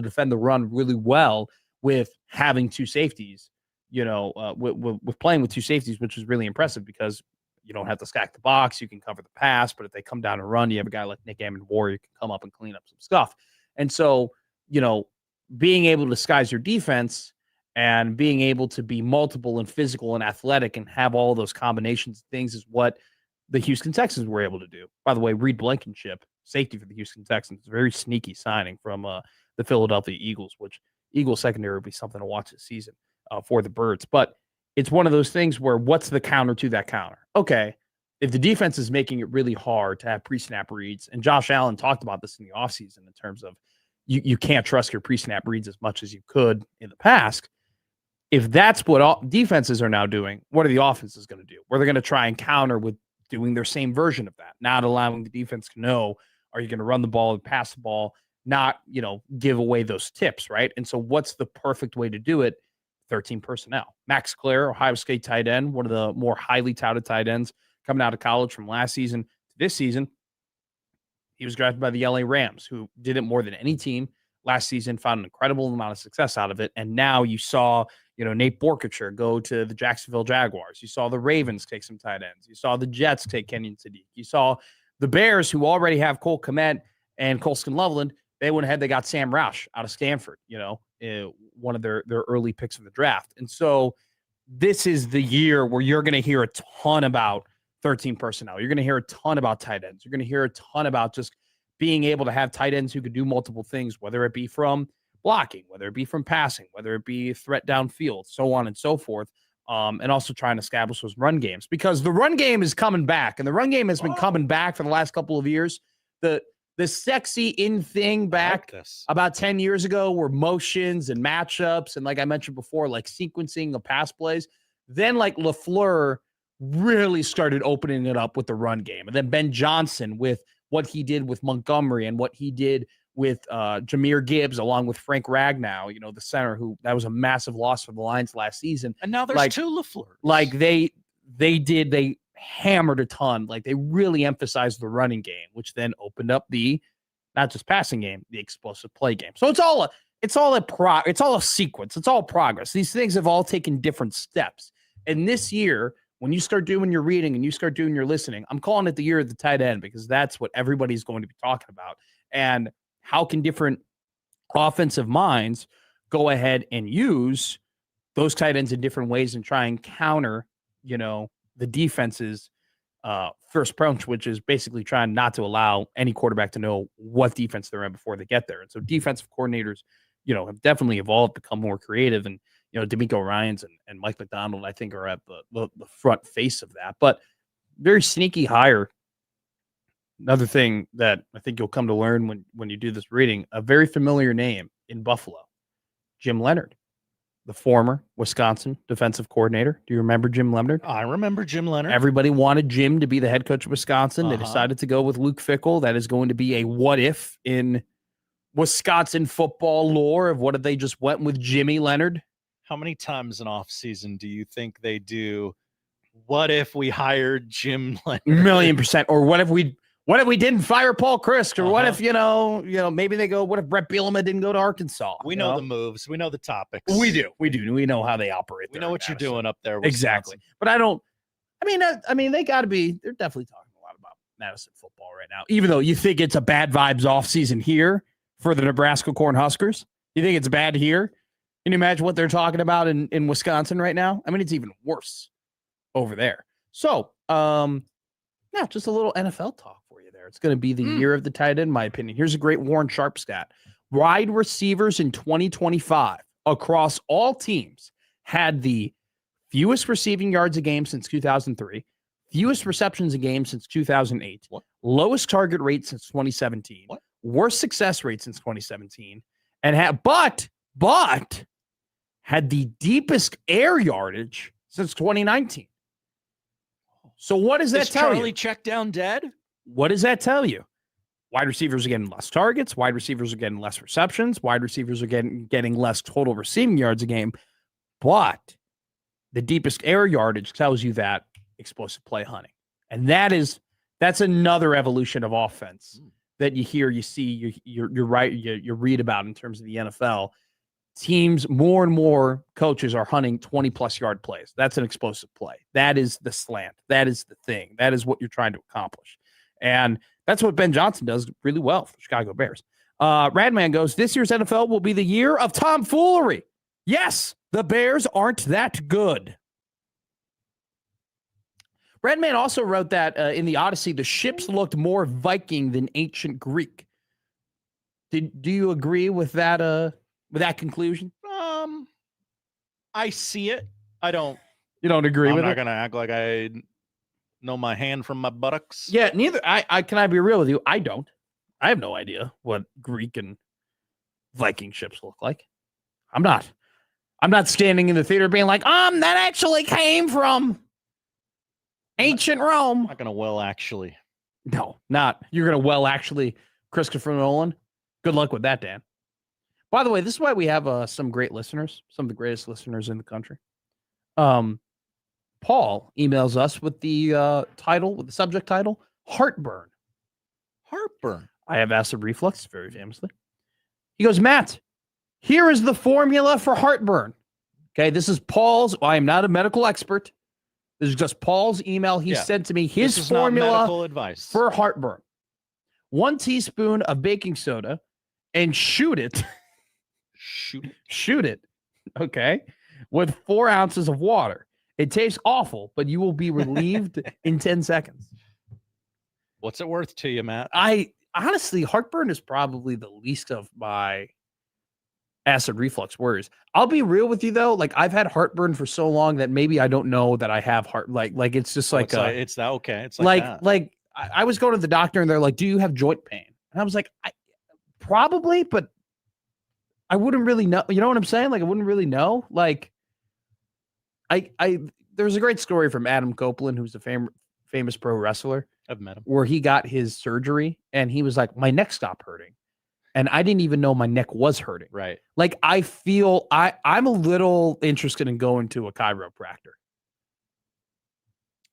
defend the run really well with having 2 safeties, with playing with two safeties, which is really impressive because you don't have to stack the box. You can cover the pass, but if they come down and run, you have a guy like Nick Ammon-Warrior who can come up and clean up some stuff. And so, being able to disguise your defense and being able to be multiple and physical and athletic and have all those combinations of things is what the Houston Texans were able to do. By the way, Reed Blankenship, safety for the Houston Texans, very sneaky signing from the Philadelphia Eagles, which Eagles secondary will be something to watch this season for the Birds. But it's one of those things where what's the counter to that counter? Okay, if the defense is making it really hard to have pre-snap reads, and Josh Allen talked about this in the offseason in terms of you can't trust your pre-snap reads as much as you could in the past. If that's what all defenses are now doing, what are the offenses going to do? Where they're going to try and counter with doing their same version of that, not allowing the defense to know, are you going to run the ball, pass the ball, not, give away those tips, right? And so what's the perfect way to do it? 13 personnel. Max Clare, Ohio State tight end, one of the more highly touted tight ends coming out of college from last season to this season. He was drafted by the LA Rams, who did it more than any team last season, found an incredible amount of success out of it. And now you saw, Nate Borkature go to the Jacksonville Jaguars. You saw the Ravens take some tight ends. You saw the Jets take Kenyon Sadiq. You saw the Bears, who already have Cole Kmet and Colston Loveland. They went ahead, they got Sam Roush out of Stanford, one of their early picks in the draft. And so this is the year where you're going to hear a ton about 13 personnel. You're going to hear a ton about tight ends. You're going to hear a ton about just being able to have tight ends who could do multiple things, whether it be from blocking, whether it be from passing, whether it be threat downfield, so on and so forth. And also trying to establish those run games, because the run game is coming back, and the run game has been coming back for the last couple of years. The sexy in thing back about 10 years ago were motions and matchups. And like I mentioned before, like sequencing of pass plays. Then like LaFleur really started opening it up with the run game. And then Ben Johnson with what he did with Montgomery and what he did with Jahmyr Gibbs, along with Frank Ragnow, the center, who that was a massive loss for the Lions last season. And now there's two LaFleurs. Like they hammered a ton. Like they really emphasized the running game, which then opened up the not just passing game, the explosive play game. So it's all a sequence. It's all progress. These things have all taken different steps. And this year, when you start doing your reading and you start doing your listening, I'm calling it the year of the tight end, because that's what everybody's going to be talking about. And how can different offensive minds go ahead and use those tight ends in different ways and try and counter, the defense's first approach, which is basically trying not to allow any quarterback to know what defense they're in before they get there. And so defensive coordinators, have definitely evolved, become more creative. And, D'Amico Ryans and Mike McDonald, I think, are at the front face of that. But very sneaky hire. Another thing that I think you'll come to learn when you do this reading, a very familiar name in Buffalo, Jim Leonhard, the former Wisconsin defensive coordinator. Do you remember Jim Leonhard? I remember Jim Leonhard. Everybody wanted Jim to be the head coach of Wisconsin. They decided to go with Luke Fickell. That is going to be a what if in Wisconsin football lore of what if they just went with Jimmy Leonhard. How many times in off season do you think they do? What if we hired Jim Leonhard? 1,000,000%. Or what if we didn't fire Paul Chryst? Or what if, maybe they go, what if Brett Bielema didn't go to Arkansas? We know the moves. We know the topics. We do. We know how they operate. We know what you're doing up there. Exactly. But they got to be, they're definitely talking a lot about Madison football right now. Even though you think it's a bad vibes offseason here for the Nebraska Cornhuskers. You think it's bad here? Can you imagine what they're talking about in Wisconsin right now? I mean, it's even worse over there. So, just a little NFL talk for you there. It's going to be the year of the tight end, in my opinion. Here's a great Warren Sharp stat. Wide receivers in 2025 across all teams had the fewest receiving yards a game since 2003, fewest receptions a game since 2008, lowest target rate since 2017, worst success rate since 2017, and had the deepest air yardage since 2019. So what does that tell you? Charlie check down dead? What does that tell you? Wide receivers are getting less targets. Wide receivers are getting less receptions. Wide receivers are getting less total receiving yards a game. But the deepest air yardage tells you that explosive play hunting. And that's another evolution of offense that you hear, you see, you're right, you read about in terms of the NFL. teams, more and more coaches are hunting 20-plus yard plays. That's an explosive play. That is the slant. That is the thing. That is what you're trying to accomplish. And that's what Ben Johnson does really well for the Chicago Bears. Radman goes, this year's NFL will be the year of tomfoolery. Yes, the Bears aren't that good. Redman also wrote that in the Odyssey, the ships looked more Viking than ancient Greek. Do you agree with that conclusion? I see it. I don't. You don't agree with it? I'm not going to act like I know my hand from my buttocks. Yeah, neither. I can I be real with you? I don't. I have no idea what Greek and Viking ships look like. I'm not standing in the theater being like, that actually came from ancient Rome. I'm not going to actually. No, not. You're going to actually Christopher Nolan. Good luck with that, Dan. By the way, this is why we have some great listeners, some of the greatest listeners in the country. Paul emails us with the subject title, Heartburn. Heartburn. I have acid reflux, very famously. He goes, Matt, here is the formula for heartburn. Okay, this is Paul's. I am not a medical expert. This is just Paul's email he sent to me. His formula not medical advice for heartburn. 1 teaspoon of baking soda and shoot it. Shoot it. Okay. With 4 ounces of water. It tastes awful, but you will be relieved in 10 seconds. What's it worth to you, Matt? Honestly, heartburn is probably the least of my acid reflux worries. I'll be real with you though. Like I've had heartburn for so long that maybe I don't know that I have heart. Like it's just like it's that okay. It's like I was going to the doctor and they're like, "Do you have joint pain?" And I was like, "Probably, but I wouldn't really know." You know what I'm saying? Like I wouldn't really know. Like there's a great story from Adam Copeland, who's a famous pro wrestler. I've met him. Where he got his surgery and he was like, my neck stopped hurting. And I didn't even know my neck was hurting. Right. Like I feel I'm a little interested in going to a chiropractor.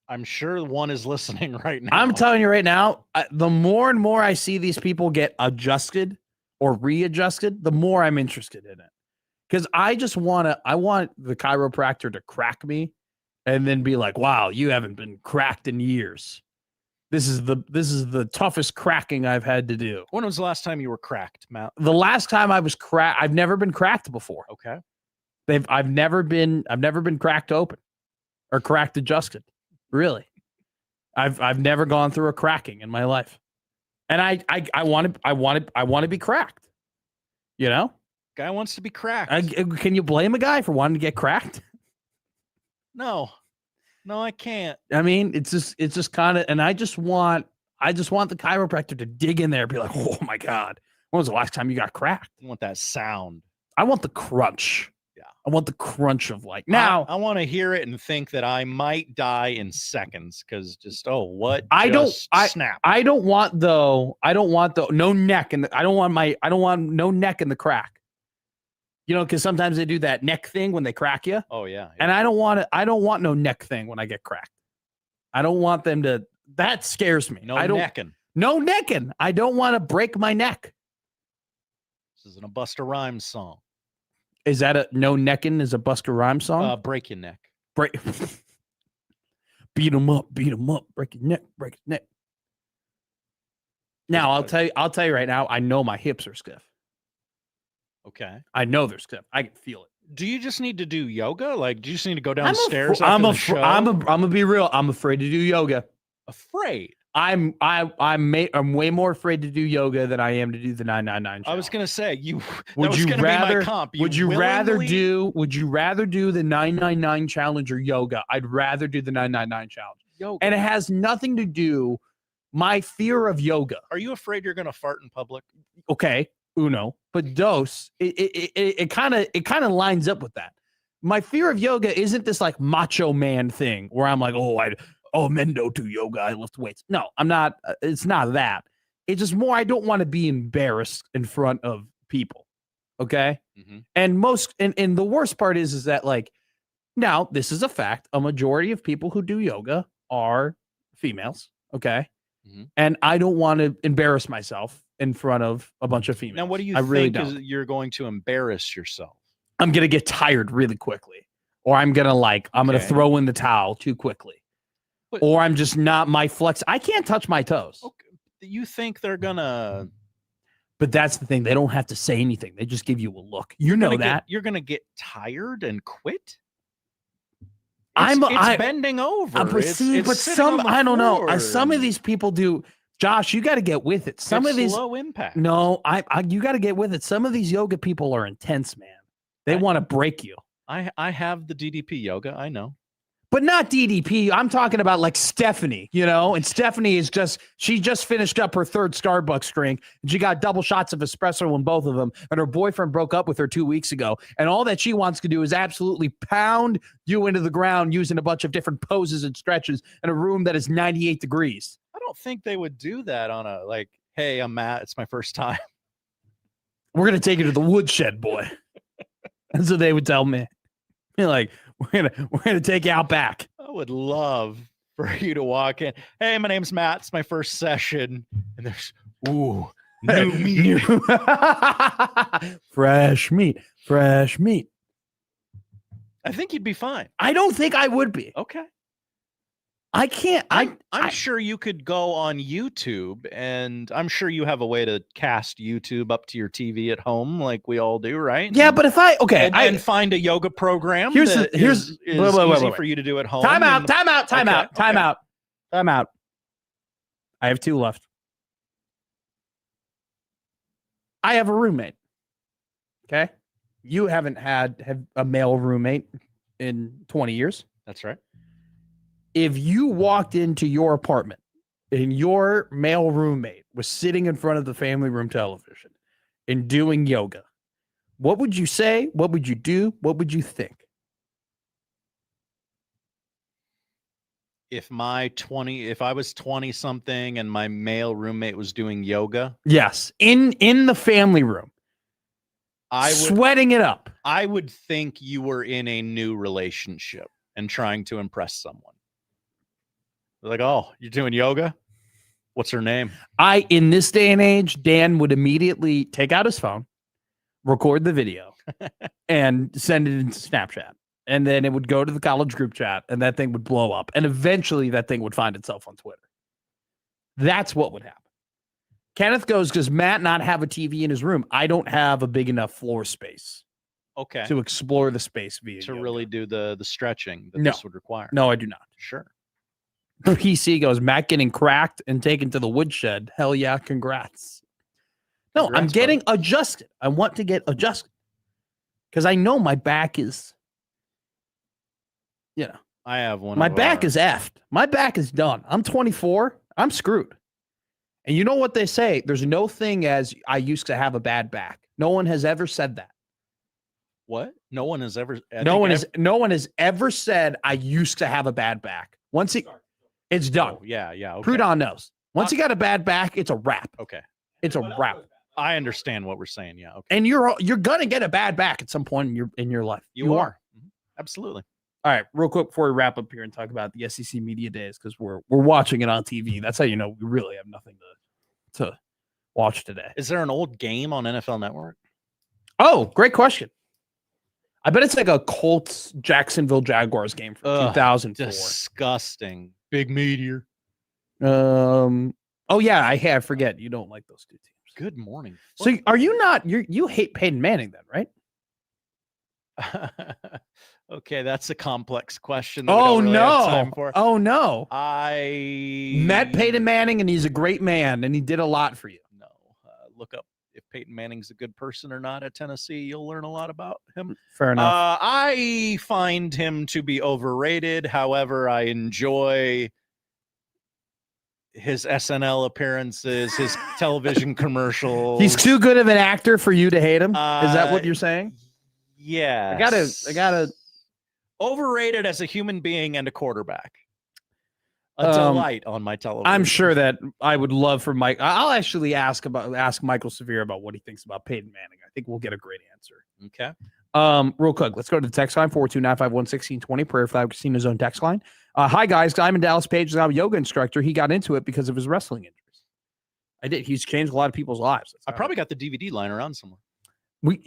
I'm sure one is listening right now. I'm telling you right now, the more and more I see these people get adjusted or readjusted, the more I'm interested in it. Because I want the chiropractor to crack me and then be like, wow, you haven't been cracked in years. This is the toughest cracking I've had to do. When was the last time you were cracked, Matt? The last time I was cracked, I've never been cracked before. Okay. I've never been cracked open or cracked adjusted. Really. I've never gone through a cracking in my life. And I want to be cracked. You know? Guy wants to be cracked. Can you blame a guy for wanting to get cracked? No, I can't. I mean, it's just kind of, and I just want the chiropractor to dig in there and be like, oh my God, when was the last time you got cracked? I want that sound. I want the crunch. Yeah. I want the crunch of like, now I want to hear it and think that I might die in seconds because snap. I don't want no neck and I don't want no neck in the crack. You know, because sometimes they do that neck thing when they crack you. Oh yeah. And I don't want no neck thing when I get cracked. I don't want them to. That scares me. No necking. No necking. I don't want to break my neck. This isn't a Busta Rhymes song. Is that a no necking? Is a Busta Rhymes song? Break your neck. Beat him up. Break your neck. Break his neck. Now I'll tell you right now. I know my hips are stiff. Okay. I know they're stiff. I can feel it. Do you just need to do yoga? Like, do you just need to go downstairs? I'm gonna be real. I'm afraid to do yoga. Afraid? I'm way more afraid to do yoga than I am to do the 999 challenge. I was gonna say Would you rather do the 999 challenge or yoga? I'd rather do the 999 challenge. Yoga. And it has nothing to do my fear of yoga. Are you afraid you're gonna fart in public? Okay. Uno, but dos, it kind of lines up with that. My fear of yoga isn't this like macho man thing where I'm like, men don't do yoga, I lift weights. No, I'm not. It's not that. It's just more I don't want to be embarrassed in front of people. Okay. Mm-hmm. And the worst part is that like, now this is a fact. A majority of people who do yoga are females. Okay. Mm-hmm. And I don't want to embarrass myself in front of a bunch of females. Now, what do you think is you're going to embarrass yourself? I'm going to get tired really quickly, or I'm going to throw in the towel too quickly, or I'm just not my flex. I can't touch my toes. Okay. You think they're gonna? But that's the thing. They don't have to say anything. They just give you a look. You're gonna get tired and quit. It's bending over. But some I don't know. Some of these people do. Josh, you got to get with it. Some of these low impact. No, you got to get with it. Some of these yoga people are intense, man. They want to break you. I have the DDP yoga. I know. But not DDP. I'm talking about like Stephanie, and Stephanie she just finished up her third Starbucks drink. And she got double shots of espresso in both of them. And her boyfriend broke up with her 2 weeks ago. And all that she wants to do is absolutely pound you into the ground using a bunch of different poses and stretches in a room that is 98 degrees. I don't think they would do that on a hey, I'm Matt. It's my first time. We're going to take you to the woodshed, boy. That's what they would tell me. You're like, we're gonna take you out back. I would love for you to walk in. Hey, my name's Matt. It's my first session, and there's new meat, fresh meat. I think you'd be fine. I don't think I would be. Okay. I can't. I'm sure you could go on YouTube, and I'm sure you have a way to cast YouTube up to your TV at home, like we all do, right? Yeah, but if I find a yoga program here's easy for you to do at home. Time out. I have 2 left. I have a roommate. Okay, you haven't had a male roommate in 20 years. That's right. If you walked into your apartment and your male roommate was sitting in front of the family room television and doing yoga, what would you say? What would you do? What would you think? If I was 20 something and my male roommate was doing yoga? Yes. In the family room. Sweating it up. I would think you were in a new relationship and trying to impress someone. Like, oh, you're doing yoga? What's her name? In this day and age, Dan would immediately take out his phone, record the video, and send it into Snapchat. And then it would go to the college group chat, and that thing would blow up. And eventually that thing would find itself on Twitter. That's what would happen. Kenneth goes, does Matt not have a TV in his room? I don't have a big enough floor space. Okay. To explore the space via to yoga. Really do the stretching that this would require. No, I do not. Sure. PC goes, Matt getting cracked and taken to the woodshed. Hell yeah, congrats. No, I'm getting adjusted. I want to get adjusted because I know my back is, I have one. My back is effed. My back is done. I'm 24. I'm screwed. And you know what they say? There's no thing as I used to have a bad back. No one has ever said that. What? No one has ever. No one has ever said I used to have a bad back. Once it's done. Oh, yeah. Okay. Proudhon knows. Once you got a bad back, it's a wrap. Okay. It's a wrap. I understand what we're saying. Yeah. Okay. And you're gonna get a bad back at some point in your life. You are. Mm-hmm. Absolutely. All right, real quick before we wrap up here and talk about the SEC Media Days, because we're watching it on TV. That's how you know we really have nothing to watch today. Is there an old game on NFL Network? Oh, great question. I bet it's like a Colts Jacksonville Jaguars game from 2004. Disgusting. Big meteor. Oh yeah, I forget you don't like those 2 teams. Good morning. So are you not? You hate Peyton Manning then, right? Okay, that's a complex question. Oh really no! Oh no! I met Peyton Manning, and he's a great man, and he did a lot for you. No, look up if Peyton Manning's a good person or not at Tennessee. You'll learn a lot about him. Fair enough. I find him to be overrated. However, I enjoy his SNL appearances, his television commercials. He's too good of an actor for you to hate him. Is that what you're saying? Yeah. I gotta. Overrated as a human being and a quarterback. A delight on my television. I'm sure that I would love for Mike. I'll actually ask Michael Severe about what he thinks about Peyton Manning. I think we'll get a great answer. Okay. Real quick, let's go to the text line 429511620 Prayer Flag Casino Zone text line. Hi guys, I'm in Dallas Page. I'm a yoga instructor. He got into it because of his wrestling injuries. I did. He's changed a lot of people's lives. I probably got the DVD lying around somewhere.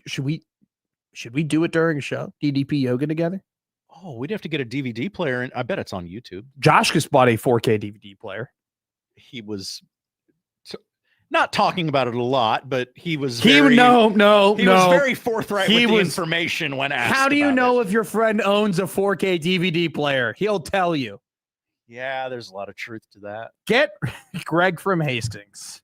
Should we Should we do it during a show? DDP yoga together? Oh, we'd have to get a DVD player, and I bet it's on YouTube. Josh just bought a 4K DVD player. He was not talking about it a lot, but he was He very, was very forthright with the information when asked. How do you about know it. if your friend owns a 4K DVD player? He'll tell you. Yeah, there's a lot of truth to that. Get Greg from Hastings.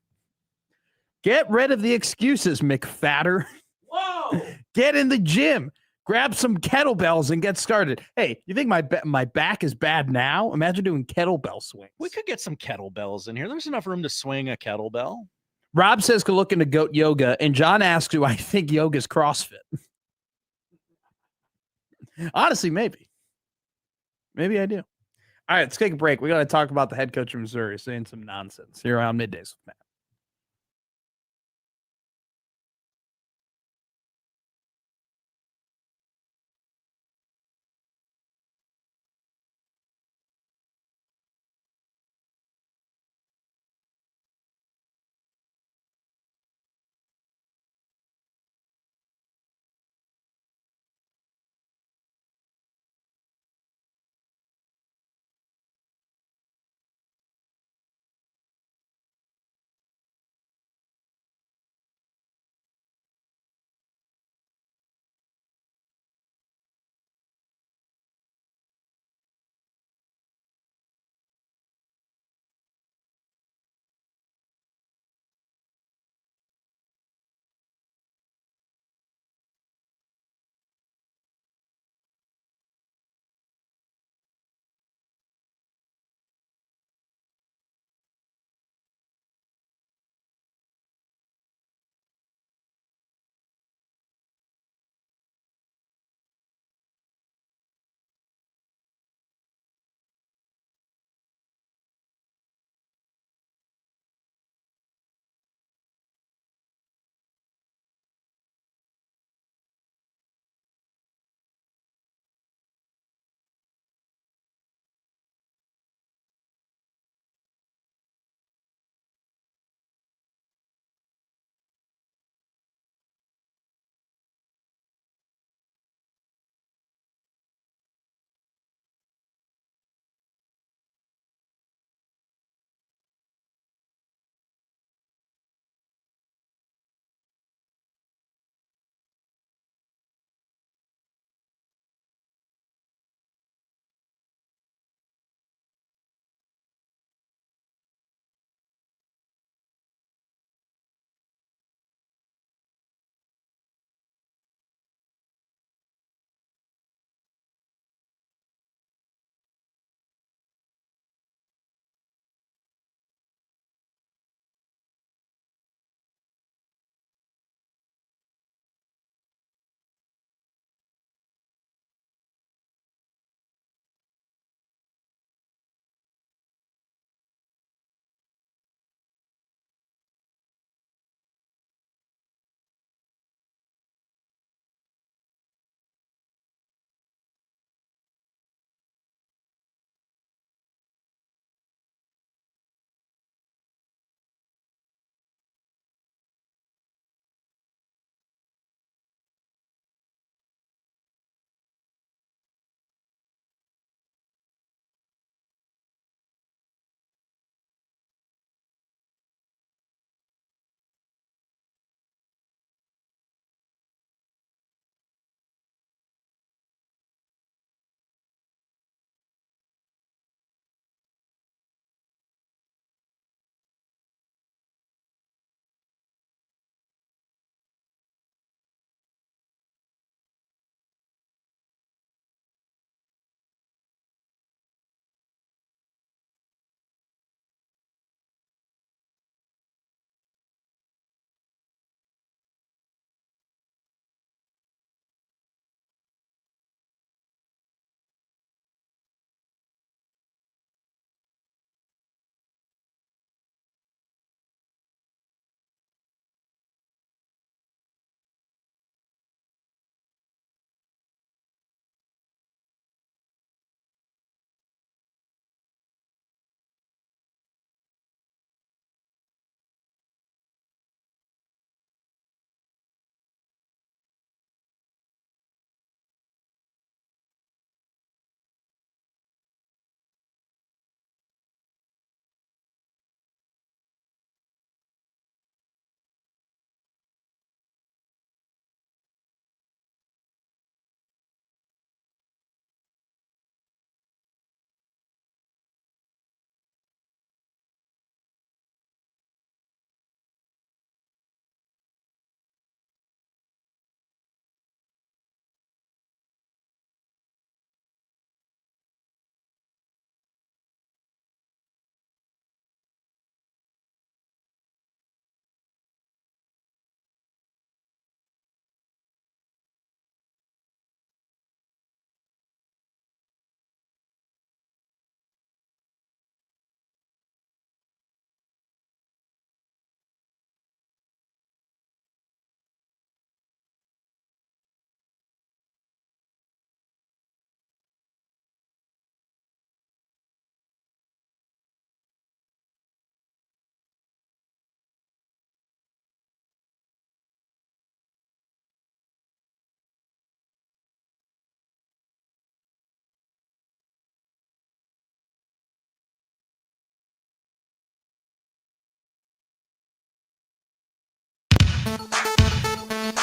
Get rid of the excuses, McFatter. Whoa! Get in the gym. Grab some kettlebells and get started. Hey, you think my back is bad now? Imagine doing kettlebell swings. We could get some kettlebells in here. There's enough room to swing a kettlebell. Rob says to look into goat yoga, and John asks, do I think yoga's CrossFit? Honestly, maybe. Maybe I do. All right, let's take a break. We got to talk about the head coach of Missouri saying some nonsense here on Middays with Matt.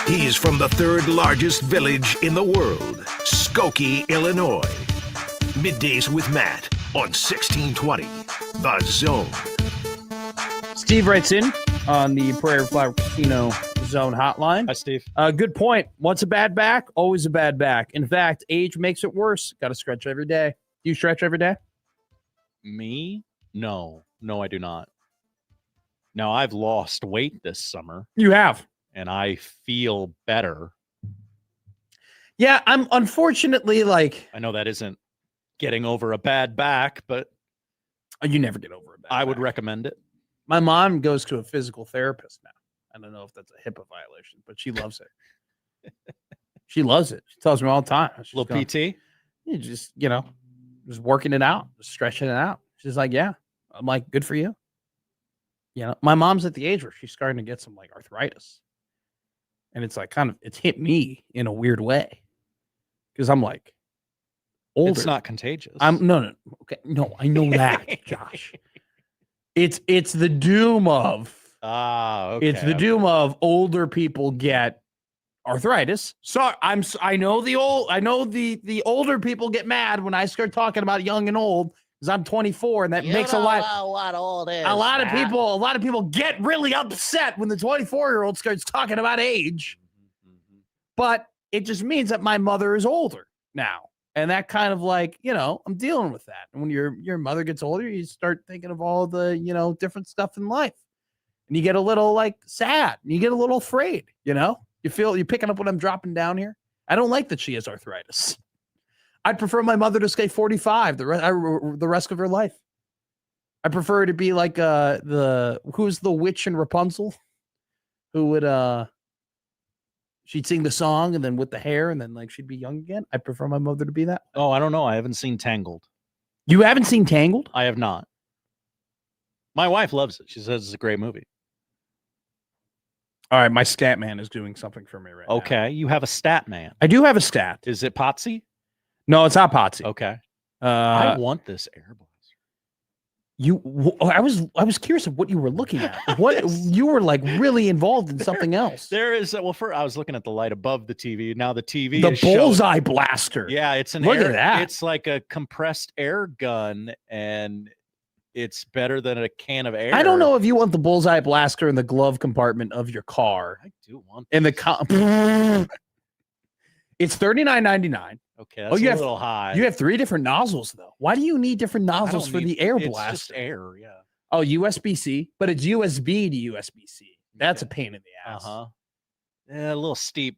He's from the third largest village in the world, Skokie, Illinois. Middays with Matt on 1620, The Zone. Steve writes in on the Prairie Flower Casino Zone hotline. Hi, Steve. Good point. What's a bad back? Always a bad back. In fact, age makes it worse. Got to stretch every day. Do you stretch every day? Me? No, I do not. Now, I've lost weight this summer. You have. And I feel better. Yeah, I'm unfortunately like... I know that isn't getting over a bad back, but... You never get over a bad I would back. recommend it. My mom goes to a physical therapist now. I don't know if that's a HIPAA violation, but she loves it. She loves it. She tells me all the time. She's Little going, PT? You just working it out, just stretching it out. She's like, yeah. I'm like, good for you. My mom's at the age where she's starting to get some like arthritis. And it's like it's hit me in a weird way. Because I'm like older. It's not contagious. No. Okay. No, I know that, Josh. It's the doom of okay. It's the doom of older people get arthritis. So I know the older people get mad when I start talking about young and old because I'm 24 and that makes a lot old is. a lot of people get really upset when the 24-year-old starts talking about age. But it just means that my mother is older now. And that kind of like, I'm dealing with that. And when your mother gets older, you start thinking of all the, different stuff in life. And you get a little like sad. And you get a little afraid, You feel you're picking up what I'm dropping down here. I don't like that she has arthritis. I'd prefer my mother to stay 45 the rest of her life. I prefer her to be like who's the witch in Rapunzel? Who would she'd sing the song and then with the hair and then like she'd be young again. I prefer my mother to be that. Oh, I don't know. I haven't seen Tangled. You haven't seen Tangled? I have not. My wife loves it. She says it's a great movie. All right, my stat man is doing something for me right now. Okay, you have a stat man. I do have a stat. Is it Potsy? No, it's not Potsy. Okay. I want this air blaster. I was curious of what you were looking at. What you were like really involved in something else. There is I was looking at the light above the TV. Now the TV the is bullseye blaster. Yeah, it's an look at that. It's like a compressed air gun, and it's better than a can of air. I don't know if you want the bullseye blaster in the glove compartment of your car. I do want in the It's $39.99. Okay, that's a little high. You have 3 different nozzles though. Why do you need different nozzles for the air blaster? It's just air, yeah. Oh, USB-C, but it's USB to USB-C. That's a pain in the ass. Yeah, a little steep.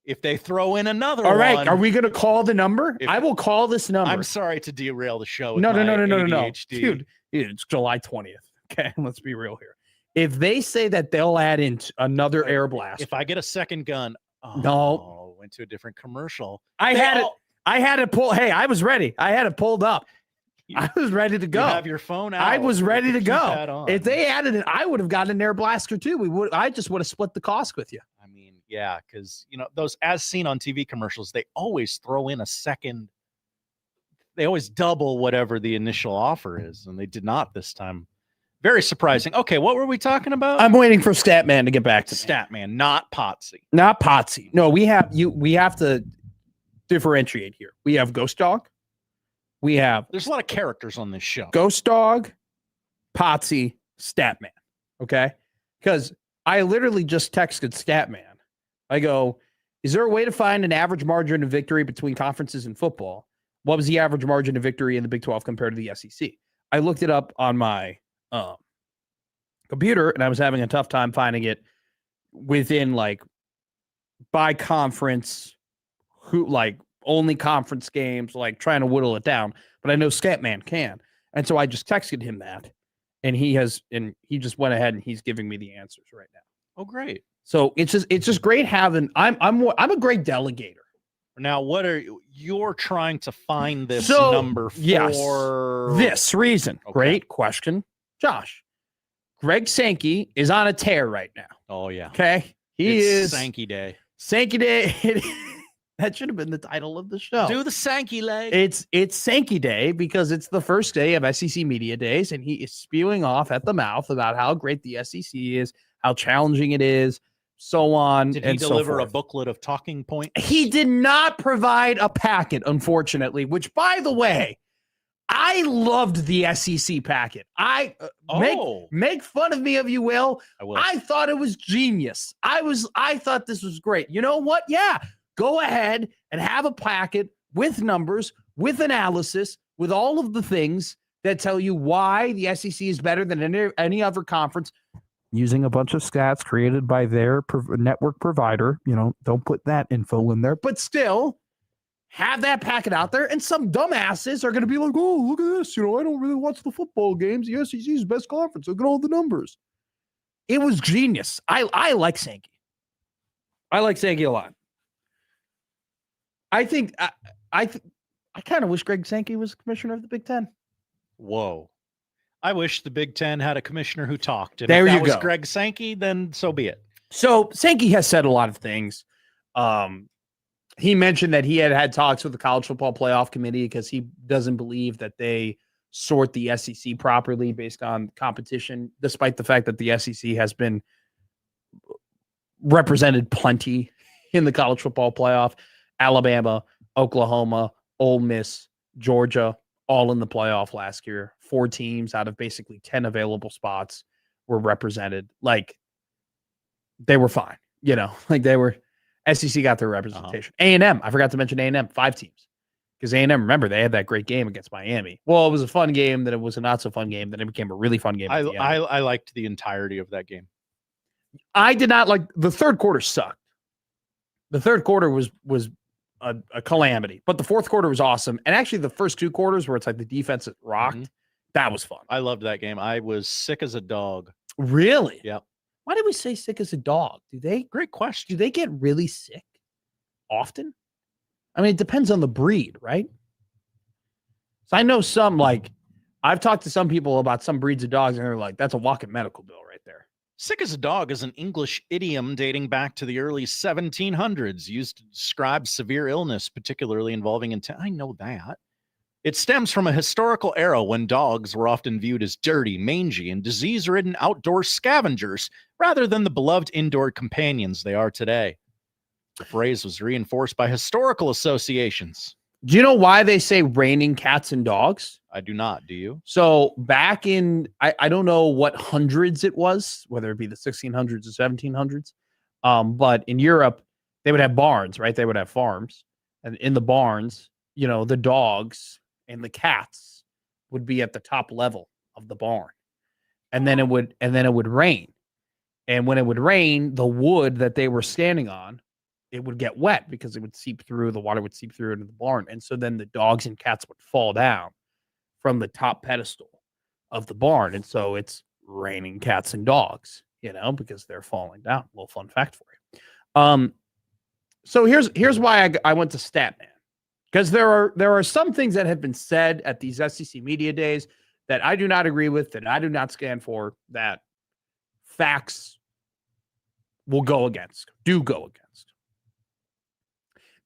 If they throw in another All right, one, are we going to call the number? I will call this number. I'm sorry to derail the show. With No. ADHD. Dude, it's July 20th. Okay, let's be real here. If they say that they'll add in another air blast. If I get a second gun, went to a different commercial. I had it pull. Hey, I was ready. I had it pulled up. I was ready to go. You have your phone out. I was ready to go. On. If they added it, I would have gotten an air blaster too. I just would have split the cost with you. I mean, yeah, because those as seen on TV commercials, they always throw in a second. They always double whatever the initial offer is, and they did not this time. Very surprising. Okay, what were we talking about? I'm waiting for Statman to get back to Statman, not Potsy. Not Potsy. No, we have to differentiate here. We have Ghost Dog. There's a lot of characters on this show. Ghost Dog, Potsy, Statman. Okay? Because I literally just texted Statman. I go, is there a way to find an average margin of victory between conferences in football? What was the average margin of victory in the Big 12 compared to the SEC? I looked it up on my computer and I was having a tough time finding it within like by conference, only conference games, like trying to whittle it down. But I know Scatman can. And so I just texted him that and he just went ahead and he's giving me the answers right now. Oh, great. So it's just great having, I'm a great delegator. Now, you're trying to find this number for? Yes, this reason. Okay. Great question, Josh. Greg Sankey is on a tear right now. Oh, yeah. Okay. It's Sankey Day. Sankey Day. That should have been the title of the show. Do the Sankey leg. It's Sankey Day because it's the first day of SEC Media Days, and he is spewing off at the mouth about how great the SEC is, how challenging it is. so on. Did he and deliver so a forth. booklet of talking points? He did not provide a packet, unfortunately, which, by the way, I loved the SEC packet. Make fun of me if you will. I will. I thought it was genius. I thought this was great. You know what? Yeah, go ahead and have a packet with numbers, with analysis, with all of the things that tell you why the SEC is better than any other conference, using a bunch of stats created by their network provider. Don't put that info in there, but still have that packet out there. And some dumbasses are going to be like, oh, look at this. I don't really watch the football games. The SEC is the best conference. Look at all the numbers. It was genius. I like Sankey. I like Sankey a lot. I think I kind of wish Greg Sankey was commissioner of the Big Ten. Whoa. I wish the Big Ten had a commissioner who talked. And There if that you was go. Greg Sankey, then so be it. So Sankey has said a lot of things. He mentioned that he had talks with the College Football Playoff Committee because he doesn't believe that they sort the SEC properly based on competition, despite the fact that the SEC has been represented plenty in the College Football Playoff. Alabama, Oklahoma, Ole Miss, Georgia, all in the playoff last year. 4 teams out of basically 10 available spots were represented. Like, they were fine. They were. SEC got their representation. A&M, I forgot to mention A&M, 5 teams. Because A&M, remember, they had that great game against Miami. Well, it was a fun game, then it was a not so fun game, then it became a really fun game. I liked the entirety of that game. I did not like the third quarter sucked. The third quarter was a calamity, but the fourth quarter was awesome. And actually, the first 2 quarters where it's like the defense that rocked, that was fun. I loved that game. I was sick as a dog. Really? Yep. Why do we say sick as a dog? Great question. Do they get really sick often? I mean, it depends on the breed, right? So I know some, I've talked to some people about some breeds of dogs, and they're like, that's a walking medical bill right there. Sick as a dog is an English idiom dating back to the early 1700s, used to describe severe illness, particularly involving I know that. It stems from a historical era when dogs were often viewed as dirty, mangy, and disease-ridden outdoor scavengers rather than the beloved indoor companions they are today. The phrase was reinforced by historical associations. Do you know why they say raining cats and dogs? I do not. Do you? So back in, I don't know what hundreds it was, whether it be the 1600s or 1700s, but in Europe, they would have barns, right? They would have farms. And in the barns, the dogs and the cats would be at the top level of the barn. And then it would rain. And when it would rain, the wood that they were standing on, it would get wet because it would seep through, the water would seep through into the barn. And so then the dogs and cats would fall down from the top pedestal of the barn. And so it's raining cats and dogs, because they're falling down. A little fun fact for you. So here's why I went to Statman. Because there are some things that have been said at these SEC media days that I do not agree with, that I do not stand for, that facts do go against.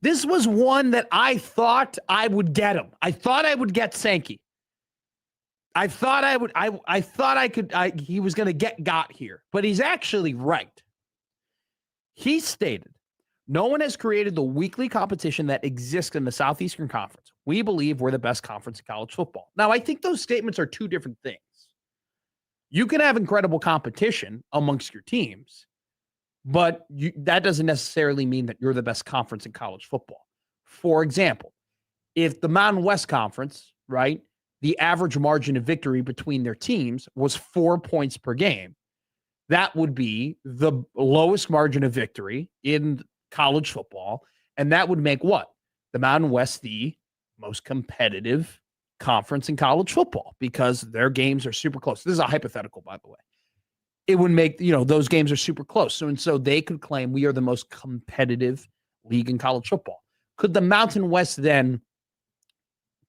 This was one that I thought I would get him. I thought I would get Sankey. I thought I would. I thought I could. He was going to got here, but he's actually right. He stated, no one has created the weekly competition that exists in the Southeastern Conference. We believe we're the best conference in college football. Now, I think those statements are 2 different things. You can have incredible competition amongst your teams, but that doesn't necessarily mean that you're the best conference in college football. For example, if the Mountain West Conference, right, the average margin of victory between their teams was 4 points per game, that would be the lowest margin of victory in college football. And that would make what? The Mountain West the most competitive conference in college football because their games are super close. This is a hypothetical, by the way. It would make, those games are super close. So they could claim we are the most competitive league in college football. Could the Mountain West then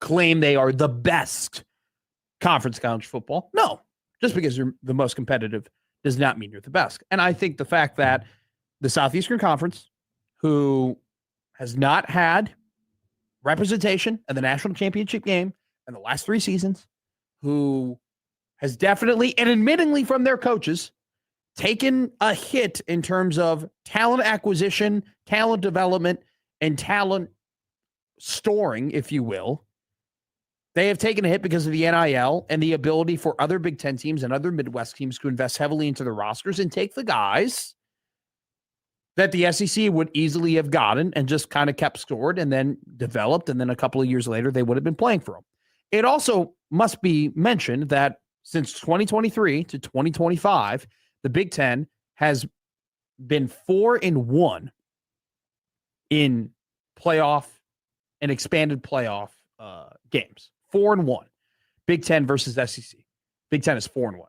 claim they are the best conference in college football? No. Just because you're the most competitive does not mean you're the best. And I think the fact that the Southeastern Conference, who has not had representation in the national championship game in the last 3 seasons, who has definitely and admittingly from their coaches taken a hit in terms of talent acquisition, talent development, and talent storing, if you will. They have taken a hit because of the NIL and the ability for other Big Ten teams and other Midwest teams to invest heavily into their rosters and take the guys that the SEC would easily have gotten and just kind of kept stored and then developed. And then a couple of years later, they would have been playing for them. It also must be mentioned that since 2023 to 2025, the Big Ten has been 4-1 in playoff and expanded playoff games. 4-1. Big Ten versus SEC. Big Ten is 4-1.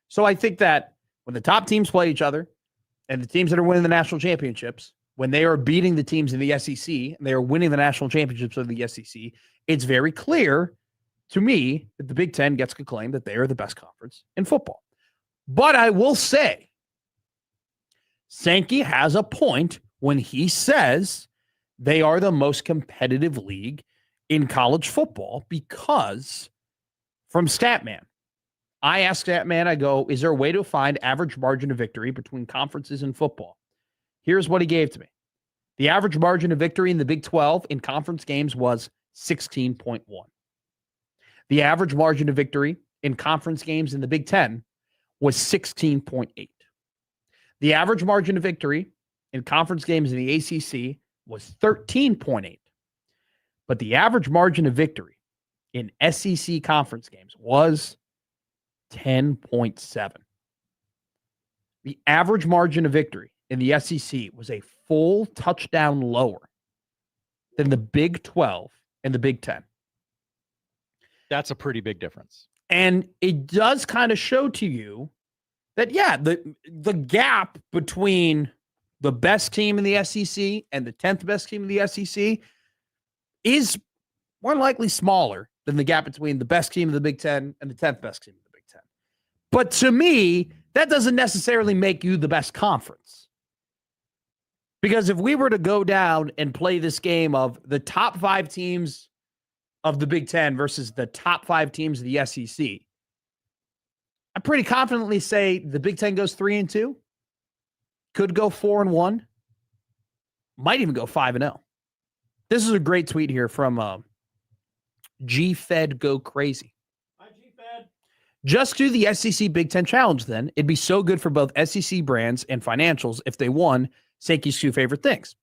So I think that when the top teams play each other and the teams that are winning the national championships, when they are beating the teams in the SEC and they are winning the national championships of the SEC, it's very clear to me that the Big Ten gets to claim that they are the best conference in football. But I will say, Sankey has a point when he says they are the most competitive league in college football because from Statman, I asked Statman, I go, is there a way to find average margin of victory between conferences in football? Here's what he gave to me. The average margin of victory in the Big 12 in conference games was 16.1. The average margin of victory in conference games in the Big 10 was 16.8. The average margin of victory in conference games in the ACC was 13.8. But the average margin of victory in SEC conference games was 10.7. The average margin of victory in the SEC was a full touchdown lower than the Big 12 and the Big 10. That's a pretty big difference. And it does kind of show to you that, yeah, the gap between the best team in the SEC and the 10th best team in the SEC is more likely smaller than the gap between the best team of the Big Ten and the 10th best team of the Big Ten. But to me, that doesn't necessarily make you the best conference. Because if we were to go down and play this game of the top 5 teams of the Big Ten versus the top 5 teams of the SEC, I pretty confidently say the Big Ten goes 3-2, could go 4-1, might even go 5-0. This is a great tweet here from G-Fed Go Crazy. Hi, G-Fed. Just do the SEC Big Ten Challenge then. It'd be so good for both SEC brands and financials if they won Sankey's 2 favorite things.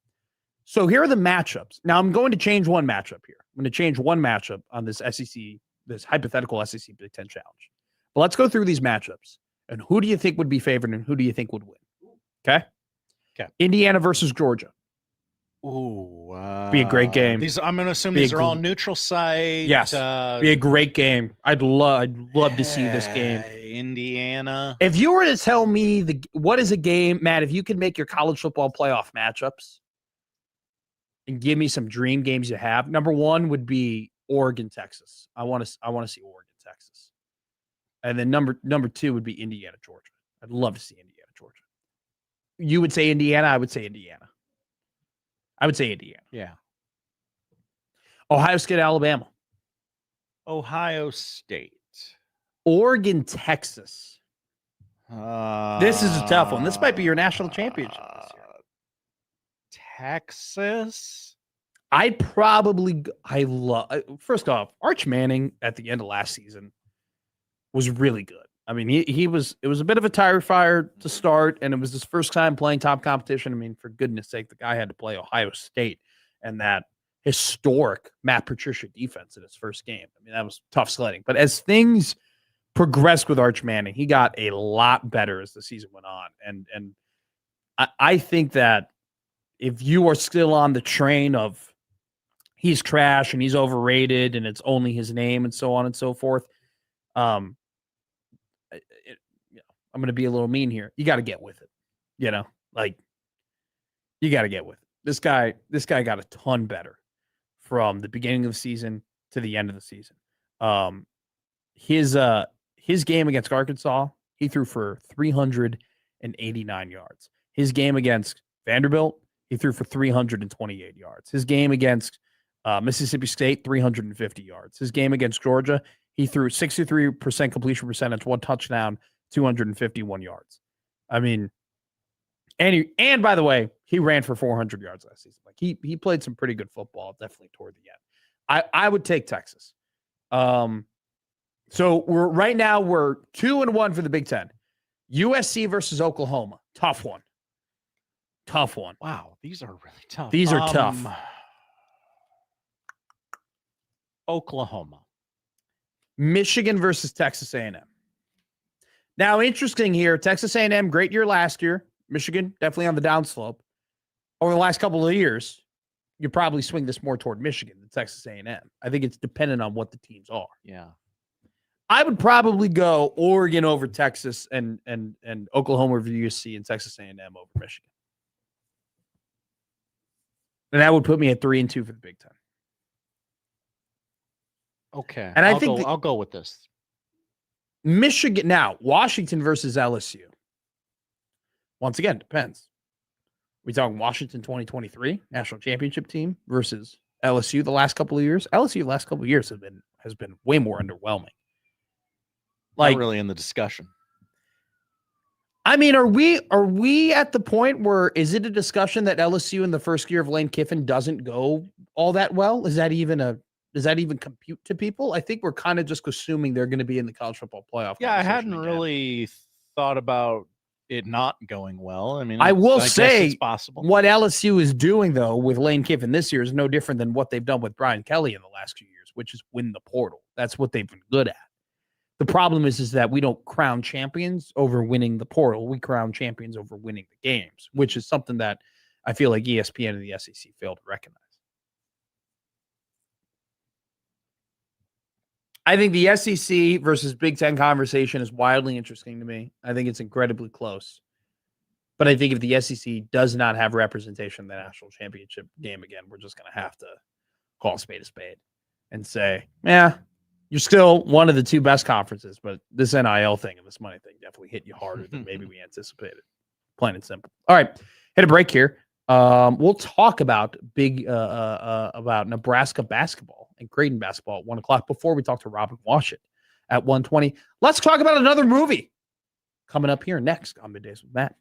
So here are the matchups. Now I'm going to change one matchup here. I'm going to change one matchup on this SEC, this hypothetical SEC Big Ten Challenge. But let's go through these matchups. And who do you think would be favored and who do you think would win? Okay? Okay. Indiana versus Georgia. Ooh. Be a great game. I'm going to assume these are all neutral site. Yes. Be a great game. I'd love to see this game. Indiana. If you were to tell me what is a game, Matt, if you could make your college football playoff matchups and give me some dream games you have, number 1 would be Oregon, Texas. I want to see Oregon, Texas. And then number 2 would be Indiana, Georgia. I'd love to see Indiana, Georgia. You would say Indiana. I would say Indiana. Yeah. Ohio State, Alabama. Ohio State. Oregon, Texas. This is a tough one. This might be your national championship this year. Texas. First off, Arch Manning at the end of last season was really good. I mean, it was a bit of a tire fire to start, and it was his first time playing top competition. I mean, for goodness sake, the guy had to play Ohio State and that historic Matt Patricia defense in his first game. I mean, that was tough sledding. But as things progressed with Arch Manning, he got a lot better as the season went on. And I think that if you are still on the train of he's trash and he's overrated and it's only his name and so on and so forth, I'm going to be a little mean here. You got to get with it. You got to get with it. This guy got a ton better from the beginning of the season to the end of the season. His game against Arkansas, he threw for 389 yards. His game against Vanderbilt, he threw for 328 yards. His game against Mississippi State, 350 yards. His game against Georgia, he threw 63% completion percentage, 1 touchdown, 251 yards. I mean, and by the way, he ran for 400 yards last season. Like he played some pretty good football, definitely toward the end. I would take Texas. So we're 2-1 for the Big Ten. USC versus Oklahoma. Tough one. Wow, these are really tough. These are tough. Oklahoma. Michigan versus Texas A&M. Now, interesting here. Texas A&M, great year last year. Michigan, definitely on the downslope. Over the last couple of years, you probably swing this more toward Michigan than Texas A&M. I think it's dependent on what the teams are. Yeah. I would probably go Oregon over Texas and Oklahoma over USC and Texas A&M over Michigan. And that would put me at 3-2 for the Big Ten. Okay. And I'll go with this. Michigan, now, Washington versus LSU. Once again, depends. We talking Washington 2023 national championship team versus LSU the last couple of years. LSU the last couple of years has been way more underwhelming. Like, not really in the discussion. I mean, are we at the point where is it a discussion that LSU in the first year of Lane Kiffin doesn't go all that well? Does that even compute to people? I think we're kind of just assuming they're going to be in the college football playoff. Yeah, I hadn't really thought about it not going well. I mean, I will say it's possible. What LSU is doing though with Lane Kiffin this year is no different than what they've done with Brian Kelly in the last few years, which is win the portal. That's what they've been good at. The problem is that we don't crown champions over winning the portal. We crown champions over winning the games, which is something that I feel like ESPN and the SEC failed to recognize. I think the SEC versus Big Ten conversation is wildly interesting to me. I think it's incredibly close. But I think if the SEC does not have representation in the national championship game again, we're just going to have to call a spade and say, yeah, you're still one of the two best conferences, but this NIL thing and this money thing definitely hit you harder than maybe we anticipated. Plain and simple. All right, hit a break here. We'll talk about about Nebraska basketball and Creighton basketball at 1:00 before we talk to Robin Washut at 1:20. Let's talk about another movie coming up here next on Middays with Matt.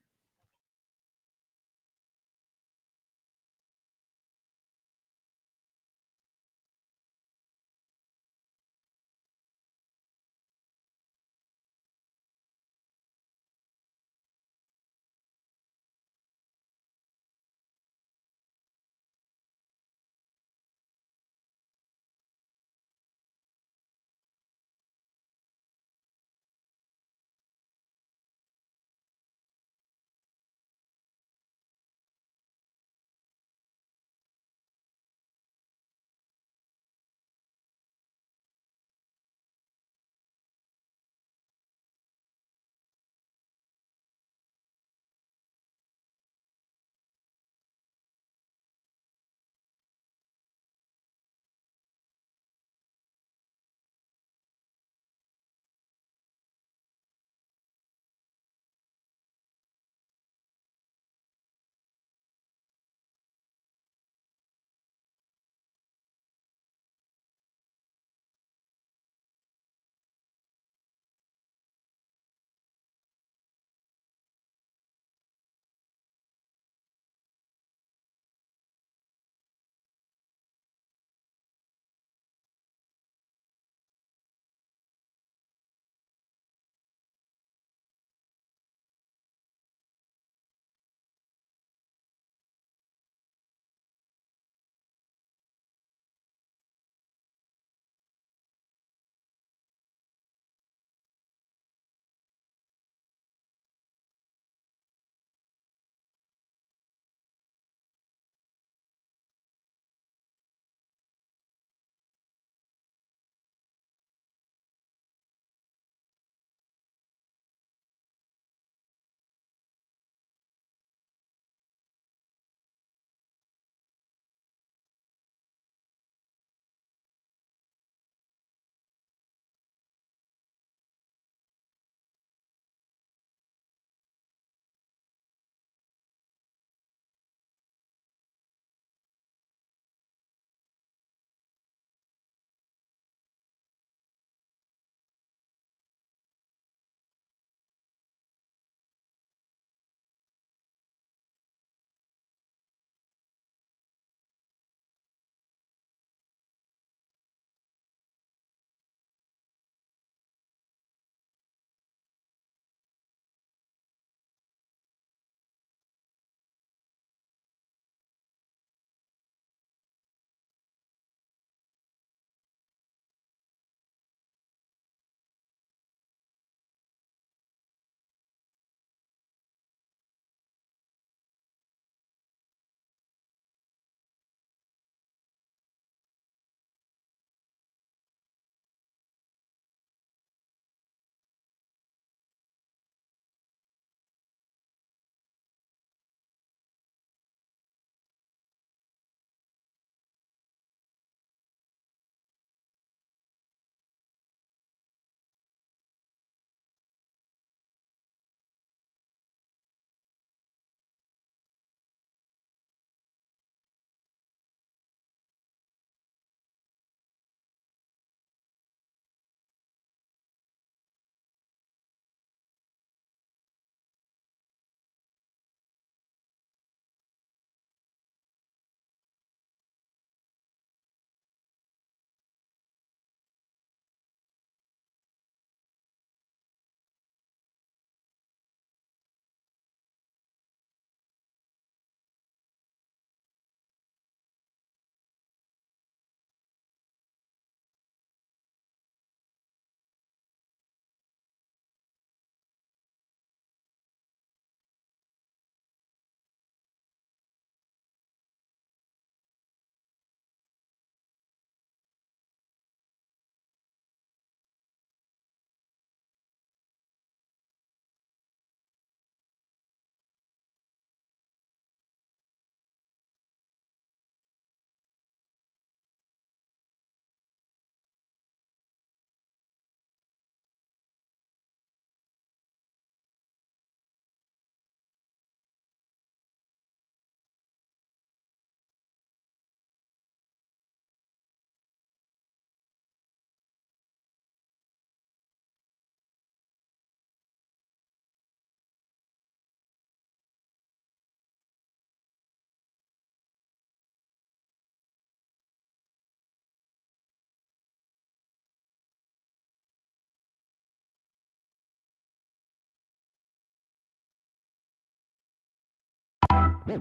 Now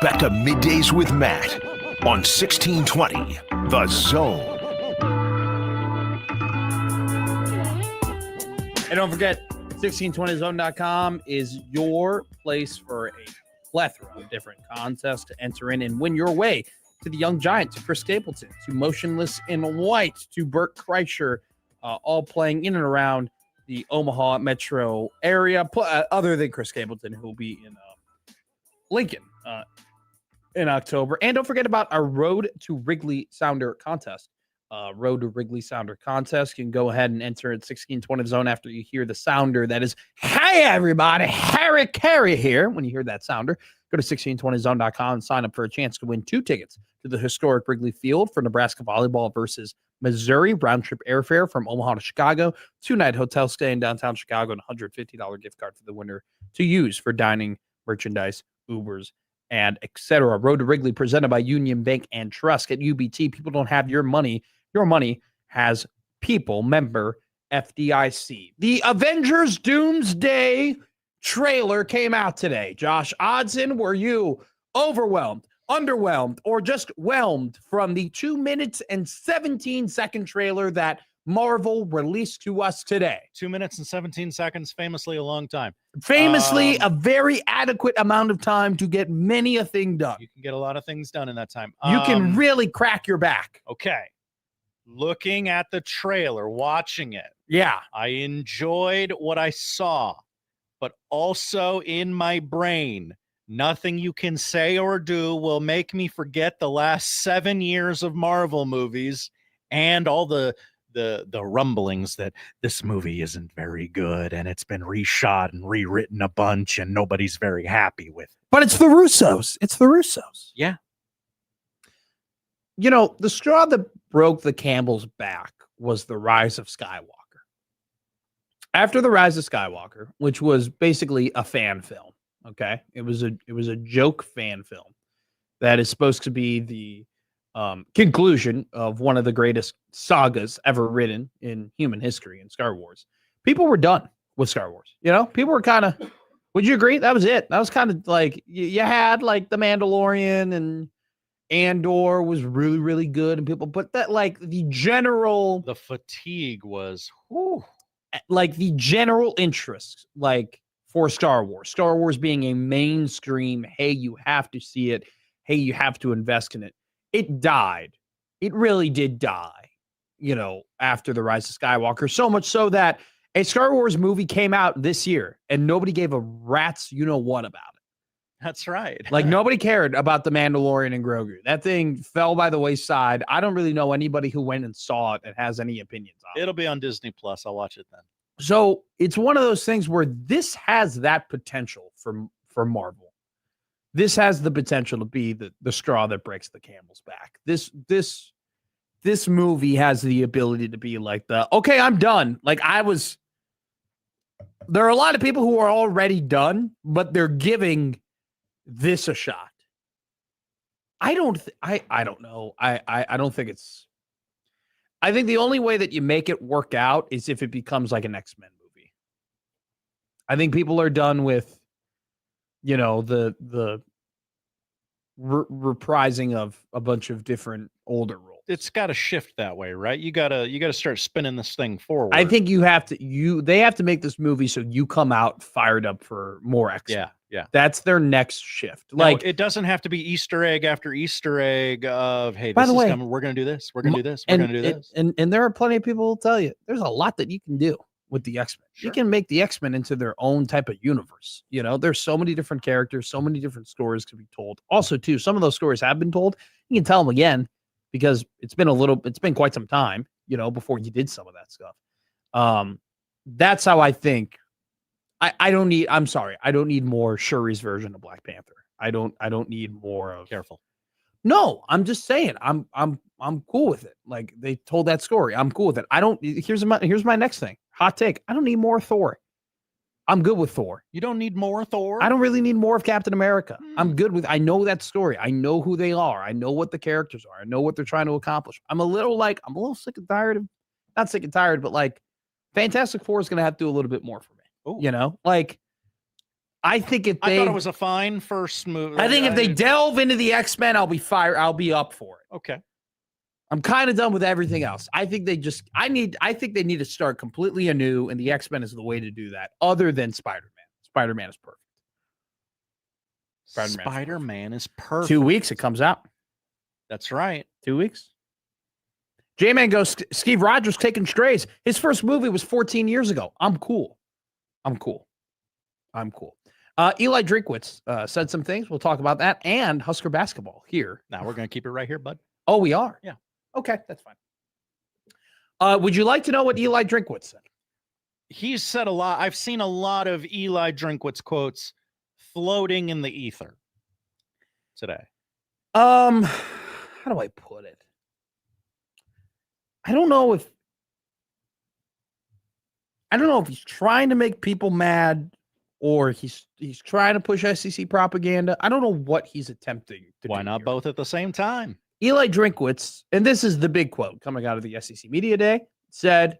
back to Middays with Matt on 1620 The Zone. And don't forget, 1620zone.com is your place for a plethora of different contests to enter in and win your way to the Young Giant, to Chris Stapleton, to Motionless in White, to Burt Kreischer, all playing in and around the Omaha metro area, other than Chris Stapleton, who will be in Lincoln in October. And don't forget about our Road to Wrigley Sounder contest. Road to Wrigley Sounder contest. You can go ahead and enter at 1620 Zone after you hear the sounder. That is, hey, everybody, Harry Carey here. When you hear that sounder, go to 1620zone.com and sign up for a chance to win 2 tickets to the historic Wrigley Field for Nebraska volleyball versus Missouri. Round trip airfare from Omaha to Chicago, 2-night hotel stay in downtown Chicago, and a $150 gift card for the winner to use for dining, merchandise, Ubers, and etc. Road to Wrigley presented by Union Bank and Trust. At UBT, people don't have your money. Your money has people. Member FDIC. The Avengers Doomsday trailer came out today. Josh Odson, were you overwhelmed, underwhelmed, or just whelmed from the 2 minutes and 17-second trailer that Marvel released to us today? 2 minutes and 17 seconds, famously a long time. Famously, a very adequate amount of time to get many a thing done. You can get a lot of things done in that time. You can really crack your back. Okay. Looking at the trailer, watching it. Yeah. I enjoyed what I saw, but also in my brain, nothing you can say or do will make me forget the last 7 years of Marvel movies and all the rumblings that this movie isn't very good and it's been reshot and rewritten a bunch and nobody's very happy with it. But it's the Russos. It's the Russos. Yeah. You know, the straw that broke the camel's back was The Rise of Skywalker. After The Rise of Skywalker, which was basically a fan film, okay? It was a joke fan film that is supposed to be the conclusion of one of the greatest sagas ever written in human history in Star Wars. People were done with Star Wars. You know, people were kind of, would you agree? That was it. That was kind of like, you had like The Mandalorian, and Andor was really, really good, and people, but that like the fatigue was like the general interest, like for Star Wars being a mainstream, hey, you have to see it, hey, you have to invest in it. It died. It really did die, you know, after The Rise of Skywalker, so much so that a Star Wars movie came out this year and nobody gave a rat's you know what about it. That's right. Like nobody cared about The Mandalorian and Grogu. That thing fell by the wayside. I don't really know anybody who went and saw it and has any opinions on it. It'll be on Disney Plus. I'll watch it then. So it's one of those things where this has that potential for Marvel. This has the potential to be the straw that breaks the camel's back. This movie has the ability to be like okay, I'm done. Like there are a lot of people who are already done, but they're giving this a shot. I don't know. I don't think it's, I think the only way that you make it work out is if it becomes like an X-Men movie. I think people are done with, you know, the reprising of a bunch of different older roles. It's got to shift that way, right? You gotta start spinning this thing forward. I think they have to make this movie so you come out fired up for more X-Men. Yeah. That's their next shift. Now, like it doesn't have to be Easter egg after Easter egg of, hey, by this the is way, coming. We're gonna do this. We're gonna do this. We're gonna do this. And there are plenty of people who will tell you there's a lot that you can do with the X-Men. Sure. You can make the X-Men into their own type of universe. You know, there's so many different characters, so many different stories to be told. Also, too, some of those stories have been told. You can tell them again because it's been quite some time, you know, before you did some of that stuff. That's how I think. I don't need more Shuri's version of Black Panther. I don't need more of. Careful. No, I'm just saying I'm cool with it. Like they told that story. I'm cool with it. Here's my next thing. Hot take. I don't need more Thor. I'm good with Thor. You don't need more Thor? I don't really need more of Captain America. I'm good with, I know that story. I know who they are. I know what the characters are. I know what they're trying to accomplish. I'm a little sick and tired of, not sick and tired, but like Fantastic Four is going to have to do a little bit more for me. Ooh. You know, like I think if I they, thought it was a fine first move. I think if they delve into the X-Men, I'll be up for it. Okay. I'm kind of done with everything else. I think they need to start completely anew, and the X-Men is the way to do that, other than Spider-Man. Spider-Man is perfect. Spider-Man is perfect. 2 weeks, it comes out. That's right. 2 weeks. J-Man goes, Steve Rogers taking strays. His first movie was 14 years ago. I'm cool. Eli Drinkwitz said some things. We'll talk about that and Husker basketball here. Now we're going to keep it right here, bud. Oh, we are? Yeah. Okay, that's fine. Would you like to know what Eli Drinkwitz said? He's said a lot. I've seen a lot of Eli Drinkwitz quotes floating in the ether today. How do I put it? I don't know if he's trying to make people mad or he's trying to push SEC propaganda. I don't know what he's attempting to do. Why not both at the same time? Eli Drinkwitz, and this is the big quote coming out of the SEC Media Day, said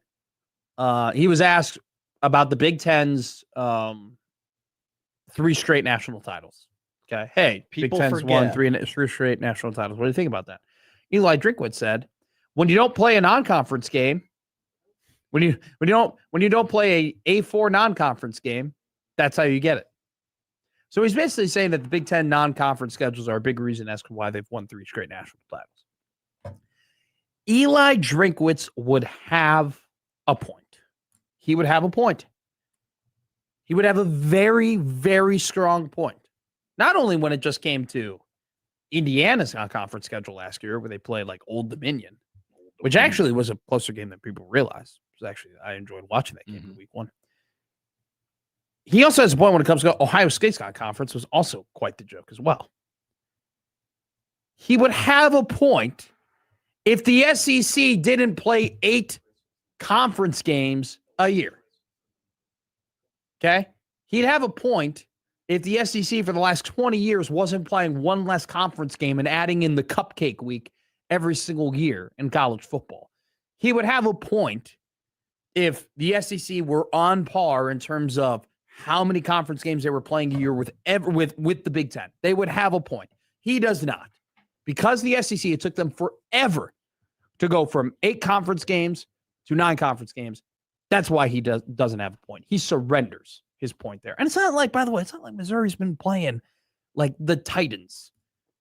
he was asked about the Big Ten's 3 straight national titles. Okay. Hey, People Big Ten's won 3 straight national titles. What do you think about that? Eli Drinkwitz said, when you don't play a non-conference game, when you don't play a A4 non-conference game, that's how you get it. So he's basically saying that the Big Ten non-conference schedules are a big reason as to why they've won 3 straight national titles. Eli Drinkwitz would have a point. He would have a point. He would have a very, very strong point. Not only when it just came to Indiana's non-conference schedule last year, where they played like Old Dominion, which actually was a closer game than people realized. It was actually, I enjoyed watching that game in week 1. He also has a point when it comes to Ohio State's non-conference was also quite the joke as well. He would have a point if the SEC didn't play 8 conference games a year. Okay? He'd have a point if the SEC for the last 20 years wasn't playing 1 less conference game and adding in the cupcake week every single year in college football. He would have a point if the SEC were on par in terms of how many conference games they were playing a year with the Big Ten. They would have a point. He does not. Because the SEC, it took them forever to go from 8 conference games to 9 conference games. That's why he doesn't have a point. He surrenders his point there. And it's not like, by the way, it's not like Missouri's been playing like the Titans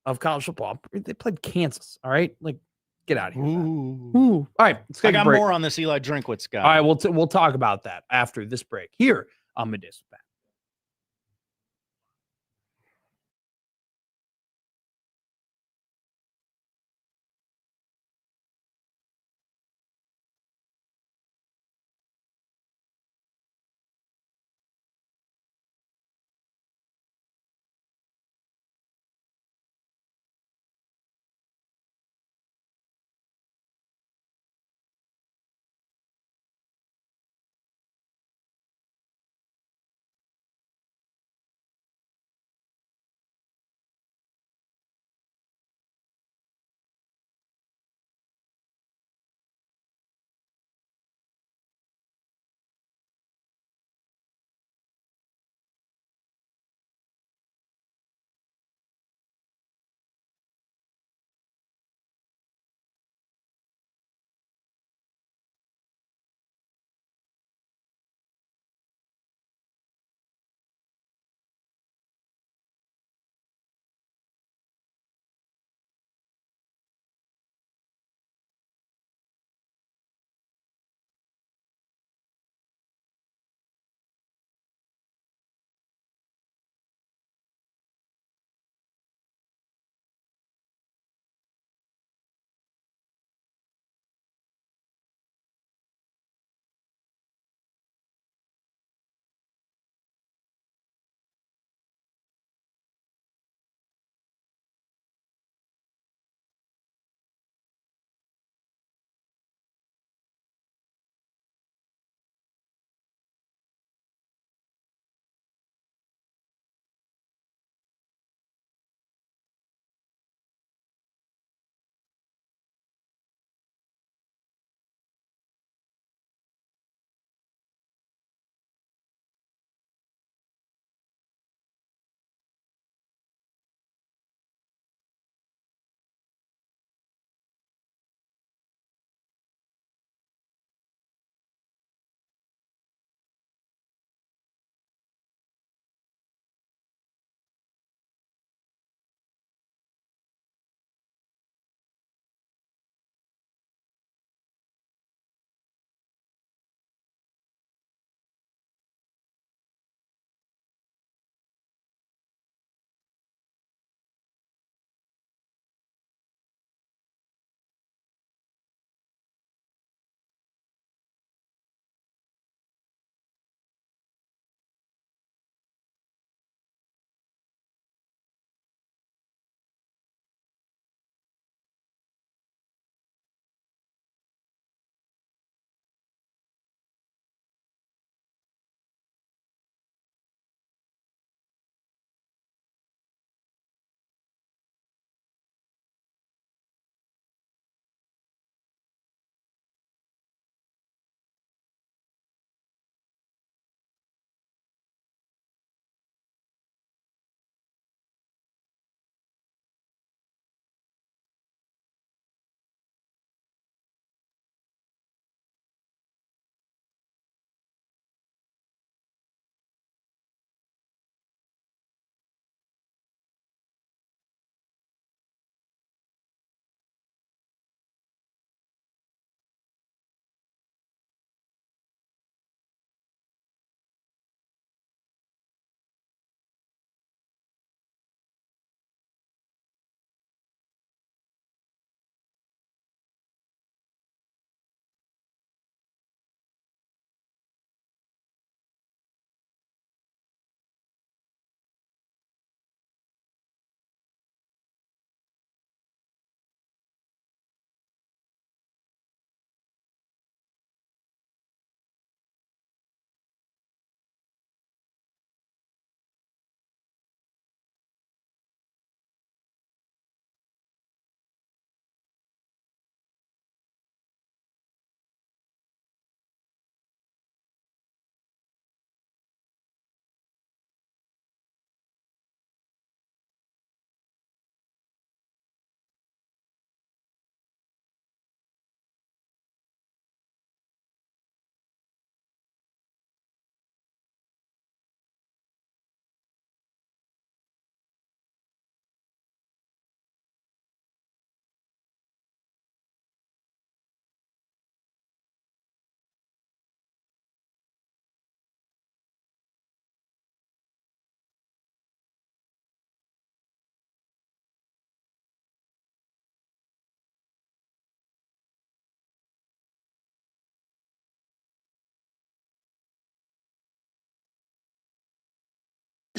of college football. They played Kansas, all right? Like, get out of here. Ooh. All right, let's take I a got break. more on this Eli Drinkwitz guy. All right, we'll talk about that after this break here on Middays with Pat.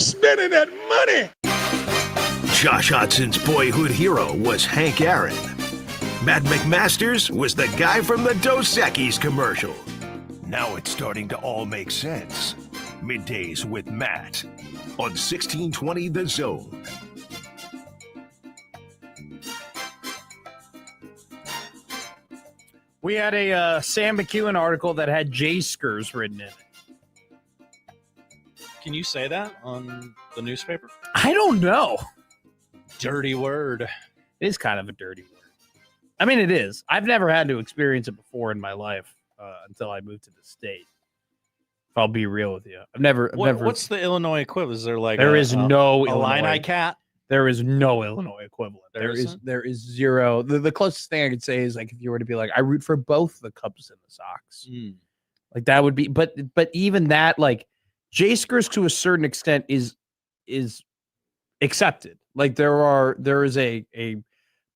spending that money. Josh Hodson's boyhood hero was Hank Aaron. Matt McMasters was the guy from the Dos Equis commercial. Now it's starting to all make sense. Middays with Matt on 1620 The Zone. We had a Sam McEwen article that had J-Skers written in it. Can you say that on the newspaper? I don't know. Dirty word. It is kind of a dirty word. I mean, it is. I've never had to experience it before in my life until I moved to the state. If I'll be real with you, I've never. What's the Illinois equivalent? Is there like there is no Illini cat? There is no Illinois equivalent. There is zero. The closest thing I could say is like if you were to be like, I root for both the Cubs and the Sox. Like that would be, but even that, like J-Skers to a certain extent is accepted. Like there is a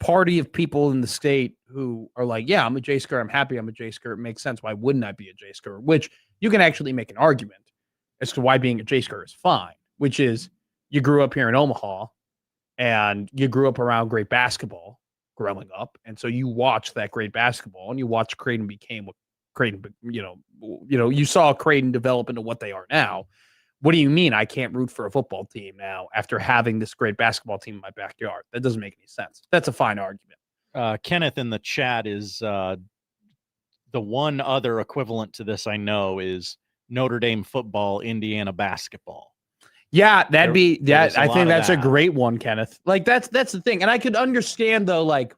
party of people in the state who are like, yeah, I'm a J-Sker. I'm happy I'm a J-Sker. It makes sense. Why wouldn't I be a J-Sker? Which you can actually make an argument as to why being a J-Sker is fine, which is you grew up here in Omaha and you grew up around great basketball growing up. And so you watched that great basketball and you watched Creighton became what Creighton, you saw Creighton develop into what they are now. What do you mean I can't root for a football team now after having this great basketball team in my backyard? That doesn't make any sense. That's a fine argument. Kenneth in the chat is the one other equivalent to this I know is Notre Dame football, Indiana basketball. Yeah, that'd be that. I think that's a great one, Kenneth. Like that's the thing. And I could understand though, like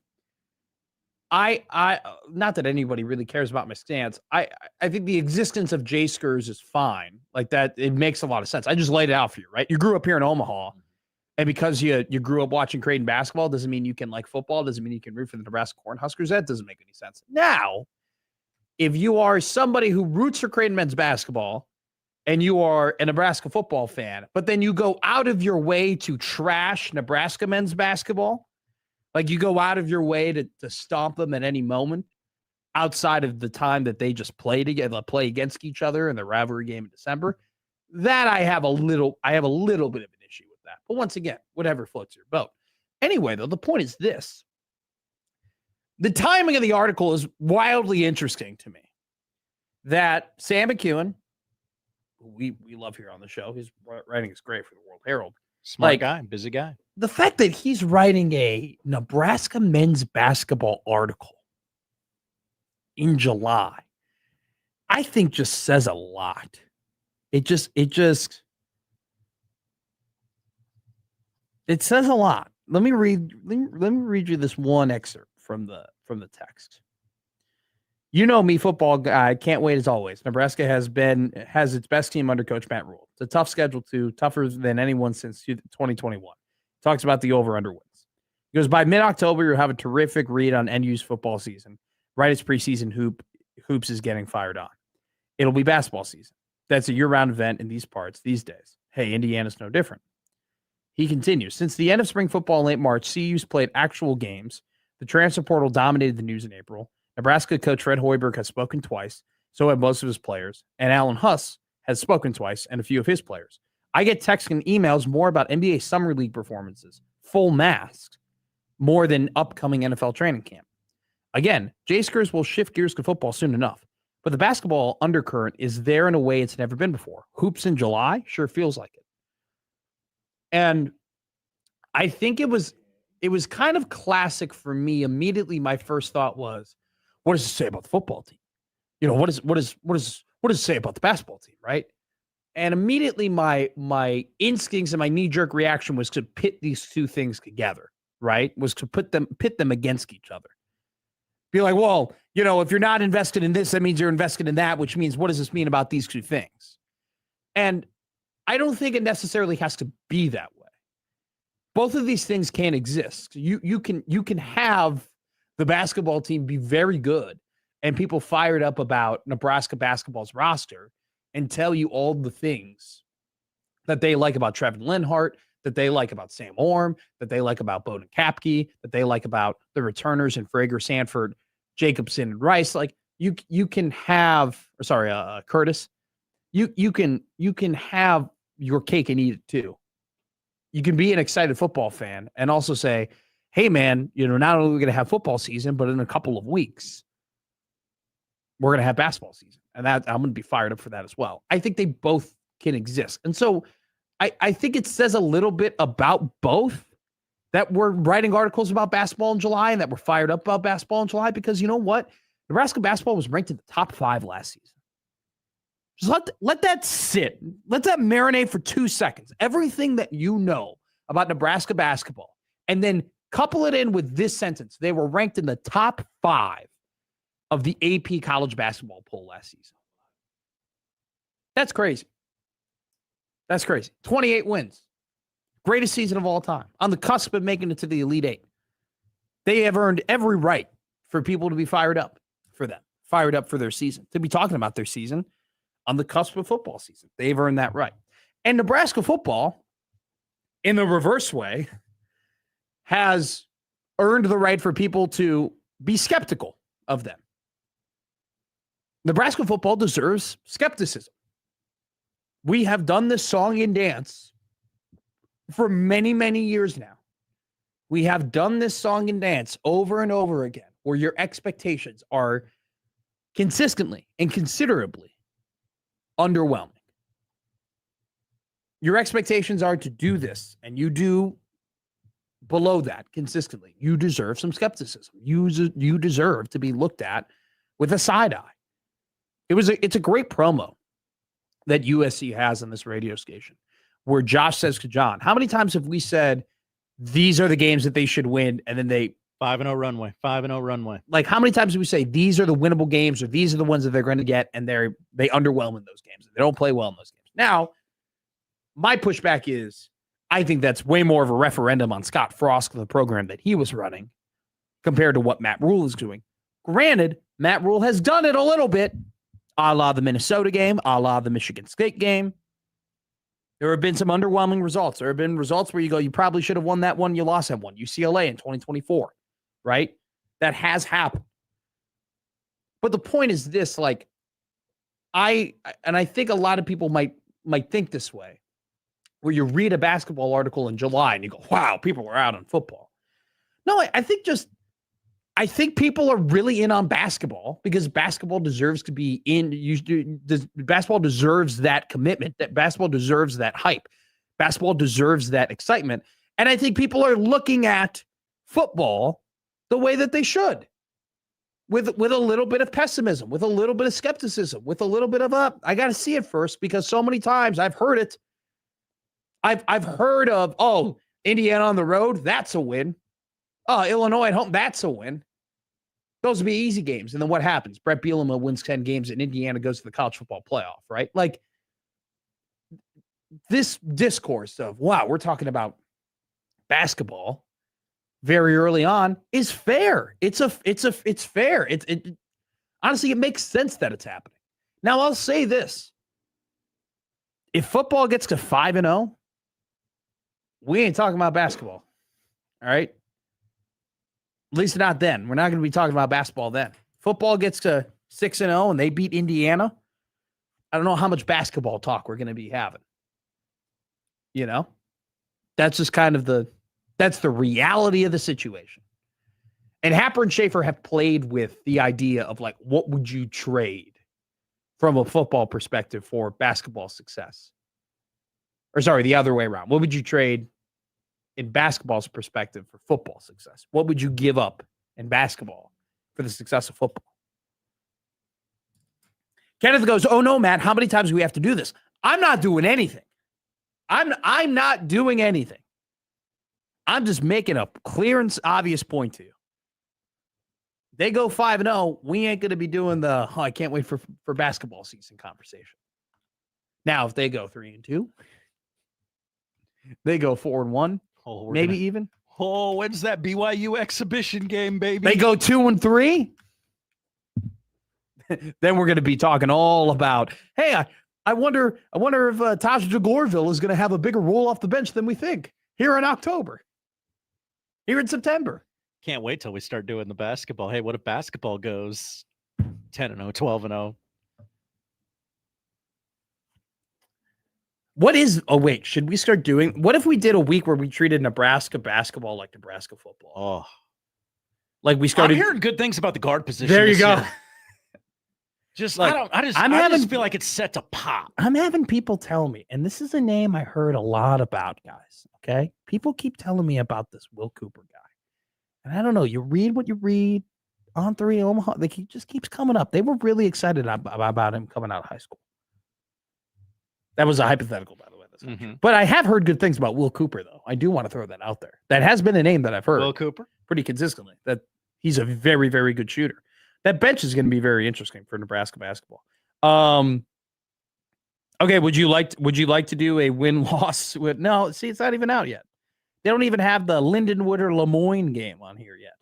I not that anybody really cares about my stance. I think the existence of J-Skers is fine. Like that, it makes a lot of sense. I just laid it out for you, right? You grew up here in Omaha, and because you grew up watching Creighton basketball doesn't mean you can like football, doesn't mean you can root for the Nebraska Cornhuskers. That doesn't make any sense. Now, if you are somebody who roots for Creighton men's basketball and you are a Nebraska football fan, but then you go out of your way to trash Nebraska men's basketball, like you go out of your way to stomp them at any moment outside of the time that they just play together, play against each other in the rivalry game in December, that I have a little bit of an issue with that. But once again, whatever floats your boat. Anyway, though, the point is this. The timing of the article is wildly interesting to me. That Sam McEwen, who we love here on the show, his writing is great for the World Herald. Smart guy, busy guy. The fact that he's writing a Nebraska men's basketball article in July, I think just says a lot. It says a lot. Let me read you this one excerpt from the text. You know me, football guy. Can't wait as always. Nebraska has its best team under Coach Matt Rule. It's a tough schedule too, tougher than anyone since 2021. Talks about the over/under wins. He goes, by mid-October, you'll have a terrific read on NU's football season. Right as preseason hoops is getting fired on. It'll be basketball season. That's a year-round event in these parts these days. Hey, Indiana's no different. He continues, since the end of spring football in late March, CU's played actual games. The transfer portal dominated the news in April. Nebraska coach Fred Hoiberg has spoken twice, so have most of his players, and Alan Huss has spoken twice, and a few of his players. I get texts and emails more about NBA Summer League performances, full masked, more than upcoming NFL training camp. Again, J-Skers will shift gears to football soon enough, but the basketball undercurrent is there in a way it's never been before. Hoops in July sure feels like it. And I think it was kind of classic for me. Immediately, my first thought was, what does it say about the football team? You know, what does it say about the basketball team, right? And immediately my instincts and my knee-jerk reaction was to pit these two things together, right? Was to pit them against each other. Be like, well, you know, if you're not invested in this, that means you're invested in that, which means what does this mean about these two things? And I don't think it necessarily has to be that way. Both of these things can exist. You can have the basketball team be very good and people fired up about Nebraska basketball's roster and tell you all the things that they like about Trevin Linhart, that they like about Sam Orm, that they like about Bowden Kapke, that they like about the returners in Frager, Sanford, Jacobson, and Rice. Like you can have, Curtis. You can have your cake and eat it too. You can be an excited football fan and also say, hey, man, not only are we going to have football season, but in a couple of weeks, we're going to have basketball season. And that I'm going to be fired up for that as well. I think they both can exist. And so I think it says a little bit about both that we're writing articles about basketball in July and that we're fired up about basketball in July because you know what? Nebraska basketball was ranked in the top 5 last season. Just let that sit. Let that marinate for 2 seconds. Everything that you know about Nebraska basketball, and then couple it in with this sentence. They were ranked in the top 5 of the AP college basketball poll last season. That's crazy. That's crazy. 28 wins. Greatest season of all time. On the cusp of making it to the Elite 8. They have earned every right for people to be fired up for them. Fired up for their season. To be talking about their season on the cusp of football season. They've earned that right. And Nebraska football, in the reverse way, has earned the right for people to be skeptical of them. Nebraska football deserves skepticism. We have done this song and dance for many, many years now. We have done this song and dance over and over again, where your expectations are consistently and considerably underwhelming. Your expectations are to do this, and you do below that consistently. You deserve some skepticism. You deserve to be looked at with a side eye. It's a great promo that USC has on this radio station, where Josh says to John, how many times have we said these are the games that they should win, and then they 5-0 runway, 5-0 runway. Like, how many times do we say these are the winnable games, or these are the ones that they're going to get, and they underwhelm in those games. They don't play well in those games. Now, my pushback is I think that's way more of a referendum on Scott Frost and the program that he was running compared to what Matt Rule is doing. Granted, Matt Rule has done it a little bit, a la the Minnesota game, a la the Michigan State game. There have been some underwhelming results. There have been results where you go, you probably should have won that one, you lost that one. UCLA in 2024, right? That has happened. But the point is this, like, I think a lot of people might think this way, where you read a basketball article in July and you go, wow, people were out on football. No, I think people are really in on basketball because basketball deserves to be in. Basketball deserves that commitment. That basketball deserves that hype. Basketball deserves that excitement. And I think people are looking at football the way that they should, with a little bit of pessimism, with a little bit of skepticism, with a little bit of I got to see it first, because so many times I've heard it. I've heard of, oh, Indiana on the road, that's a win. Oh, Illinois at home, that's a win. Those would be easy games. And then what happens? Brett Bielema wins 10 games and Indiana goes to the college football playoff, right? Like, this discourse of, wow, we're talking about basketball very early on is fair. It's fair. It honestly, it makes sense that it's happening. Now, I'll say this. If football gets to 5-0, we ain't talking about basketball. All right? At least not then. We're not going to be talking about basketball then. Football gets to 6-0 and they beat Indiana. I don't know how much basketball talk we're going to be having. You know? That's just kind of that's the reality of the situation. And Happer and Schaefer have played with the idea of, like, what would you trade from a football perspective for basketball success? Or sorry, the other way around. What would you trade in basketball's perspective for football success? What would you give up in basketball for the success of football? Kenneth goes, oh no, Matt, how many times do we have to do this? I'm not doing anything. I'm not doing anything. I'm just making a clear and obvious point to you. They go 5-0, we ain't going to be doing the, I can't wait for basketball season conversation. Now, if they go 3-2, they go 4-1, maybe even. Oh, when's that BYU exhibition game, baby? They go 2-3. Then we're going to be talking all about, hey, I wonder if Taj DeGorville is going to have a bigger role off the bench than we think here in October, here in September. Can't wait till we start doing the basketball. Hey, what if basketball goes 10-0, 12-0? What is? Oh wait, should we start doing? What if we did a week where we treated Nebraska basketball like Nebraska football? Oh, like we started. I'm hearing good things about the guard position. There you this go. year. Just Like, I just feel like it's set to pop. I'm having people tell me, and this is a name I heard a lot about, guys. Okay, people keep telling me about this Will Cooper guy, and I don't know. You read what you read on 3 Omaha. Just keeps coming up. They were really excited about him coming out of high school. That was a hypothetical, by the way. That's not true. But I have heard good things about Will Cooper, though. I do want to throw that out there. That has been a name that I've heard. Will Cooper? Pretty consistently. That he's a very, very good shooter. That bench is going to be very interesting for Nebraska basketball. Okay, would you like to do a win-loss with? No, see, it's not even out yet. They don't even have the Lindenwood or Lemoyne game on here yet.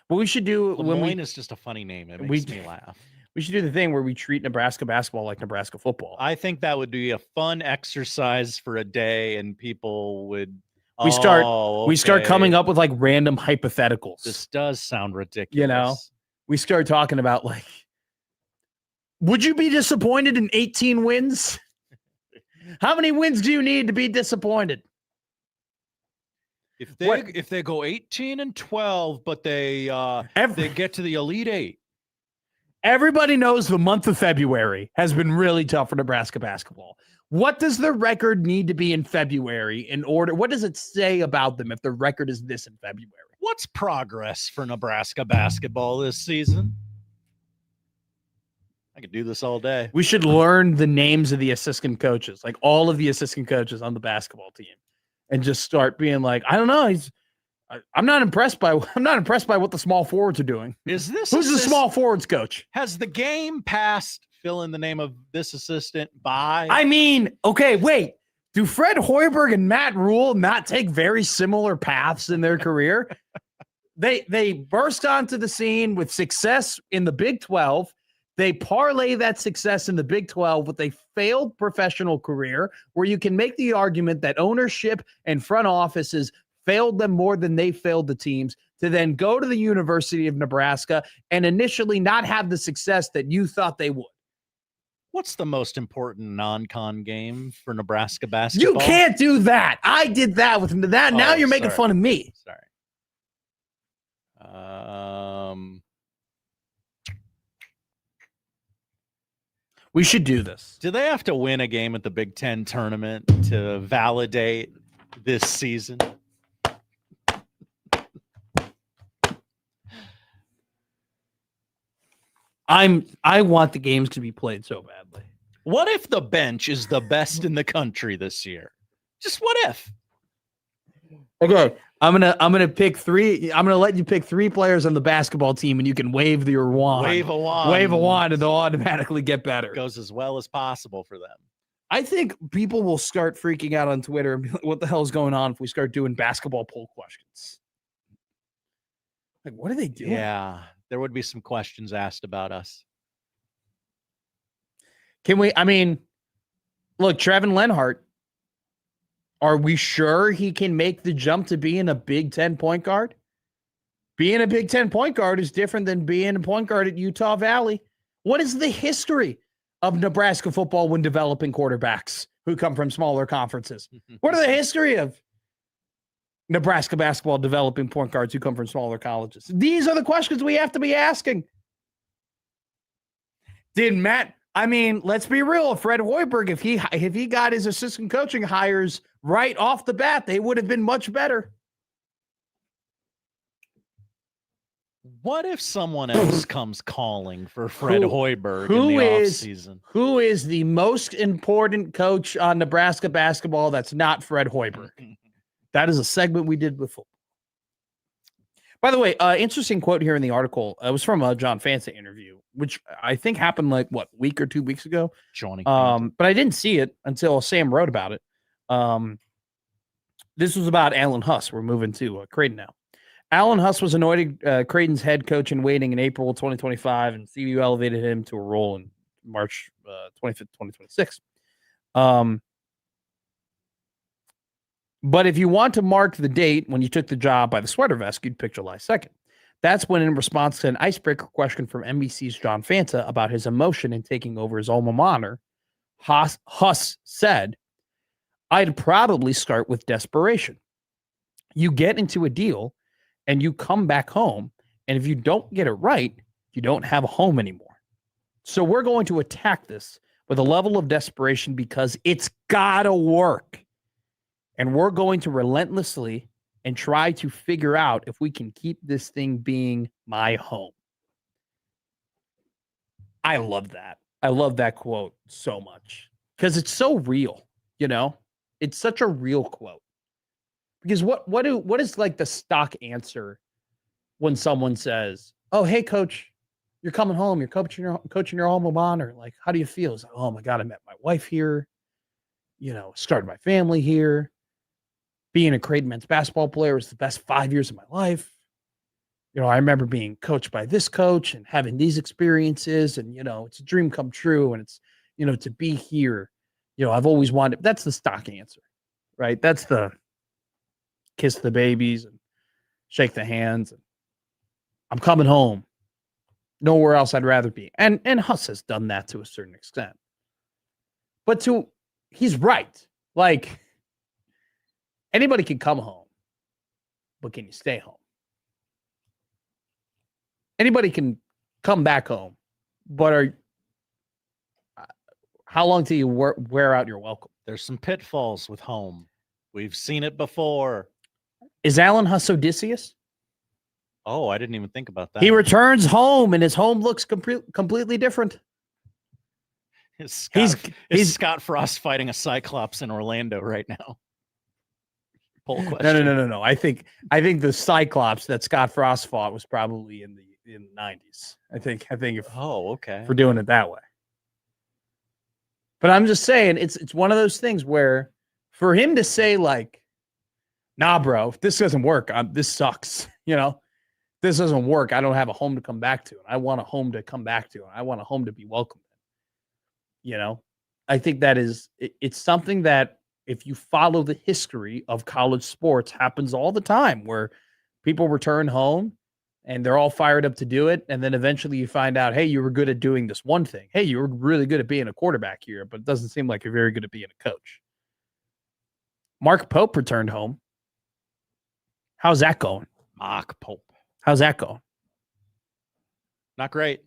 But we should do Lemoyne is just a funny name. It makes me laugh. We should do the thing where we treat Nebraska basketball like Nebraska football. I think that would be a fun exercise for a day, and people would. We start coming up with like random hypotheticals. This does sound ridiculous. You know, we start talking about like, would you be disappointed in 18 wins? How many wins do you need to be disappointed? If they go 18-12, but they get to the Elite Eight. Everybody knows the month of February has been really tough for Nebraska basketball. What does the record need to be in February in order? What does it say about them if the record is this in February? What's progress for Nebraska basketball this season? I could do this all day. We should learn the names of the assistant coaches, like all of the assistant coaches on the basketball team, and just start being like, I don't know. I'm not impressed by what the small forwards are doing. Is this who's the small forwards coach? Has the game passed? Fill in the name of this assistant by. I mean, okay, wait. Do Fred Hoiberg and Matt Rule not take very similar paths in their career? They burst onto the scene with success in the Big 12. They parlay that success in the Big 12 with a failed professional career where you can make the argument that ownership and front offices failed them more than they failed the teams, to then go to the University of Nebraska and initially not have the success that you thought they would. What's the most important non-con game for Nebraska basketball? You can't do that. I did that with that. Now you're making fun of me. Sorry. We should do this. Do they have to win a game at the Big Ten tournament to validate this season? I want the games to be played so badly. What if the bench is the best in the country this year? Just what if? Okay, I'm gonna pick three. I'm gonna let you pick 3 players on the basketball team, and you can wave your wand. Wave a wand. Wave a wand, and they'll automatically get better. It goes as well as possible for them. I think people will start freaking out on Twitter and be like, what the hell is going on if we start doing basketball poll questions? Like, what are they doing? Yeah, there would be some questions asked about us. Can we, I mean, look, Trevin Lenhart, are we sure he can make the jump to being a Big Ten point guard? Being a Big Ten point guard is different than being a point guard at Utah Valley. What is the history of Nebraska football when developing quarterbacks who come from smaller conferences? What are the history of Nebraska basketball developing point guards who come from smaller colleges? These are the questions we have to be asking. I mean, let's be real. Fred Hoiberg, if he got his assistant coaching hires right off the bat, they would have been much better. What if someone else comes calling for Fred Hoiberg in the offseason? Who is the most important coach on Nebraska basketball that's not Fred Hoiberg? That is a segment we did with football. By the way, interesting quote here in the article. It was from a John Fanta interview, which I think happened like, what, a week or 2 weeks ago? Johnny. But I didn't see it until Sam wrote about it. This was about Alan Huss. We're moving to Creighton now. Alan Huss was anointed Creighton's head coach in waiting in April 2025, and CBU elevated him to a role in March 25th, 2026. But if you want to mark the date when you took the job by the sweater vest, you'd pick July 2nd. That's when, in response to an icebreaker question from NBC's John Fanta about his emotion in taking over his alma mater, Huss said, I'd probably start with desperation. You get into a deal and you come back home, and if you don't get it right, you don't have a home anymore. So we're going to attack this with a level of desperation because it's gotta work. And we're going to relentlessly and try to figure out if we can keep this thing being my home. I love that. I love that quote so much because it's so real, you know? It's such a real quote. Because what is like the stock answer when someone says, "Oh, hey coach, you're coming home, you're coaching your alma mater. Like, how do you feel?" It's like, "Oh my God, I met my wife here, started my family here. Being a Creighton men's basketball player was the best 5 years of my life. I remember being coached by this coach and having these experiences, and it's a dream come true, and it's to be here. I've always wanted." That's the stock answer, right? That's the kiss the babies and shake the hands and I'm coming home. Nowhere else I'd rather be. And Huss has done that to a certain extent. But he's right. Like, anybody can come home, but can you stay home? Anybody can come back home, but how long till you wear out your welcome? There's some pitfalls with home. We've seen it before. Is Alan Huss Odysseus? Oh, I didn't even think about that. He returns home, and his home looks completely different. Is Scott Frost fighting a Cyclops in Orlando right now? Poll question. No. I think the Cyclops that Scott Frost fought was probably in the 90s. I think if okay. We're doing it that way. But I'm just saying it's one of those things where for him to say like, "Nah, bro, if this doesn't work, this sucks." This doesn't work. I don't have a home to come back to. And I want a home to come back to. And I want a home to be welcomed. I think that it's something that if you follow the history of college sports happens all the time where people return home and they're all fired up to do it. And then eventually you find out, hey, you were good at doing this one thing. Hey, you were really good at being a quarterback here, but it doesn't seem like you're very good at being a coach. Mark Pope returned home. How's that going? Mark Pope. How's that going? Not great.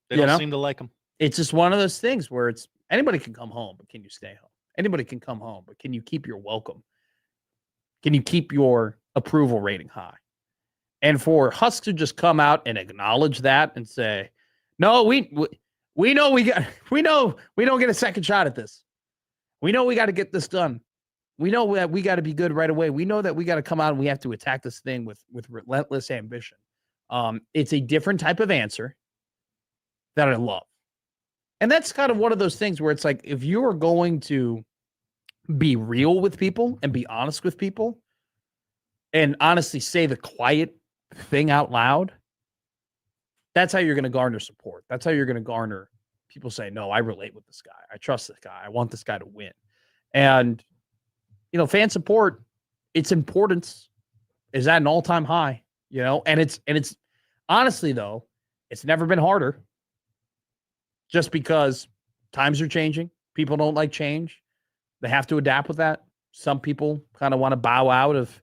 They don't seem to like him. It's just one of those things where it's anybody can come home, but can you stay home? Anybody can come home, but can you keep your welcome? Can you keep your approval rating high? And for Husk to just come out and acknowledge that and say, "No, we know we don't get a second shot at this. We know we got to get this done. We know that we got to be good right away. We know that we got to come out and we have to attack this thing with relentless ambition." It's a different type of answer that I love. And that's kind of one of those things where it's like, if you are going to be real with people and be honest with people and honestly say the quiet thing out loud, that's how you're going to garner support. That's how you're going to garner people saying, "No, I relate with this guy. I trust this guy. I want this guy to win." And fan support, its importance is at an all-time high, and it's honestly though, it's never been harder just because times are changing. People don't like change. They have to adapt with that. Some people kind of want to bow out of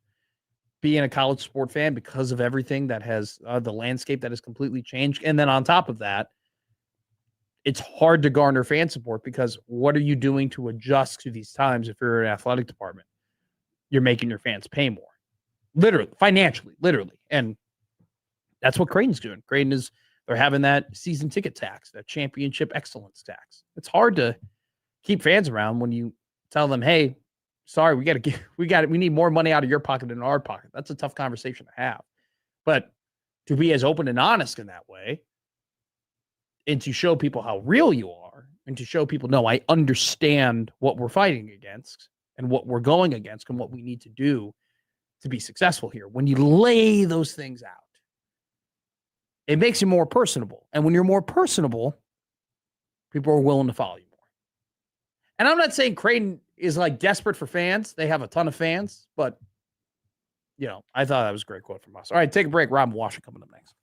being a college sport fan because of everything that has the landscape that has completely changed. And then on top of that, it's hard to garner fan support because what are you doing to adjust to these times if you're an athletic department? You're making your fans pay more. Literally, financially, literally. And that's what Creighton's doing. They're having that season ticket tax, that championship excellence tax. It's hard to keep fans around when you tell them, "Hey, sorry, we need more money out of your pocket than our pocket." That's a tough conversation to have. But to be as open and honest in that way, and to show people how real you are, and to show people, "No, I understand what we're fighting against and what we're going against and what we need to do to be successful here." When you lay those things out, it makes you more personable. And when you're more personable, people are willing to follow you more. And I'm not saying Creighton is like desperate for fans. They have a ton of fans, but I thought that was a great quote from us. All right, take a break. Robin Washut coming up next.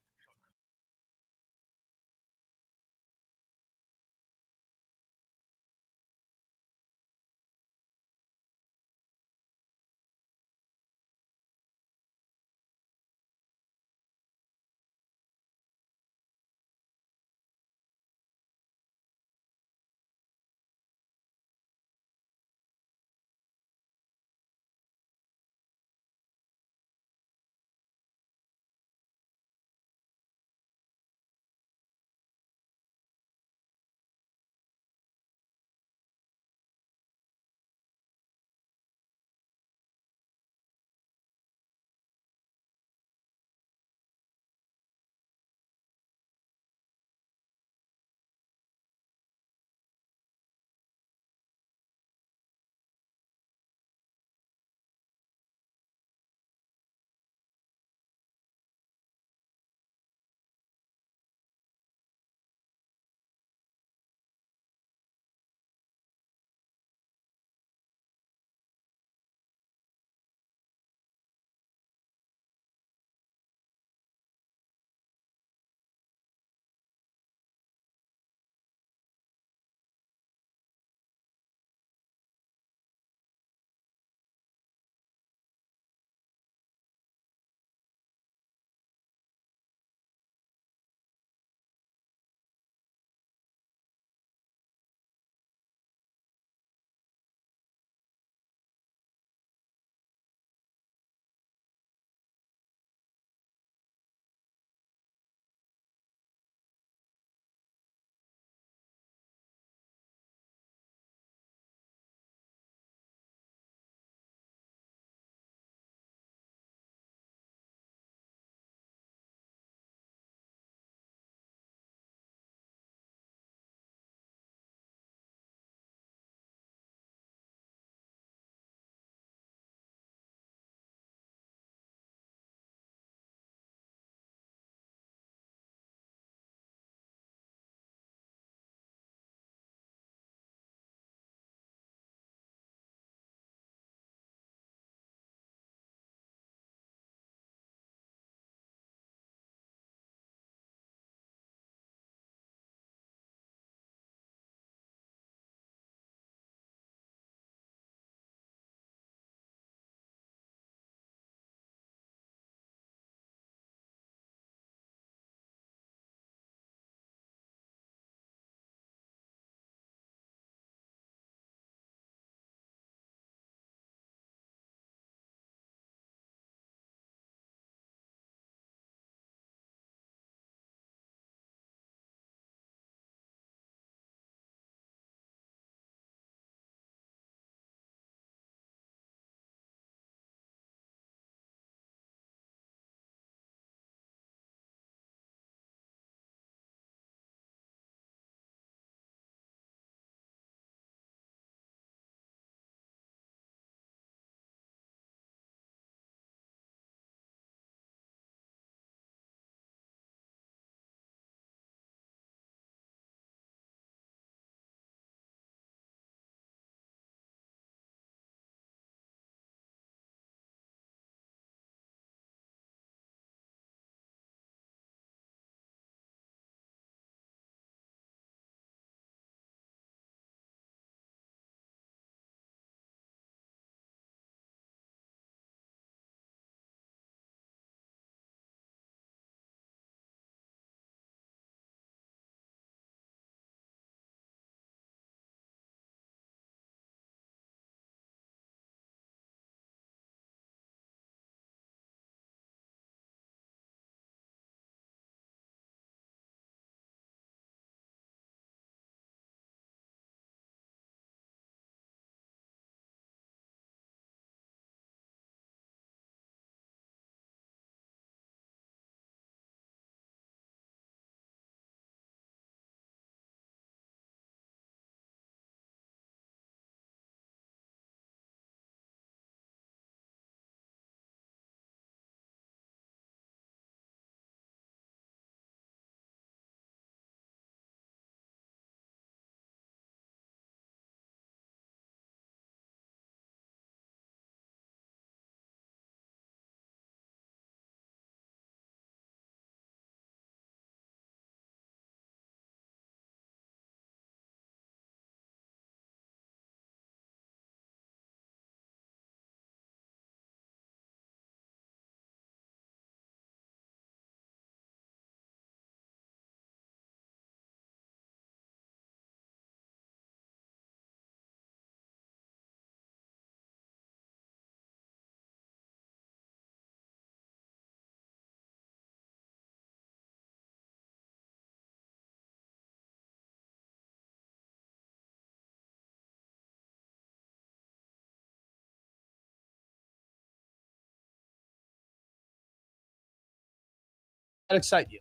excite you?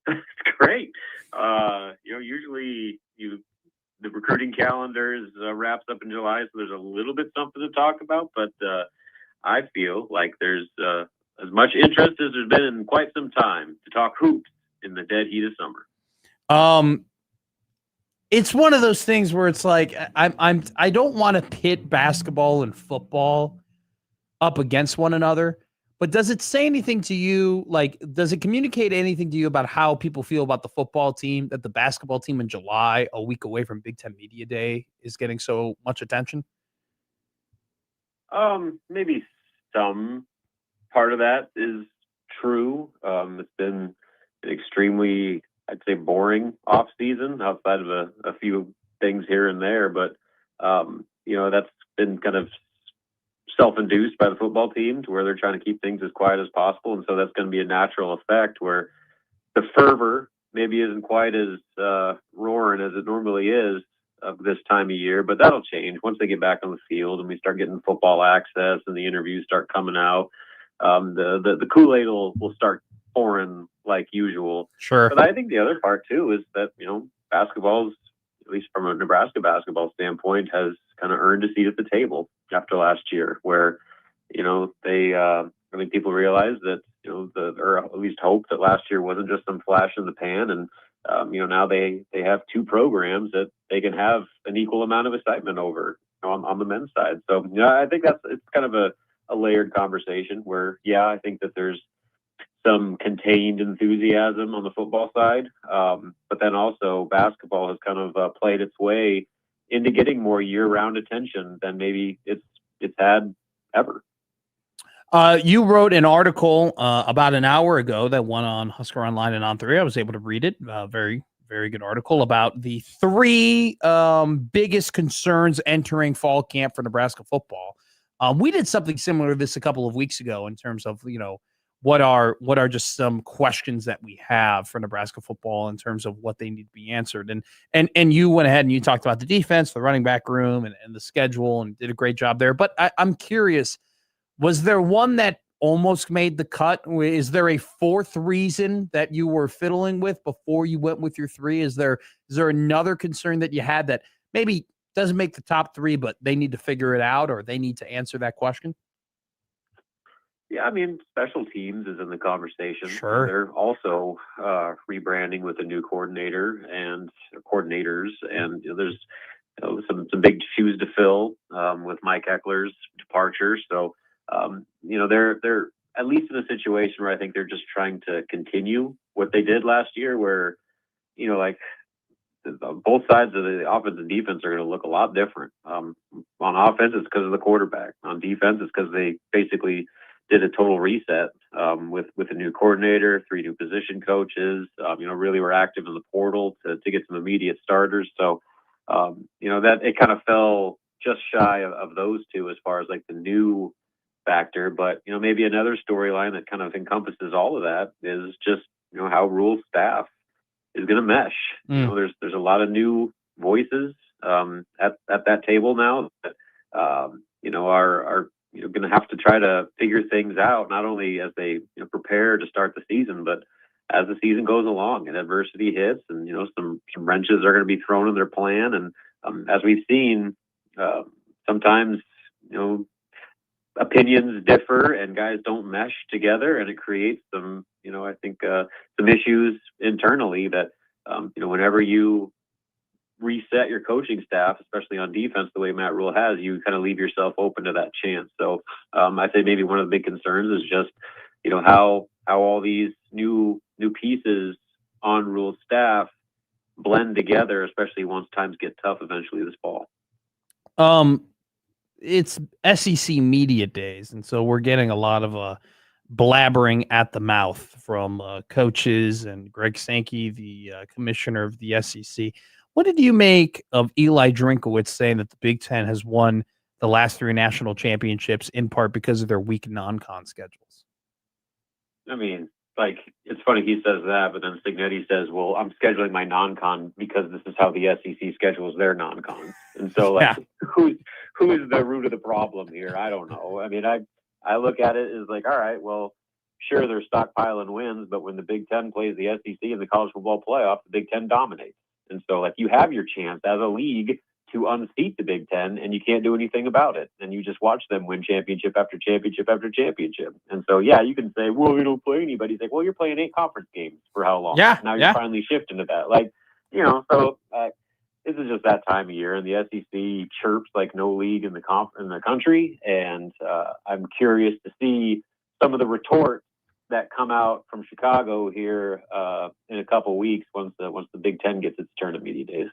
It's great. Usually the recruiting calendar wraps up in July, so there's a little bit something to talk about. But I feel like there's as much interest as there's been in quite some time to talk hoops in the dead heat of summer. It's one of those things where it's like I don't want to pit basketball and football up against one another, but does it say anything to you? Like, does it communicate anything to you about how people feel about the football team, that the basketball team in July, a week away from Big Ten Media Day, is getting so much attention? Maybe some part of that is true. It's been an extremely, I'd say, boring off season outside of a few things here and there, but that's been kind of self-induced by the football team to where they're trying to keep things as quiet as possible. And so that's going to be a natural effect where the fervor maybe isn't quite as roaring as it normally is of this time of year, but that'll change once they get back on the field and we start getting football access and the interviews start coming out. The Kool-Aid will start pouring like usual. Sure. But I think the other part too is that, basketball's, at least from a Nebraska basketball standpoint, has kind of earned a seat at the table after last year, where, I think people realize that, or at least hope that last year wasn't just some flash in the pan. And, now they have two programs that they can have an equal amount of excitement over on the men's side. So, I think it's kind of a layered conversation where, I think that there's some contained enthusiasm on the football side. But then also basketball has kind of played its way into getting more year-round attention than maybe it's had ever. You wrote an article about an hour ago that went on Husker Online and On3. I was able to read it. Very, very good article about the three biggest concerns entering fall camp for Nebraska football. We did something similar to this a couple of weeks ago in terms of, what are just some questions that we have for Nebraska football in terms of what they need to be answered. And you went ahead and you talked about the defense, the running back room, and the schedule, and did a great job there. But I'm curious, was there one that almost made the cut? Is there a fourth reason that you were fiddling with before you went with your three? Is there another concern that you had that maybe doesn't make the top three, but they need to figure it out or they need to answer that question? Yeah, special teams is in the conversation. Sure. They're also rebranding with a new coordinator and coordinators, and there's some big shoes to fill with Mike Eckler's departure. So they're at least in a situation where I think they're just trying to continue what they did last year, where both sides of the offense and defense are going to look a lot different. On offense, it's because of the quarterback. On defense, it's because they basically did a total reset with a new coordinator, 3 new position coaches. Really were active in the portal to get some immediate starters. So, that it kind of fell just shy of those two as far as like the new factor. But maybe another storyline that kind of encompasses all of that is just how Rhule's staff is going to mesh. There's a lot of new voices at that table now that are going to have to try to figure things out, not only as they prepare to start the season, but as the season goes along and adversity hits, and some wrenches are going to be thrown in their plan. And as we've seen, sometimes opinions differ and guys don't mesh together, and it creates some I think some issues internally that whenever you reset your coaching staff, especially on defense, the way Matt Rhule has, you kind of leave yourself open to that chance. So I say maybe one of the big concerns is just, how all these new pieces on Rhule's staff blend together, especially once times get tough eventually this fall. It's SEC media days, and so we're getting a lot of blabbering at the mouth from coaches and Greg Sankey, the commissioner of the SEC. What did you make of Eli Drinkowitz saying that the Big Ten has won the last 3 national championships in part because of their weak non-con schedules? It's funny he says that, but then Signetti says, well, I'm scheduling my non-con because this is how the SEC schedules their non-con. And so, who is the root of the problem here? I don't know. I look at it as like, all right, well, sure, they're stockpiling wins, but when the Big Ten plays the SEC in the college football playoff, the Big Ten dominates. And so, like, you have your chance as a league to unseat the Big Ten, and you can't do anything about it. And you just watch them win championship after championship after championship. And so, yeah, you can say, well, we don't play anybody. It's like, well, you're playing 8 conference games for how long? Yeah, Now yeah. you're finally shifting to that. Like, you know, so this is just that time of year, and the SEC chirps like no league in the country. And I'm curious to see some of the retorts that come out from Chicago here in a couple weeks once the Big Ten gets its turn at media days.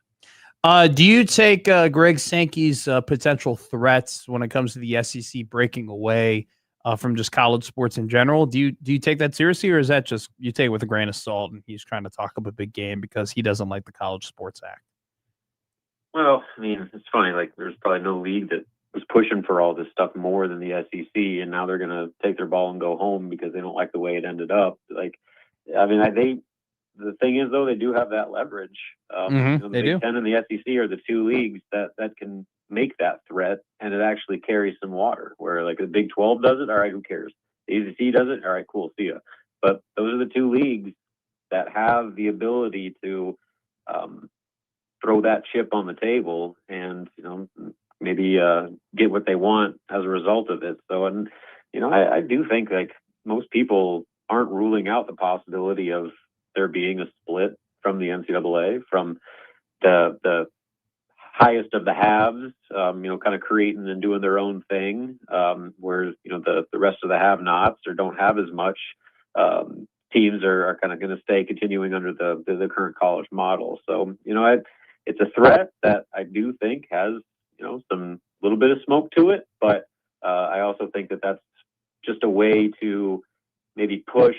Do you take Greg Sankey's potential threats when it comes to the SEC breaking away from just college sports in general? Do you take that seriously, or is that just you take it with a grain of salt and he's trying to talk up a big game because he doesn't like the College Sports Act? Well, I mean, it's funny. Like, there's probably no league that was pushing for all this stuff more than the SEC, and now they're going to take their ball and go home because they don't like the way it ended up. Like, I mean, the thing is, though, they do have that leverage. The Big Ten and the SEC are the 2 leagues that can make that threat, and it actually carries some water. Where, like, the Big 12 does it, all right, who cares? The ACC does it, all right, cool, see ya. But those are the 2 leagues that have the ability to throw that chip on the table and, you know, maybe get what they want as a result of it. So, and, you know, I do think, like, most people aren't ruling out the possibility of there being a split from the NCAA, from the highest of the haves, you know, kind of creating and doing their own thing, where, you know, the rest of the have-nots or don't have as much teams are kind of going to stay continuing under the current college model. So, you know, it's a threat that I do think has, you know, some little bit of smoke to it, but I also think that that's just a way to maybe push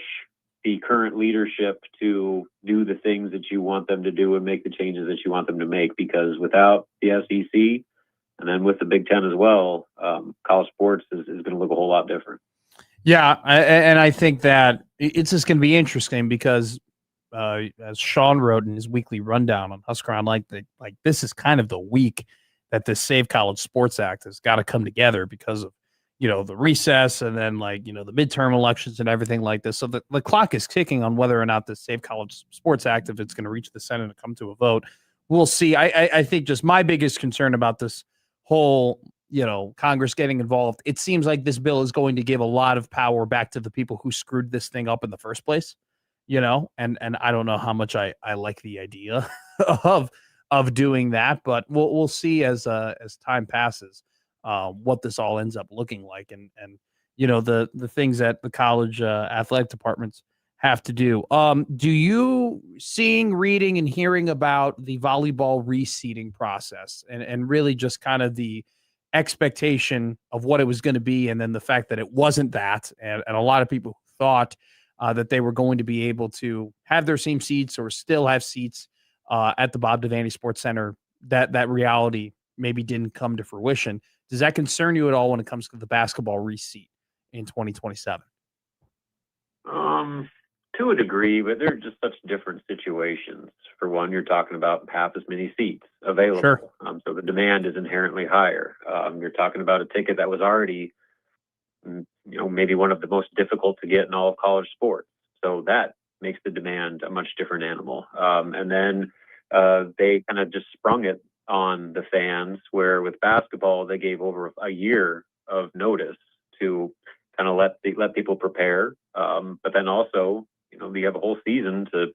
the current leadership to do the things that you want them to do and make the changes that you want them to make, because without the SEC and then with the Big Ten as well, college sports is going to look a whole lot different. Yeah, and I think that it's just going to be interesting because as Sean wrote in his weekly rundown on Husker Online, like this is kind of the week that the Save College Sports Act has got to come together because of, you know, the recess and then, like, you know, the midterm elections and everything like this. So the clock is ticking on whether or not the Save College Sports Act, if it's going to reach the Senate and come to a vote. We'll see. I think just my biggest concern about this whole, you know, Congress getting involved, it seems like this bill is going to give a lot of power back to the people who screwed this thing up in the first place, you know, and I don't know how much I like the idea of doing that, but we'll see as time passes what this all ends up looking like, and you know, the things that the college athletic departments have to do. Do you reading and hearing about the volleyball reseeding process and really just kind of the expectation of what it was going to be, and then the fact that it wasn't that, and a lot of people thought that they were going to be able to have their same seats or still have seats at the Bob Devaney Sports Center, that reality maybe didn't come to fruition. Does that concern you at all when it comes to the basketball reseat in 2027? To a degree, but they're just such different situations. For one, you're talking about half as many seats available. Sure. So the demand is inherently higher. You're talking about a ticket that was already, you know, maybe one of the most difficult to get in all of college sports. So that makes the demand a much different animal. And then they kind of just sprung it on the fans, where with basketball, they gave over a year of notice to kind of let people prepare. But then also, you know, you have a whole season to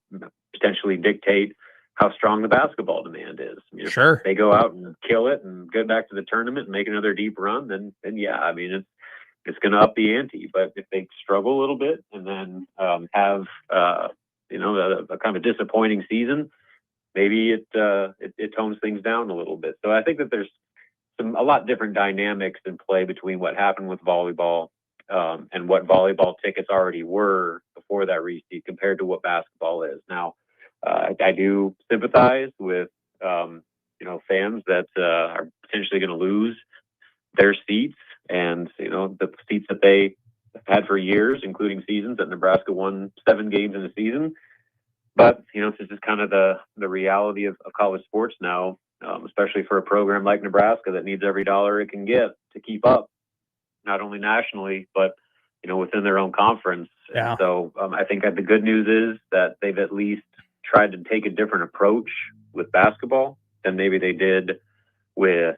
potentially dictate how strong the basketball demand is. You know, sure. If they go out and kill it and get back to the tournament and make another deep run, then yeah, I mean, it's going to up the ante. But if they struggle a little bit and then have you know, a kind of a disappointing season, maybe it tones things down a little bit. So I think that there's a lot different dynamics in play between what happened with volleyball and what volleyball tickets already were before that reseat compared to what basketball is now. I do sympathize with you know, fans that are potentially going to lose their seats, and you know, the seats that they had for years, including seasons that Nebraska won 7 games in a season. But you know, this is kind of the reality of college sports now, especially for a program like Nebraska that needs every dollar it can get to keep up, not only nationally, but you know, within their own conference. Yeah. And so I think that the good news is that they've at least tried to take a different approach with basketball than maybe they did with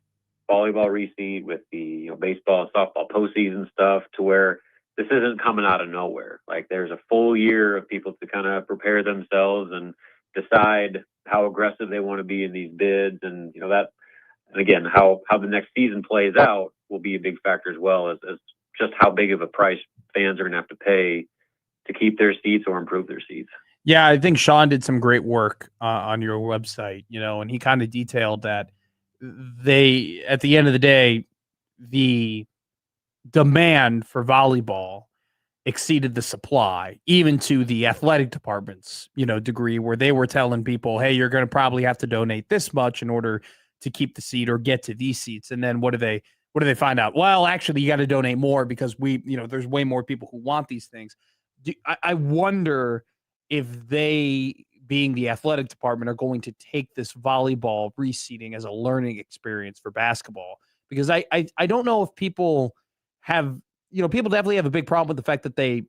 volleyball reseed, with the baseball and softball postseason stuff, to where this isn't coming out of nowhere. Like there's a full year of people to kind of prepare themselves and decide how aggressive they want to be in these bids, and that, and again, how the next season plays out will be a big factor as well as just how big of a price fans are going to have to pay to keep their seats or improve their seats. Yeah, I think Sean did some great work on your website, and he kind of detailed that they, at the end of the day, the demand for volleyball exceeded the supply, even to the athletic department's, degree, where they were telling people, hey, you're going to probably have to donate this much in order to keep the seat or get to these seats. And then what do they find out? Well, actually, you got to donate more because there's way more people who want these things. I wonder if they, being the athletic department, are going to take this volleyball reseeding as a learning experience for basketball, because I don't know if people have, people definitely have a big problem with the fact that they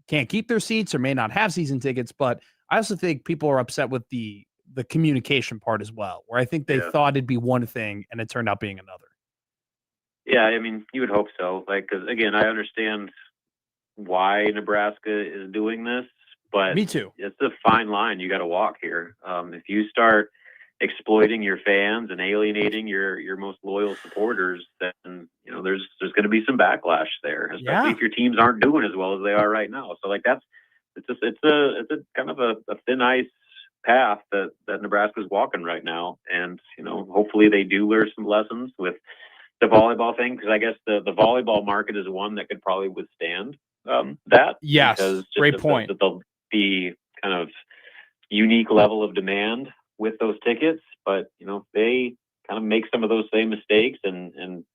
can't keep their seats or may not have season tickets, but I also think people are upset with the communication part as well, where I think they thought it'd be one thing and it turned out being another. Yeah, I mean, you would hope so. Like, because again, I understand why Nebraska is doing this, but me too. It's a fine line you got to walk here. If you start exploiting your fans and alienating your most loyal supporters, then there's going to be some backlash there, especially if your teams aren't doing as well as they are right now. So like it's a kind of a thin ice path that Nebraska's walking right now, and hopefully they do learn some lessons with the volleyball thing, because I guess the volleyball market is one that could probably withstand that. Yes, because just great point. The kind of unique level of demand with those tickets, but they kind of make some of those same mistakes and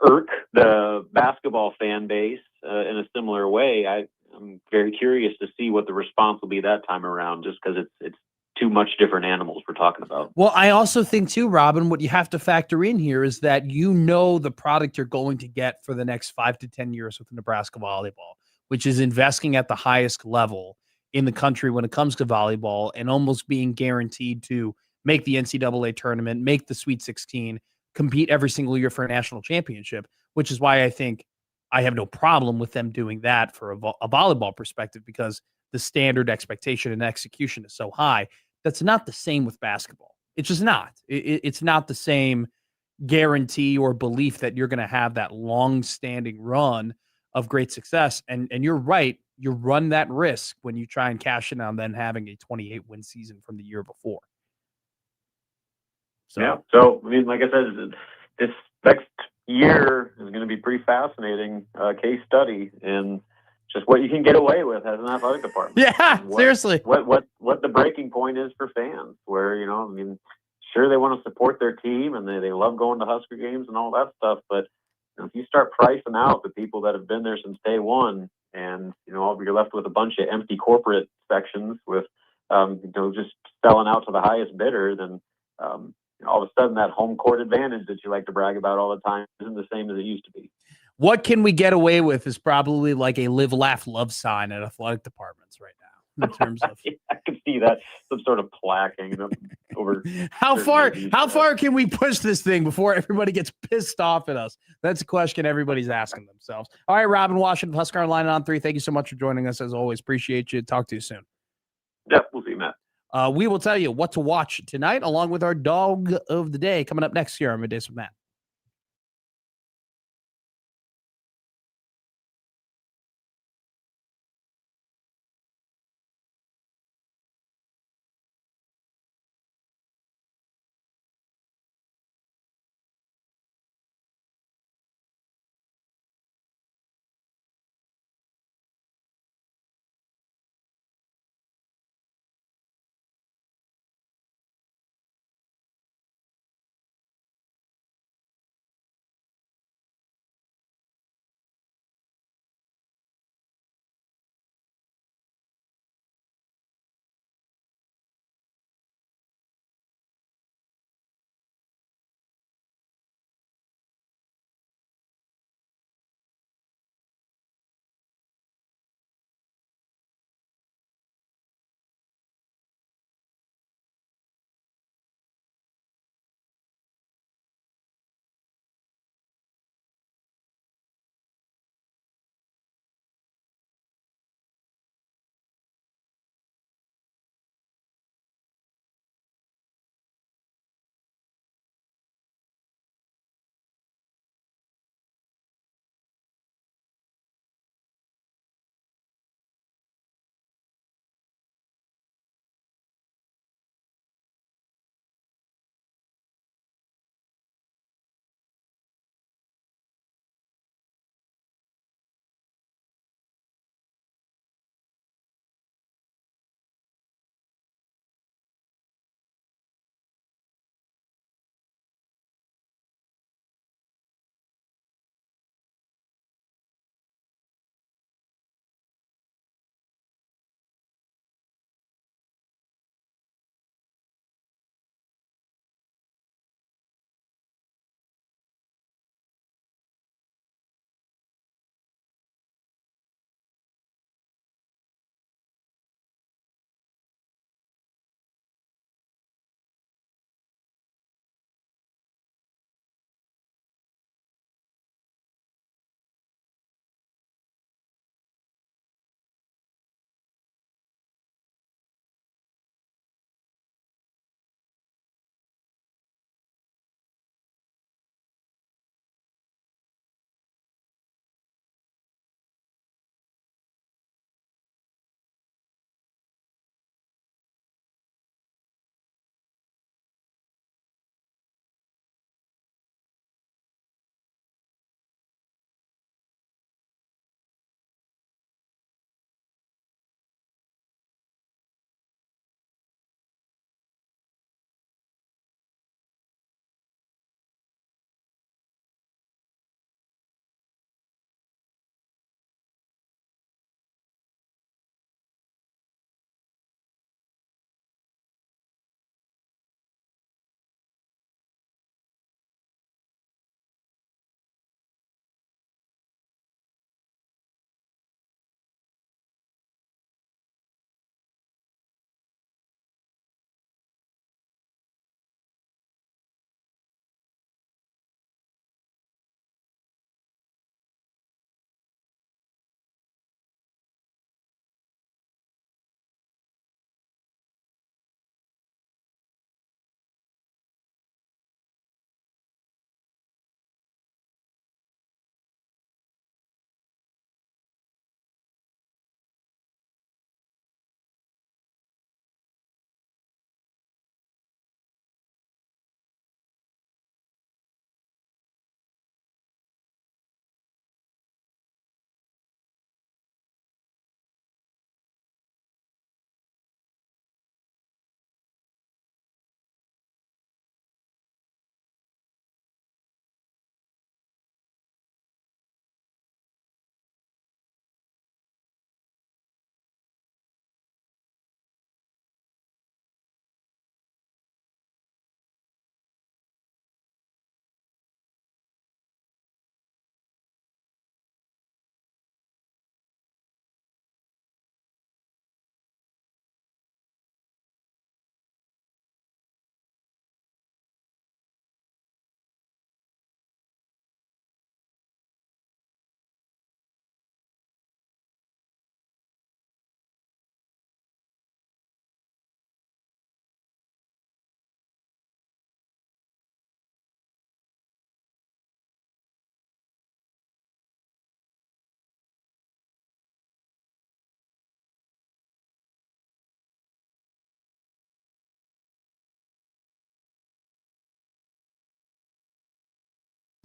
irk the basketball fan base in a similar way. I'm very curious to see what the response will be that time around, just because it's too much different animals we're talking about. Well, I also think too, Robin, what you have to factor in here is that the product you're going to get for the next 5 to 10 years with Nebraska volleyball, which is investing at the highest level in the country when it comes to volleyball and almost being guaranteed to make the NCAA tournament, make the Sweet 16, compete every single year for a national championship, which is why I think I have no problem with them doing that for a volleyball perspective, because the standard expectation and execution is so high. That's not the same with basketball. It's just not. It's not the same guarantee or belief that you're going to have that long-standing run of great success. And you're right. You run that risk when you try and cash in on then having a 28-win season from the year before. So, yeah. So, I mean, like I said, this next year is going to be pretty fascinating case study in just what you can get away with as an athletic department. Yeah, seriously. What the breaking point is for fans, where, I mean, sure, they want to support their team and they love going to Husker games and all that stuff, but if you start pricing out the people that have been there since day one, and you're left with a bunch of empty corporate sections with just selling out to the highest bidder, then all of a sudden that home court advantage that you like to brag about all the time isn't the same as it used to be. What can we get away with is probably like a live, laugh, love sign at athletic departments right now, in terms of. Yeah, I can see that, some sort of plaquing over. How far can we push this thing before everybody gets pissed off at us? That's a question everybody's asking themselves. All right, Robin Washut, Husker Online on 3. Thank you so much for joining us as always. Appreciate you. Talk to you soon. Yep, we'll see you, Matt. We will tell you what to watch tonight, along with our dog of the day coming up next year on Middays with Matt.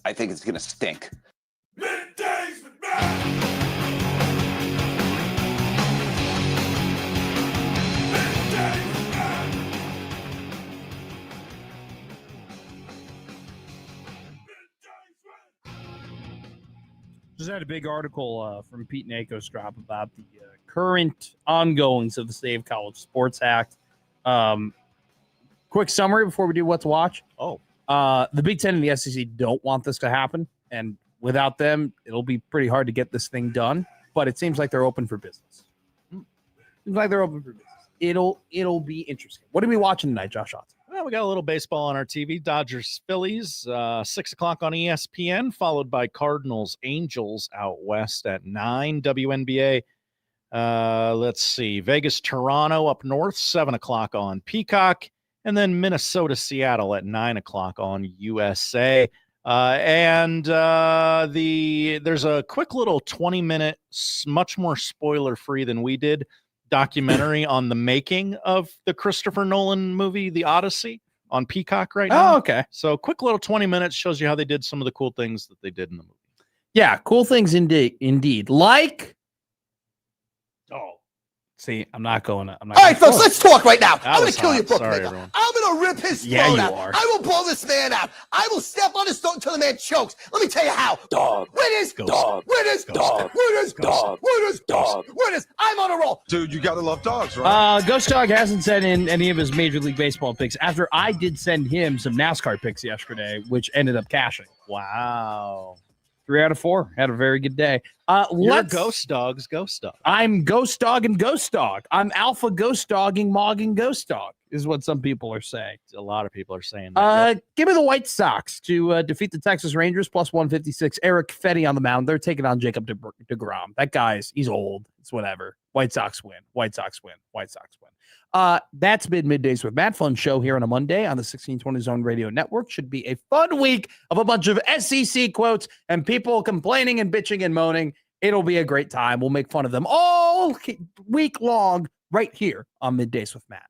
I think it's going to stink. Middays with Matt. Just had a big article from Pete Nakos drop about the current ongoings of the State of College Sports Act. Quick summary before we do what to watch. The Big Ten and the SEC don't want this to happen, and without them, it'll be pretty hard to get this thing done. But it seems like they're open for business. It'll be interesting. What are we watching tonight, Josh Otts? Well, we got a little baseball on our TV. Dodgers, Phillies, 6 o'clock on ESPN, followed by Cardinals, Angels out west at 9. WNBA, let's see, Vegas, Toronto up north, 7 o'clock on Peacock, and then Minnesota, Seattle at 9 o'clock on USA. There's a quick little 20-minute, much more spoiler-free than we did, documentary on the making of the Christopher Nolan movie, The Odyssey, on Peacock right now. Oh, okay. So quick little 20 minutes shows you how they did some of the cool things that they did in the movie. Yeah, cool things indeed. Like, see, I'm not going to. All right, folks, let's talk right now. I'm going to kill hot. your book Sorry, maker. everyone. I'm going to rip his Yeah, throat you out. are. I will blow this man out. I will step on his throat until the man chokes. Let me tell you how. Dog. Winners, Ghost. dog. Winners, Ghost. dog. Winners, dog. Winners, dog. Winners. I'm on a roll. Dude, you gotta love dogs, right? Ghost Dog hasn't sent in any of his Major League Baseball picks after I did send him some NASCAR picks yesterday, which ended up cashing. Wow. 3 out of 4. Had a very good day. You're Ghost Dog's Ghost Dog. I'm Ghost Dog and Ghost Dog. I'm Alpha Ghost Dogging Mogging Ghost Dog, is what some people are saying. A lot of people are saying that. Give me the White Sox to defeat the Texas Rangers, plus 156. Eric Fetty on the mound. They're taking on Jacob deGrom. That he's old. It's whatever. White Sox win. White Sox win. White Sox win. That's been Middays with Matt. Fun show here on a Monday on the 1620 Zone Radio Network. Should be a fun week of a bunch of SEC quotes and people complaining and bitching and moaning. It'll be a great time. We'll make fun of them all week long right here on Middays with Matt.